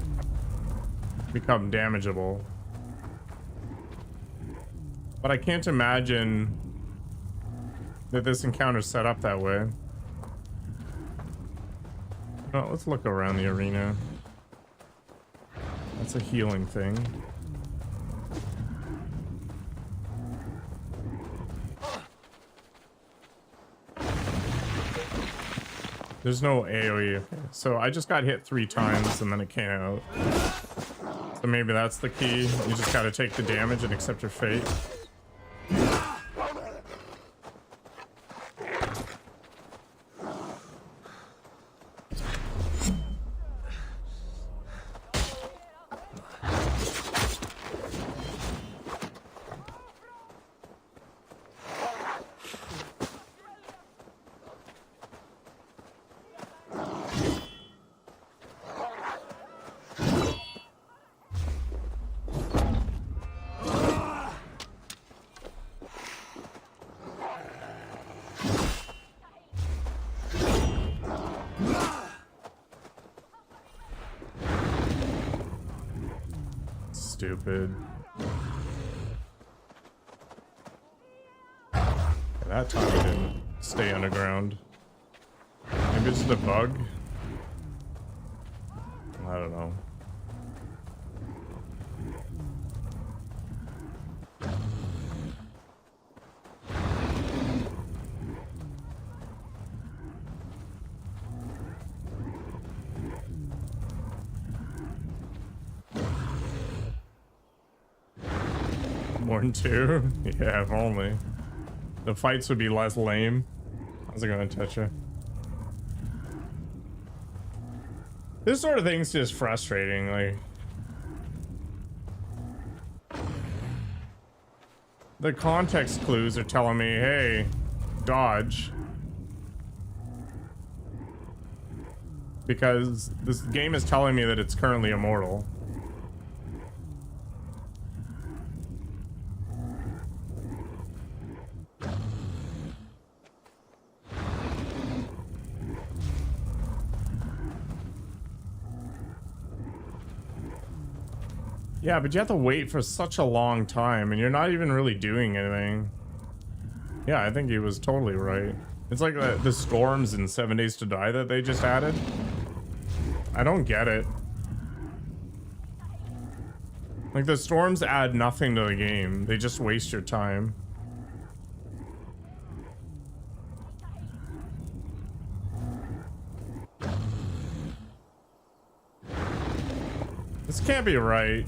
become damageable. But I can't imagine that this encounter's set up that way. Well, let's look around the arena. That's a healing thing. There's no AoE. Okay. So I just got hit 3 times and then it came out. So maybe that's the key. You just gotta take the damage and accept your fate. Stupid. That time it didn't stay underground. Maybe it's the bug? I don't know. More than 2? Yeah, if only. The fights would be less lame. How's it gonna touch you? This sort of thing's just frustrating, like... The context clues are telling me, hey, dodge. Because this game is telling me that it's currently immortal. Yeah, but you have to wait for such a long time, and you're not even really doing anything. Yeah, I think he was totally right. It's like the storms in 7 Days to Die that they just added. I don't get it. Like, the storms add nothing to the game. They just waste your time. This can't be right.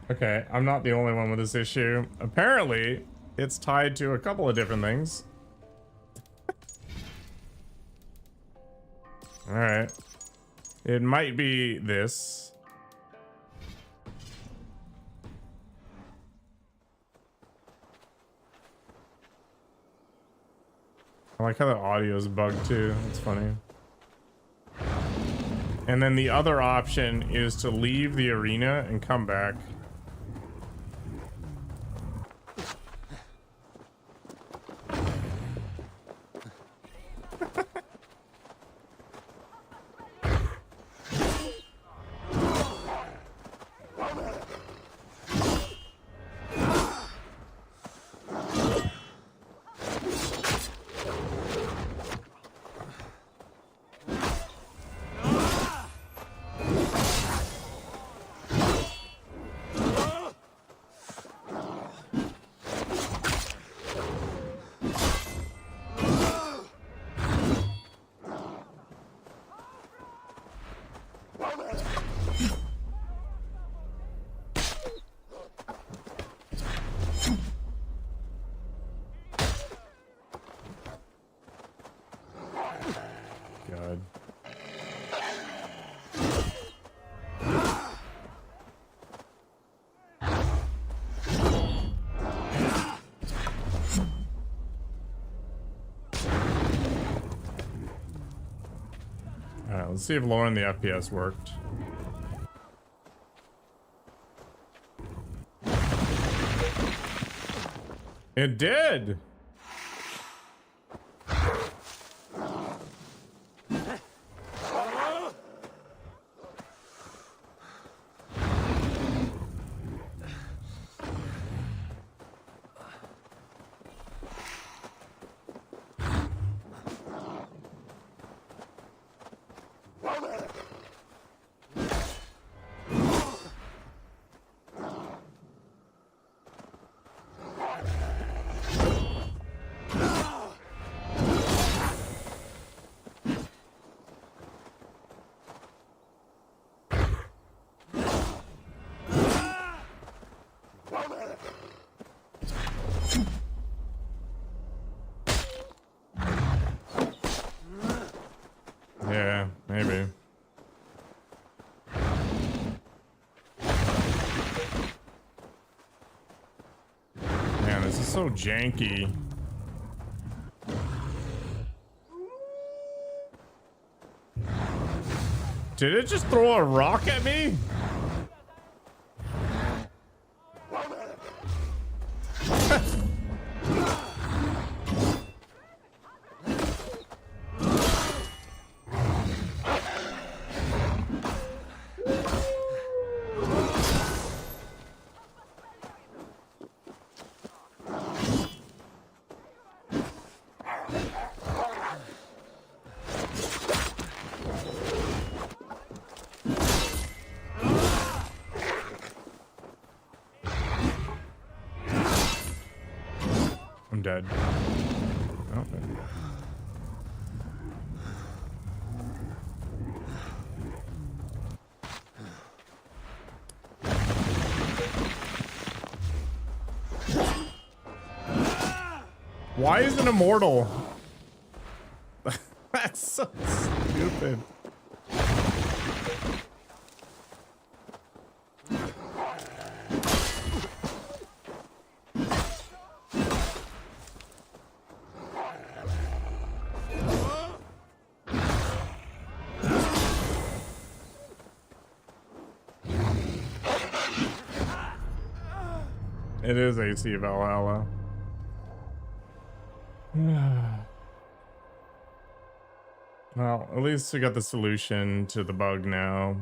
Okay, I'm not the only one with this issue. Apparently, it's tied to a couple of different things. Alright. It might be this. I like how the audio is bugged too. It's funny. And then the other option is to leave the arena and come back. Let's see if lowering the FPS worked. It did. Yeah, maybe. Man, this is so janky. Did it just throw a rock at me? I'm dead. Okay. Why isn't immortal? That's so stupid. It is AC Valhalla. Well, at least we got the solution to the bug now.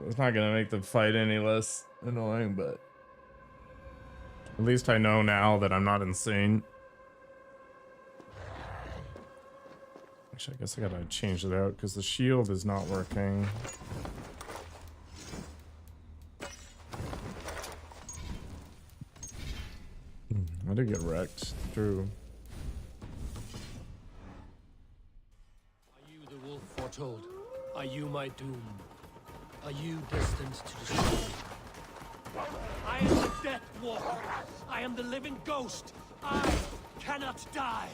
It's not gonna make the fight any less annoying, but at least I know now that I'm not insane. Actually, I guess I gotta change it out because the shield is not working. I did get wrecked. True. Are you the wolf foretold? Are you my doom? Are you destined to destroy me? I am the Death Walker. I am the living ghost. I cannot die.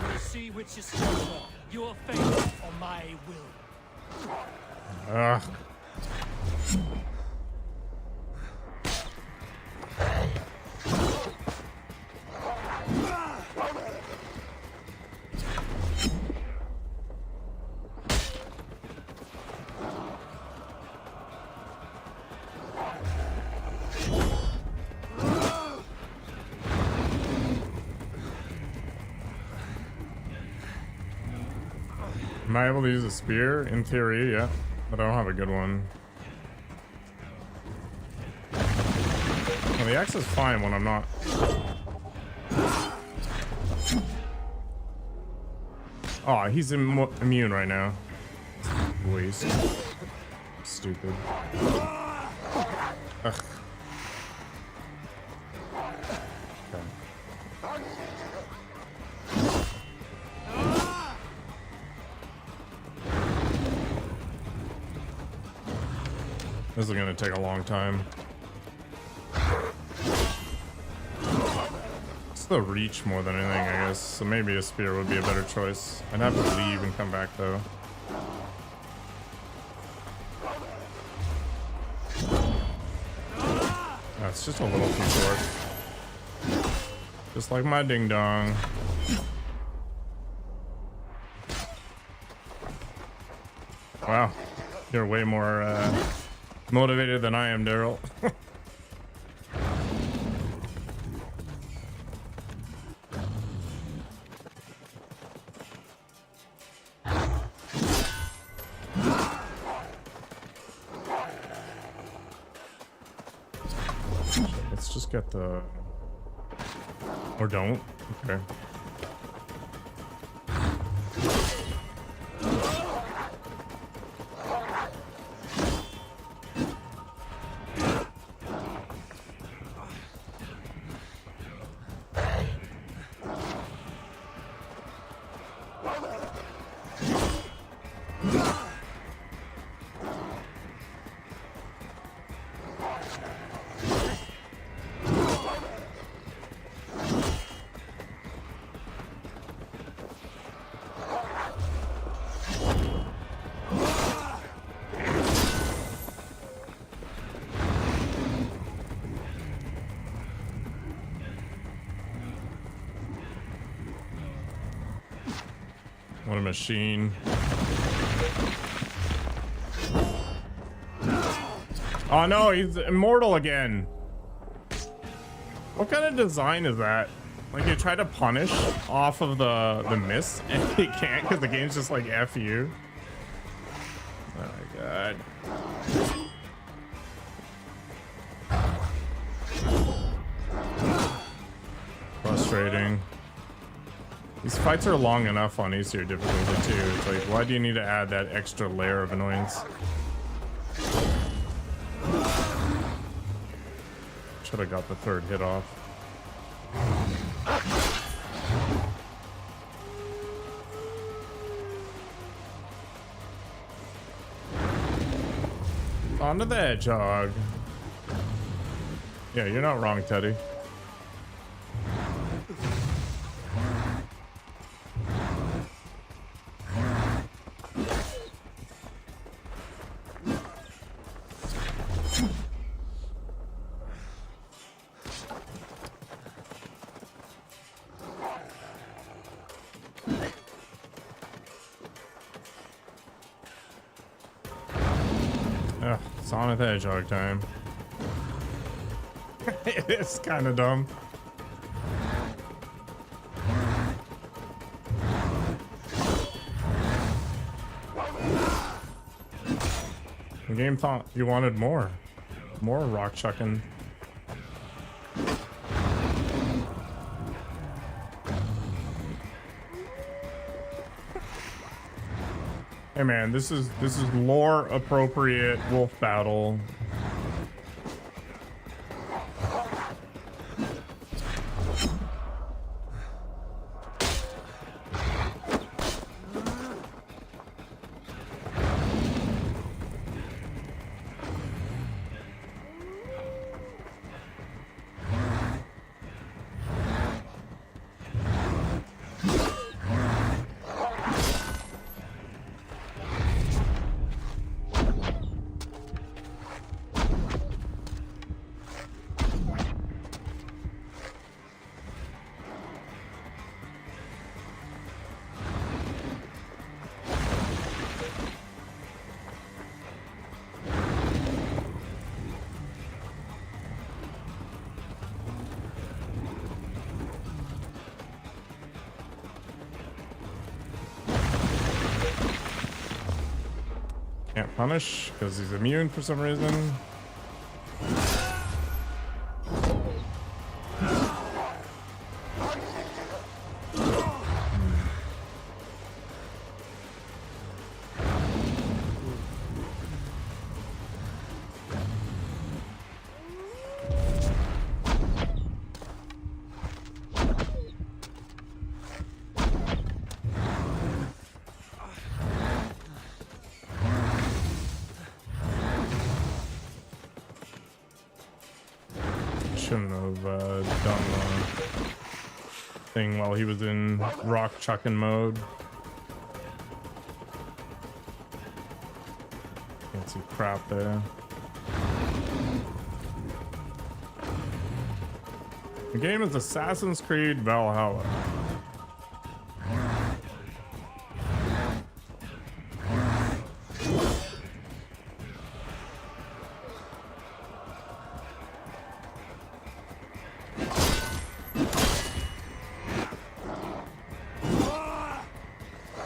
We'll see which is stronger, your fate or my will. Ugh. Am I able to use a spear? In theory, yeah. But I don't have a good one. Well, the axe is fine when I'm not. Oh, he's immune right now. Waste. Stupid. Ugh. This is gonna take a long time. It's the reach more than anything, I guess. So maybe a spear would be a better choice. I'd have to leave and come back though. That's just a little too short. Just like my ding dong. Wow. You're way more motivated than I am, Daryl. Let's just get the... Or don't. Okay. What a machine. Oh no, he's immortal again. What kind of design is that? Like you try to punish off of the miss and you can't because the game's just like F you. Oh my god. Frustrating. These fights are long enough on Aesir difficulty too. It's like, why do you need to add that extra layer of annoyance? Should have got the third hit off. Onto the hedgehog. Yeah, you're not wrong, Teddy. Ugh, Sonic the Hedgehog time. It's kind of dumb. The game thought you wanted more rock chucking. Hey man, this is lore appropriate wolf battle. Can't punish because he's immune for some reason. Shouldn't have done the thing while he was in rock chucking mode. Can't see crap there. The game is Assassin's Creed Valhalla.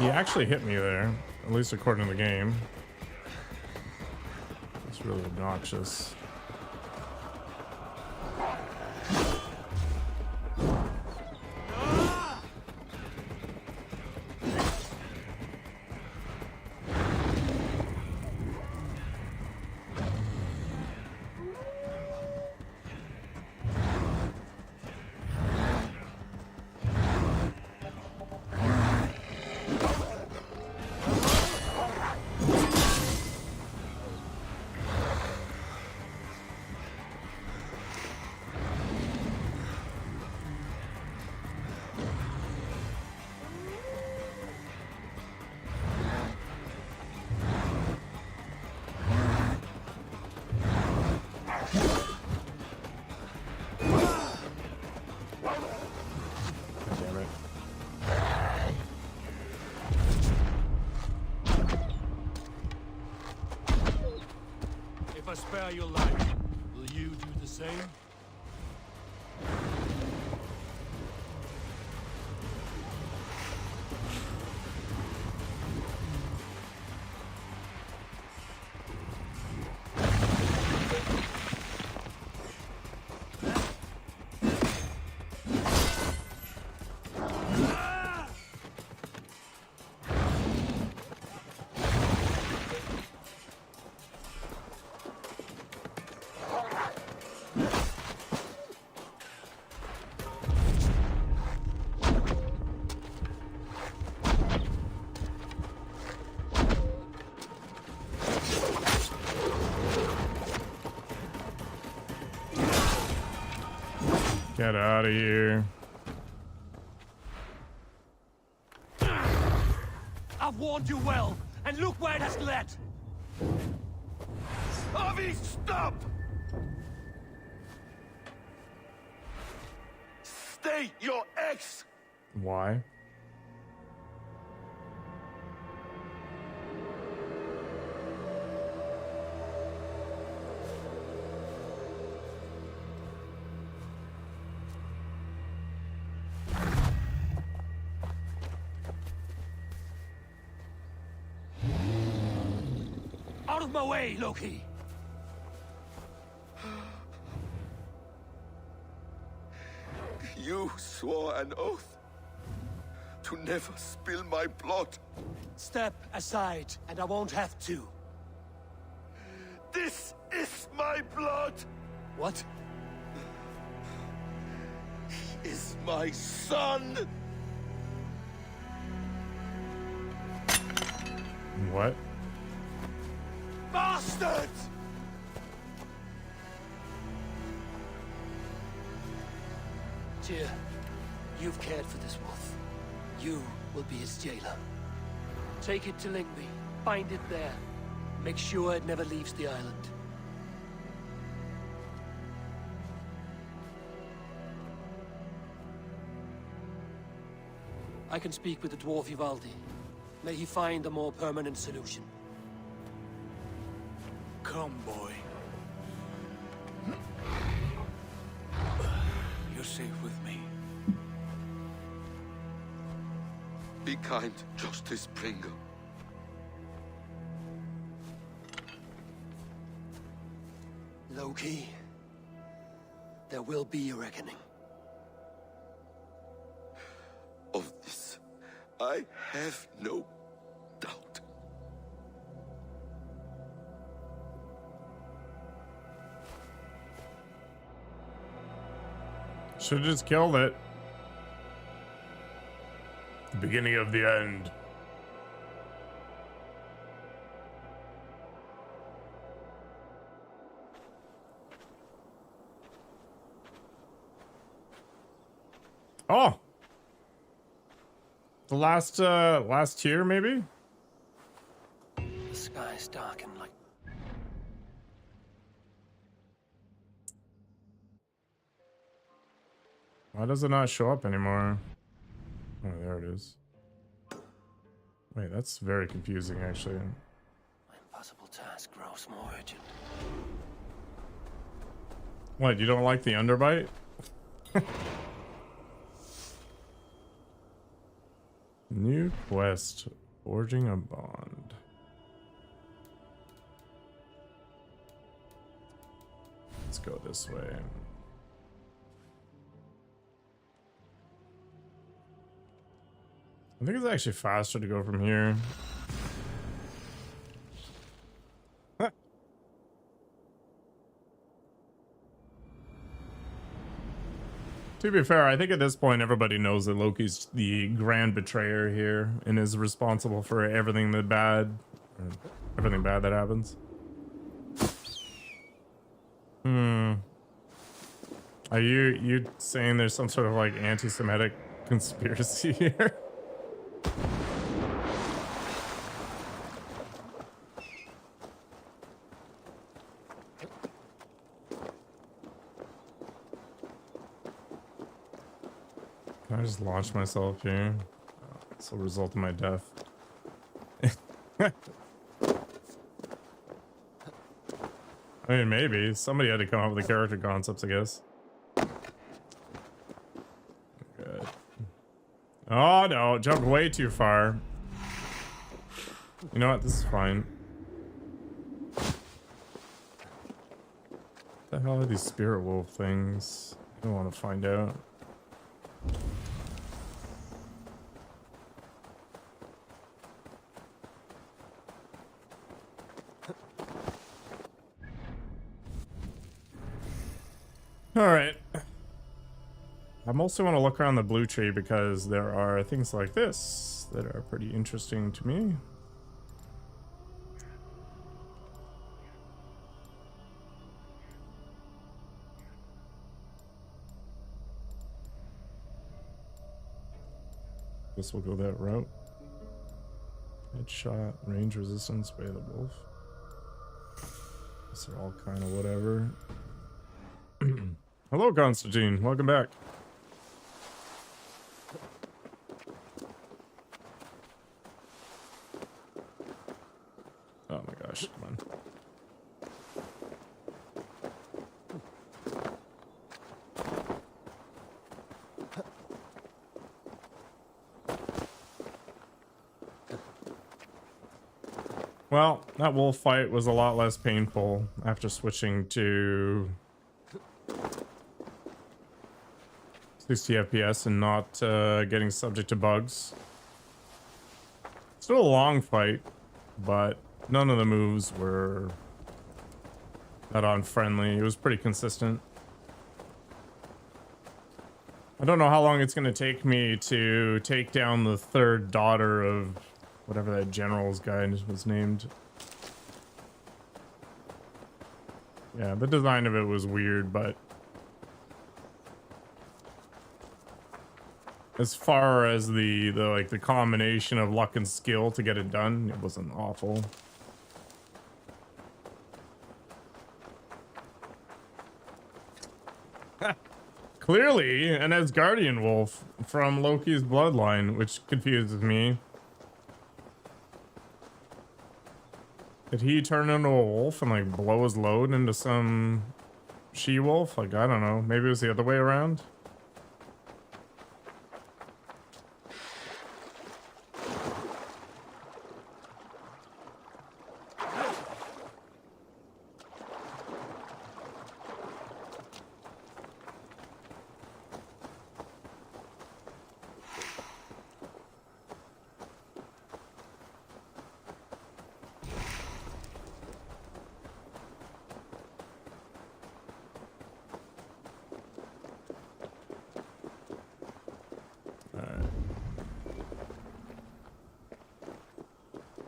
He actually hit me there, at least according to the game. It's really obnoxious. If I spare your life, will you do the same? Get out of here. I've warned you well, and look where it has led. Avi, stop! Stay your ex! Why? Out of my way, Loki! You swore an oath to never spill my blood. Step aside, and I won't have to. This is my blood! What? He is my son! What? Bastard! Tyr, you've cared for this wolf. You will be its jailer. Take it to Lingby. Find it there. Make sure it never leaves the island. I can speak with the dwarf Ivaldi. May he find a more permanent solution. Come, boy. You're safe with me. Be kind, Justice Pringle. Loki, there will be a reckoning. Of this, I have no doubt. Should've just killed it. The beginning of the end. Oh! The last tier, maybe? The sky's darkened like... Why does it not show up anymore? Oh, there it is. Wait, that's very confusing, actually. My impossible task grows more urgent. What, you don't like the underbite? New quest, forging a bond. Let's go this way. I think it's actually faster to go from here. To be fair, I think at this point everybody knows that Loki's the grand betrayer here and is responsible for everything bad that happens. Are you saying there's some sort of like anti-Semitic conspiracy here? Can I just launch myself here? Oh, it's the result of my death. I mean, maybe. Somebody had to come up with the character concepts, I guess. Good. Oh, no. Jumped way too far. You know what? This is fine. What the hell are these spirit wolf things? I don't want to find out. All right. I mostly want to look around the blue tree because there are things like this that are pretty interesting to me. Guess we'll go that route. Headshot, range resistance, way of the wolf. These are all kind of whatever. Hello, Constantine. Welcome back. Oh my gosh, come on. Well, that wolf fight was a lot less painful after switching to 60 FPS and not getting subject to bugs. Still a long fight, but none of the moves were that unfriendly. It was pretty consistent. I don't know how long it's going to take me to take down the third daughter of whatever that general's guy was named. Yeah, the design of it was weird, but as far as the combination of luck and skill to get it done, it wasn't awful. Clearly an Asgardian wolf from Loki's bloodline, which confuses me. Did he turn into a wolf and like blow his load into some she-wolf? Like, I don't know. Maybe it was the other way around.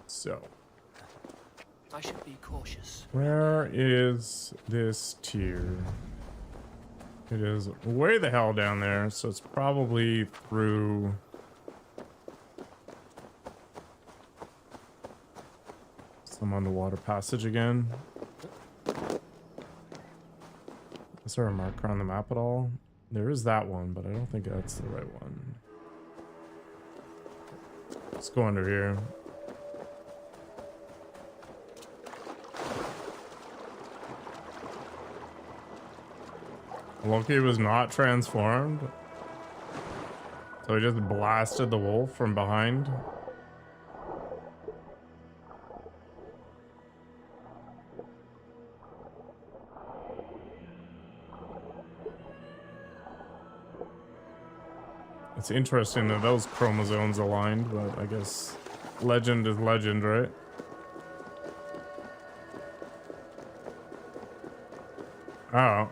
So, I should be cautious. Where is this tier? It is way the hell down there, so it's probably through some underwater passage again. Is there a marker on the map at all? There is that one, but I don't think that's the right one. Let's go under here. Loki was not transformed. So he just blasted the wolf from behind. It's interesting that those chromosomes aligned, but I guess legend is legend, right? Oh.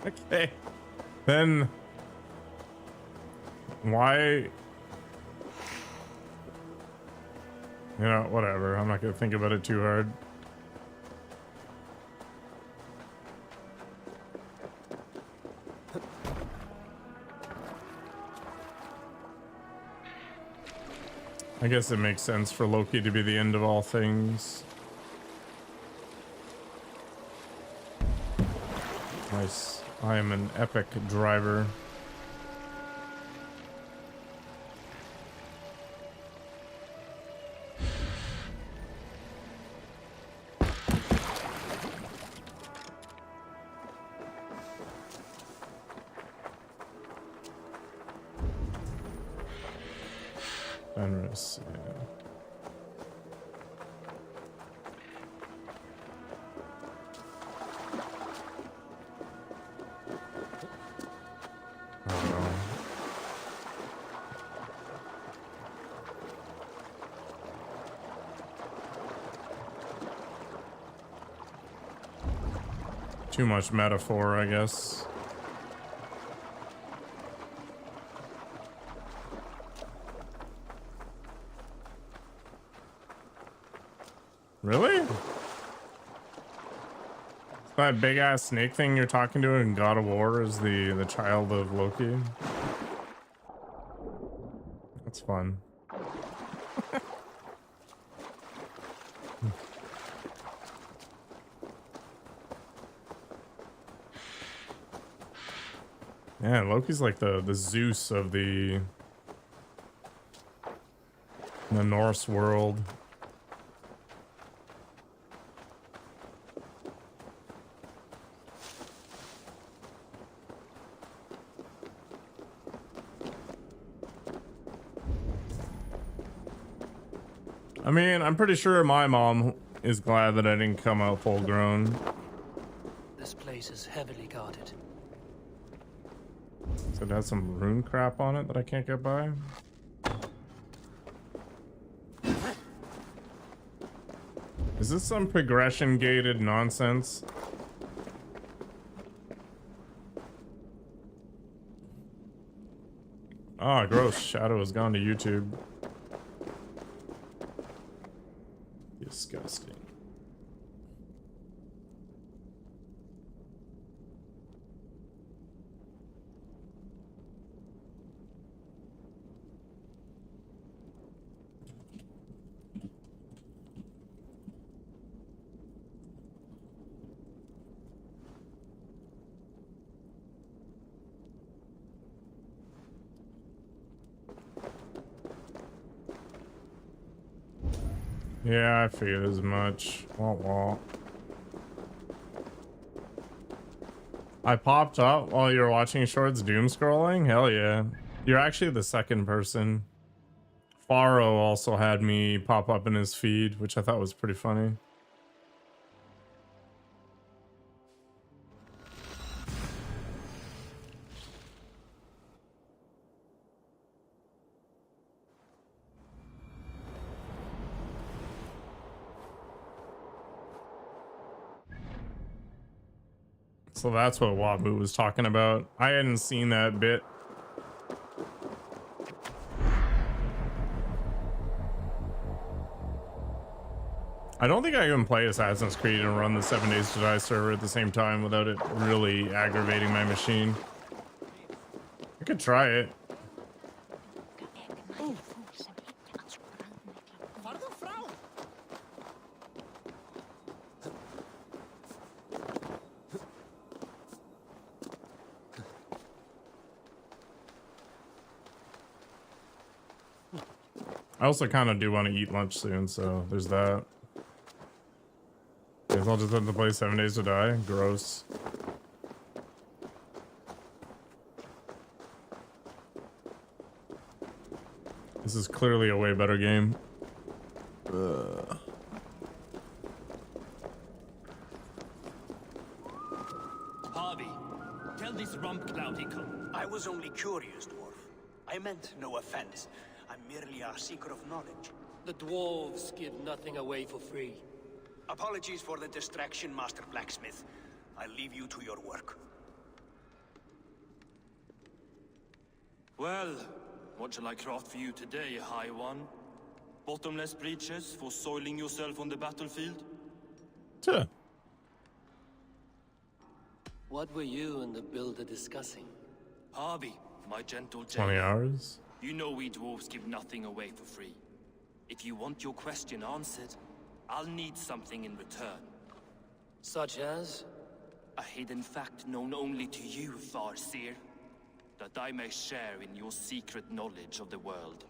Okay. Then why? You know, whatever. I'm not gonna think about it too hard. I guess it makes sense for Loki to be the end of all things. Nice. I am an epic driver. Fenris, yeah. Too much metaphor, I guess. Really? That big ass snake thing you're talking to in God of War is the child of Loki. That's fun. Yeah, Loki's like the Zeus of the Norse world. I mean, I'm pretty sure my mom is glad that I didn't come out full grown. This place is heavily guarded. So it has some rune crap on it that I can't get by. Is this some progression gated nonsense? Ah, gross. Shadow has gone to YouTube. Disgusting. Yeah, I figured as much. Wah, wah. I popped up while you were watching shorts doom scrolling? Hell yeah. You're actually the second person. Faro also had me pop up in his feed, which I thought was pretty funny. So that's what Wabu was talking about. I hadn't seen that bit. I don't think I can play Assassin's Creed and run the 7 Days to Die server at the same time without it really aggravating my machine. I could try it. I also kind of do want to eat lunch soon, so there's that. Guess I'll just have to play 7 Days to Die. Gross. This is clearly a way better game. Harvey, tell this rump cloud he come. I was only curious, dwarf. I meant no offense. I'm merely a seeker of knowledge. The dwarves give nothing away for free. Apologies for the distraction, Master Blacksmith. I'll leave you to your work. Well, what shall I craft for you today, High One? Bottomless breeches for soiling yourself on the battlefield? Tuh. What were you and the builder discussing? Harvey, my gentle 20 jailer. hours. You know we dwarves give nothing away for free. If you want your question answered, I'll need something in return. Such as? A hidden fact known only to you, Farseer. That I may share in your secret knowledge of the world.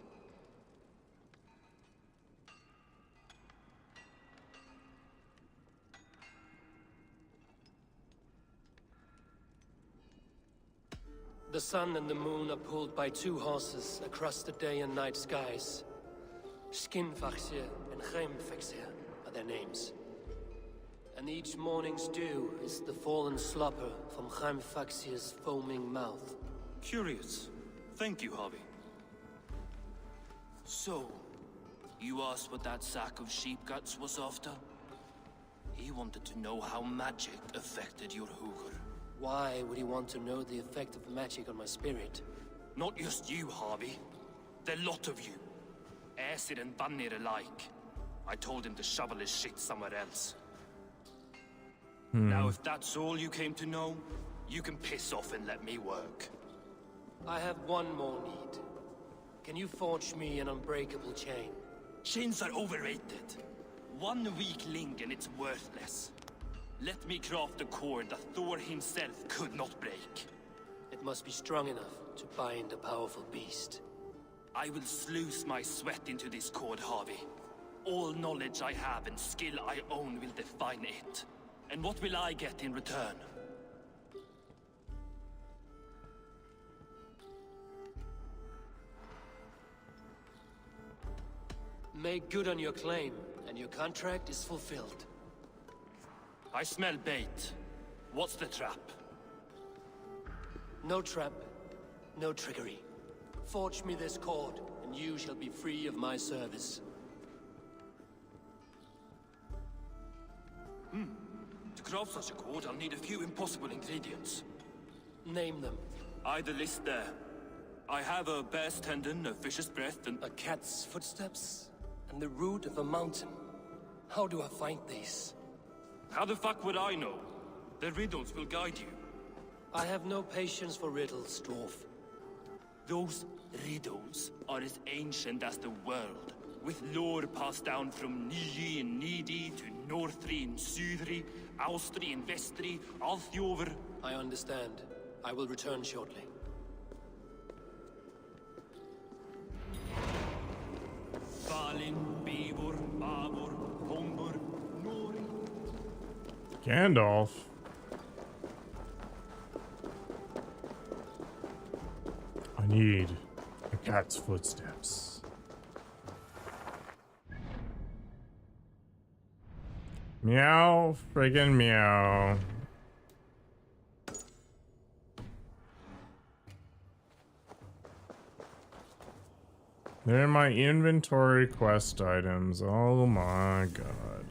The sun and the moon are pulled by two horses across the day and night skies. Skinfaxir and Heimfaxir are their names. And each morning's dew is the fallen slopper from Heimfaxir's foaming mouth. Curious. Thank you, Harvey. So, you asked what that sack of sheep guts was after? He wanted to know how magic affected your hooker. Why would he want to know the effect of magic on my spirit? Not just you, Harvey. The lot of you. Aesir and Vanir alike. I told him to shovel his shit somewhere else. Now, if that's all you came to know, you can piss off and let me work. I have one more need. Can you forge me an unbreakable chain? Chains are overrated. One weak link and it's worthless. Let me craft a cord that Thor himself could not break. It must be strong enough to bind a powerful beast. I will sluice my sweat into this cord, Harvey. All knowledge I have and skill I own will define it. And what will I get in return? Make good on your claim, and your contract is fulfilled. I smell bait. What's the trap? No trap, no trickery. Forge me this cord, and you shall be free of my service. To craft such a cord, I'll need a few impossible ingredients. Name them. The list there. I have a bear's tendon, a fish's breath, and A cat's footsteps, and the root of a mountain. How do I find these? how the fuck would I know? The riddles will guide you. I have no patience for riddles, dwarf. Those riddles are as ancient as the world, with lore passed down from Niji and Nidi to Northri and Sudri, Austri and Vestri, Althjover. I understand. I will return shortly. Balin, Beivor, Babor, Vombor, Nori. Gandalf. I need a cat's footsteps. Meow, friggin' meow. They're my inventory quest items. Oh my god.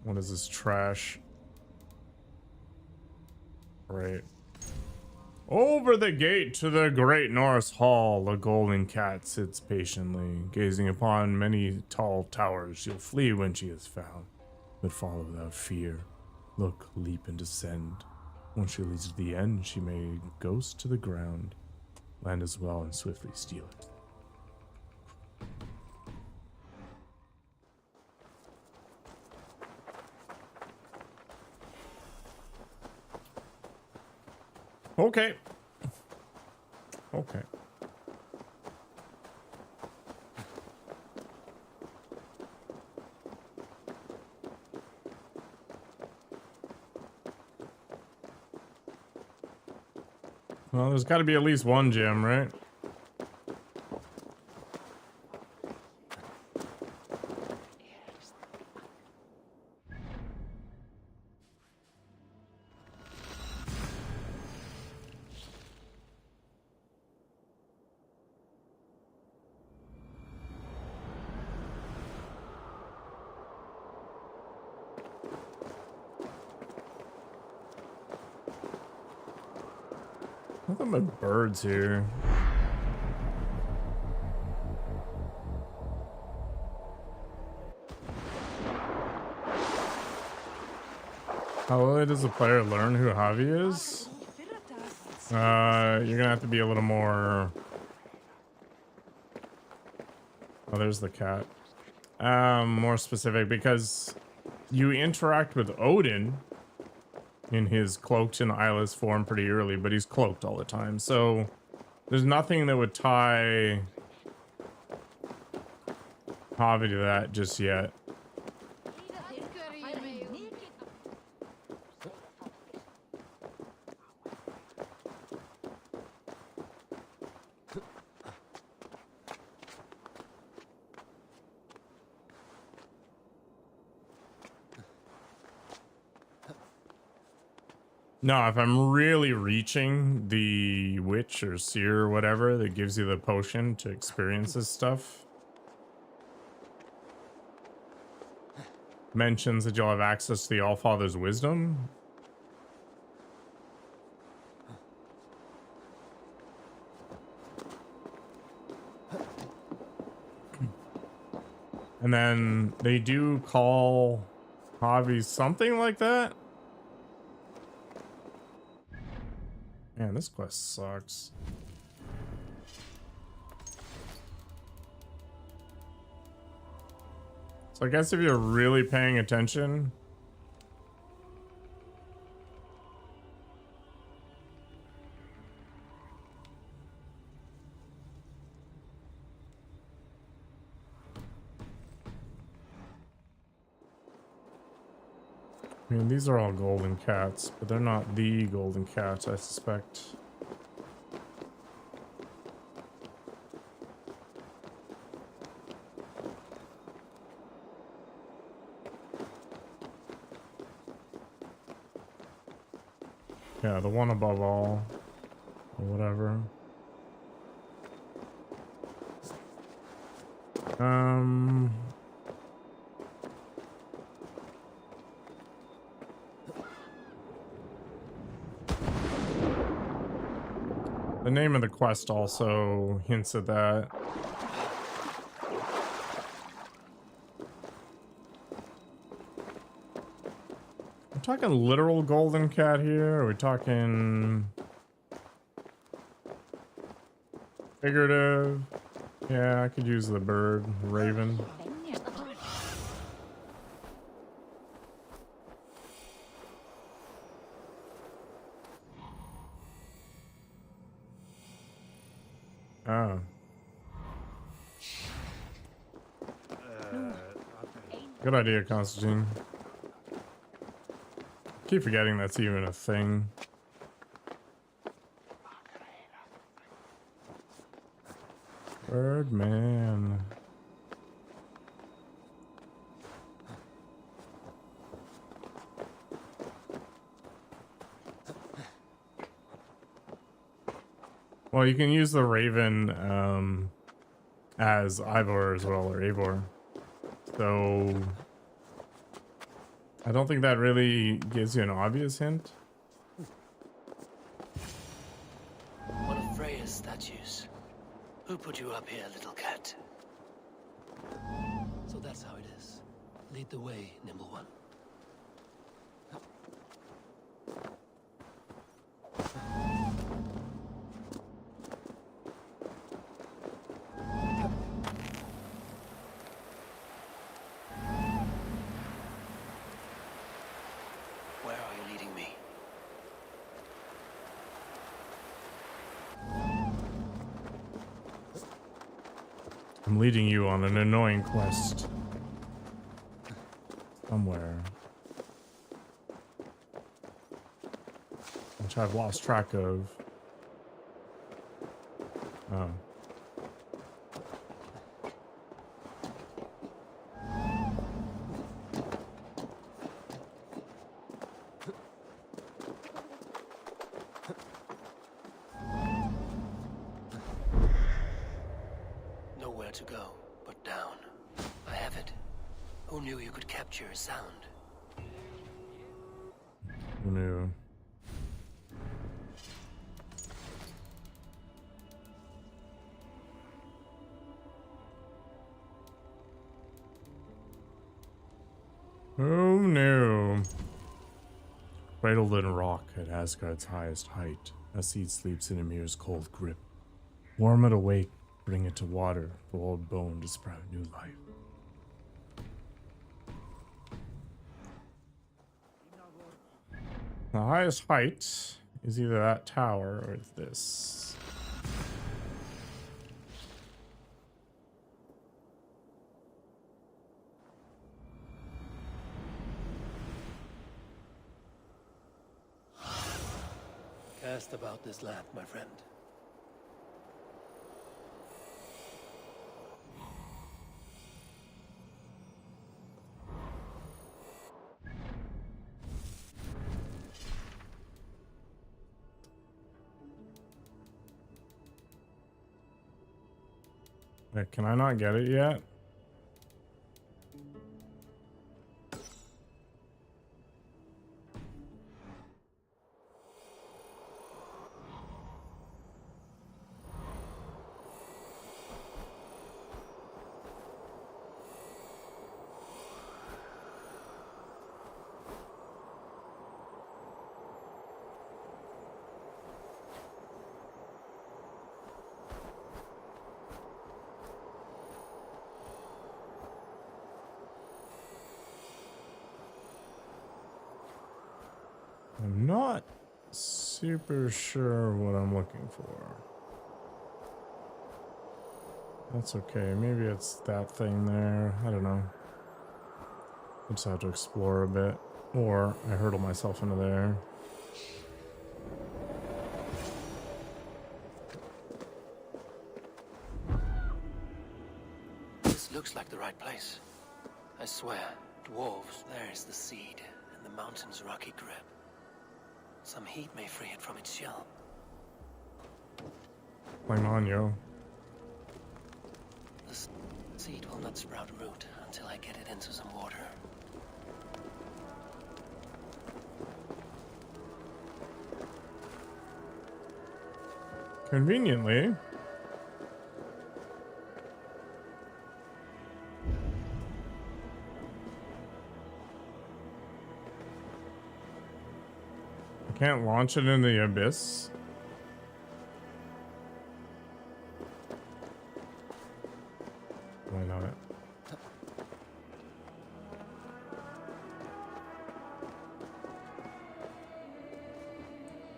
What is this trash? Right. Over the gate to the great Norse hall, a golden cat sits patiently, gazing upon many tall towers. She'll flee when she is found, but follow without fear. Look, leap, and descend. Once she leads to the end, she may ghost to the ground, land as well, and swiftly steal it. Okay. Okay. Well, there's got to be at least one gem, right? Nothing but birds here. How early does the player learn who Javi is? You're gonna have to be a little more... Oh, there's the cat. More specific, because you interact with Odin in his cloaked and eyeless form pretty early, but he's cloaked all the time. So there's nothing that would tie Javi to that just yet. No, if I'm really reaching the witch or seer or whatever that gives you the potion to experience this stuff, mentions that you'll have access to the Allfather's wisdom. And then they do call Javi something like that. Man, this quest sucks. So I guess if you're really paying attention, I mean, these are all golden cats, but they're not the golden cats, I suspect. Yeah, the one above all, or whatever. The name of the quest also hints at that. We're talking literal golden cat here, or are we talking figurative? Yeah, I could use the bird, raven. Oh. Good idea, Constantine. Keep forgetting that's even a thing. Birdman. Well, you can use the raven as Ivor as well, or Eivor. So I don't think that really gives you an obvious hint. One of Freya's statues. Who put you up here, little cat? So that's how it is. Lead the way, nimble one. I'm leading you on an annoying quest. Somewhere. Which I've lost track of. Oh. Nowhere to go but down. I have it. Who knew you could capture a sound? Who knew? Who knew? Cradled in rock at Asgard's highest height, a seed sleeps in Ymir's cold grip. Warm it awake, bring it to water for old bone to sprout new life. The highest height is either that tower or this. Cast about this land, my friend. Wait, can I not get it yet? I'm not super sure what I'm looking for. That's okay. Maybe it's that thing there. I don't know. I just have to explore a bit. Or I hurtle myself into there. This looks like the right place. I swear, dwarves, there is the seed, and the mountain's rocky grip. Some heat may free it from its shell. Flame on, yo. The seed will not sprout root until I get it into some water. Conveniently. I can't launch it in the abyss. Why not?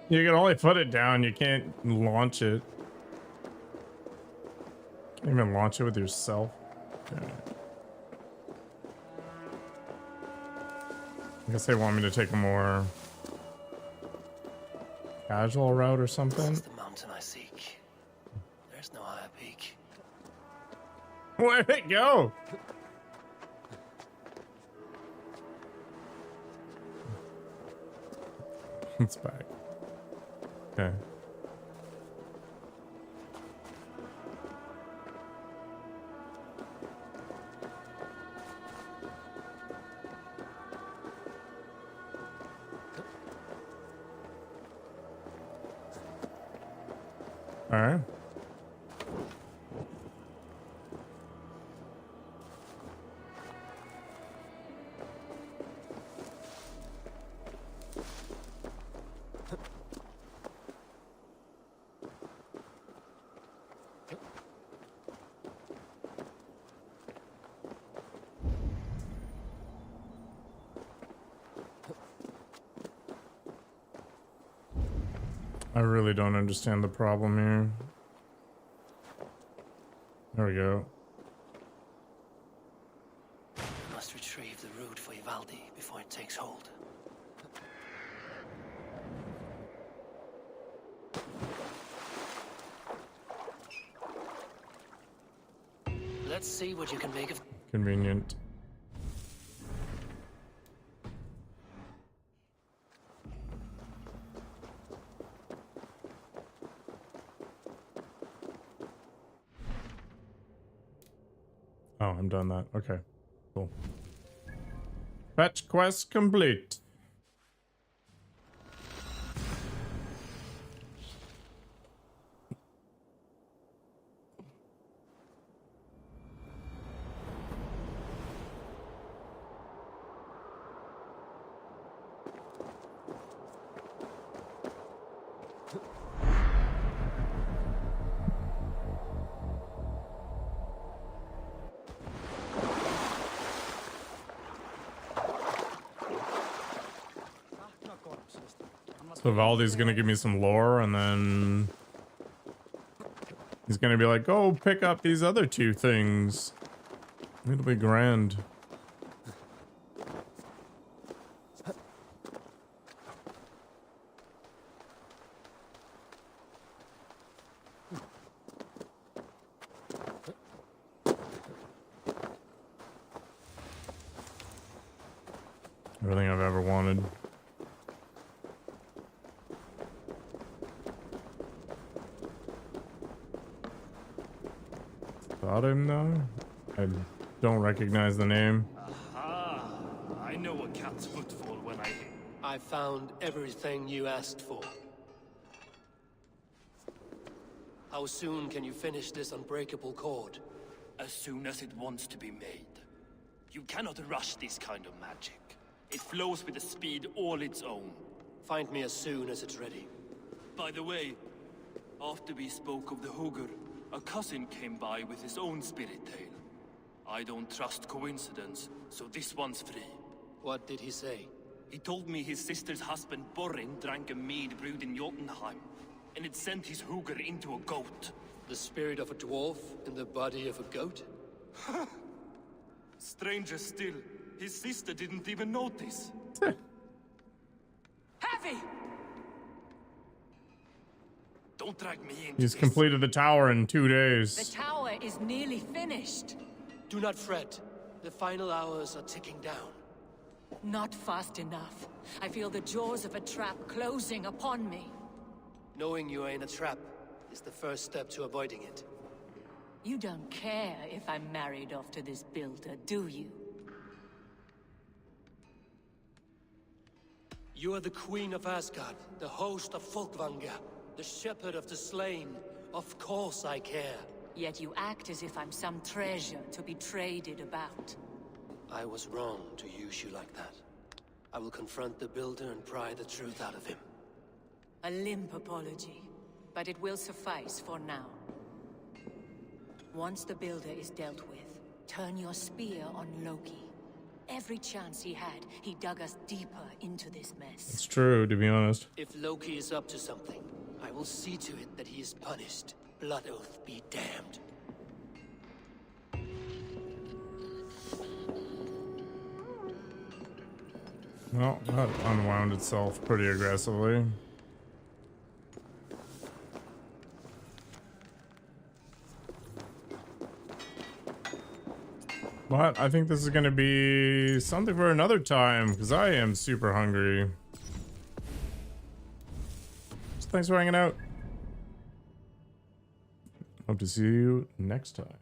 You can only put it down, you can't launch it. Can't even launch it with yourself. Okay. I guess they want me to take a more casual route or something. This is the mountain I seek. There's no higher peak. Where'd it go? It's back. Okay. All right. I really don't understand the problem here. There we go. Must retrieve the root for Ivaldi before it takes hold. Let's see what you can make of. Convenient. Oh, I'm done that. Okay, cool. Fetch quest complete. So Valdi's gonna give me some lore, and then he's gonna be like, "Go pick up these other two things." It'll be grand. Everything I've ever wanted. Got him though? I don't recognize the name. Aha! I know a cat's footfall when I hear. I found everything you asked for. How soon can you finish this unbreakable cord? As soon as it wants to be made. You cannot rush this kind of magic. It flows with a speed all its own. Find me as soon as it's ready. By the way, after we spoke of the Hugr, a cousin came by with his own spirit tale. I don't trust coincidence, so this one's free. What did he say? He told me his sister's husband Borin drank a mead brewed in Jotunheim, and it sent his Hugr into a goat. The spirit of a dwarf in the body of a goat? Stranger still, his sister didn't even notice. Heavy! Don't drag me into He's this. completed the tower in 2 The days. tower is nearly finished. Do not fret. The final hours are ticking down. Not fast enough. I feel the jaws of a trap closing upon me. Knowing you are in a trap is the first step to avoiding it. You don't care if I'm married off to this builder, do you? You are the Queen of Asgard, the host of Folkvanga, the shepherd of the slain. Of course I care. Yet you act as if I'm some treasure to be traded about. I was wrong to use you like that. I will confront the builder and pry the truth out of him. A limp apology, but it will suffice for now. Once the builder is dealt with, turn your spear on Loki. Every chance he had, he dug us deeper into this mess. It's true, to be honest. If Loki is up to something, I will see to it that he is punished. Blood oath be damned. Well, that unwound itself pretty aggressively. But I think this is going to be something for another time, because I am super hungry. So thanks for hanging out. Hope to see you next time.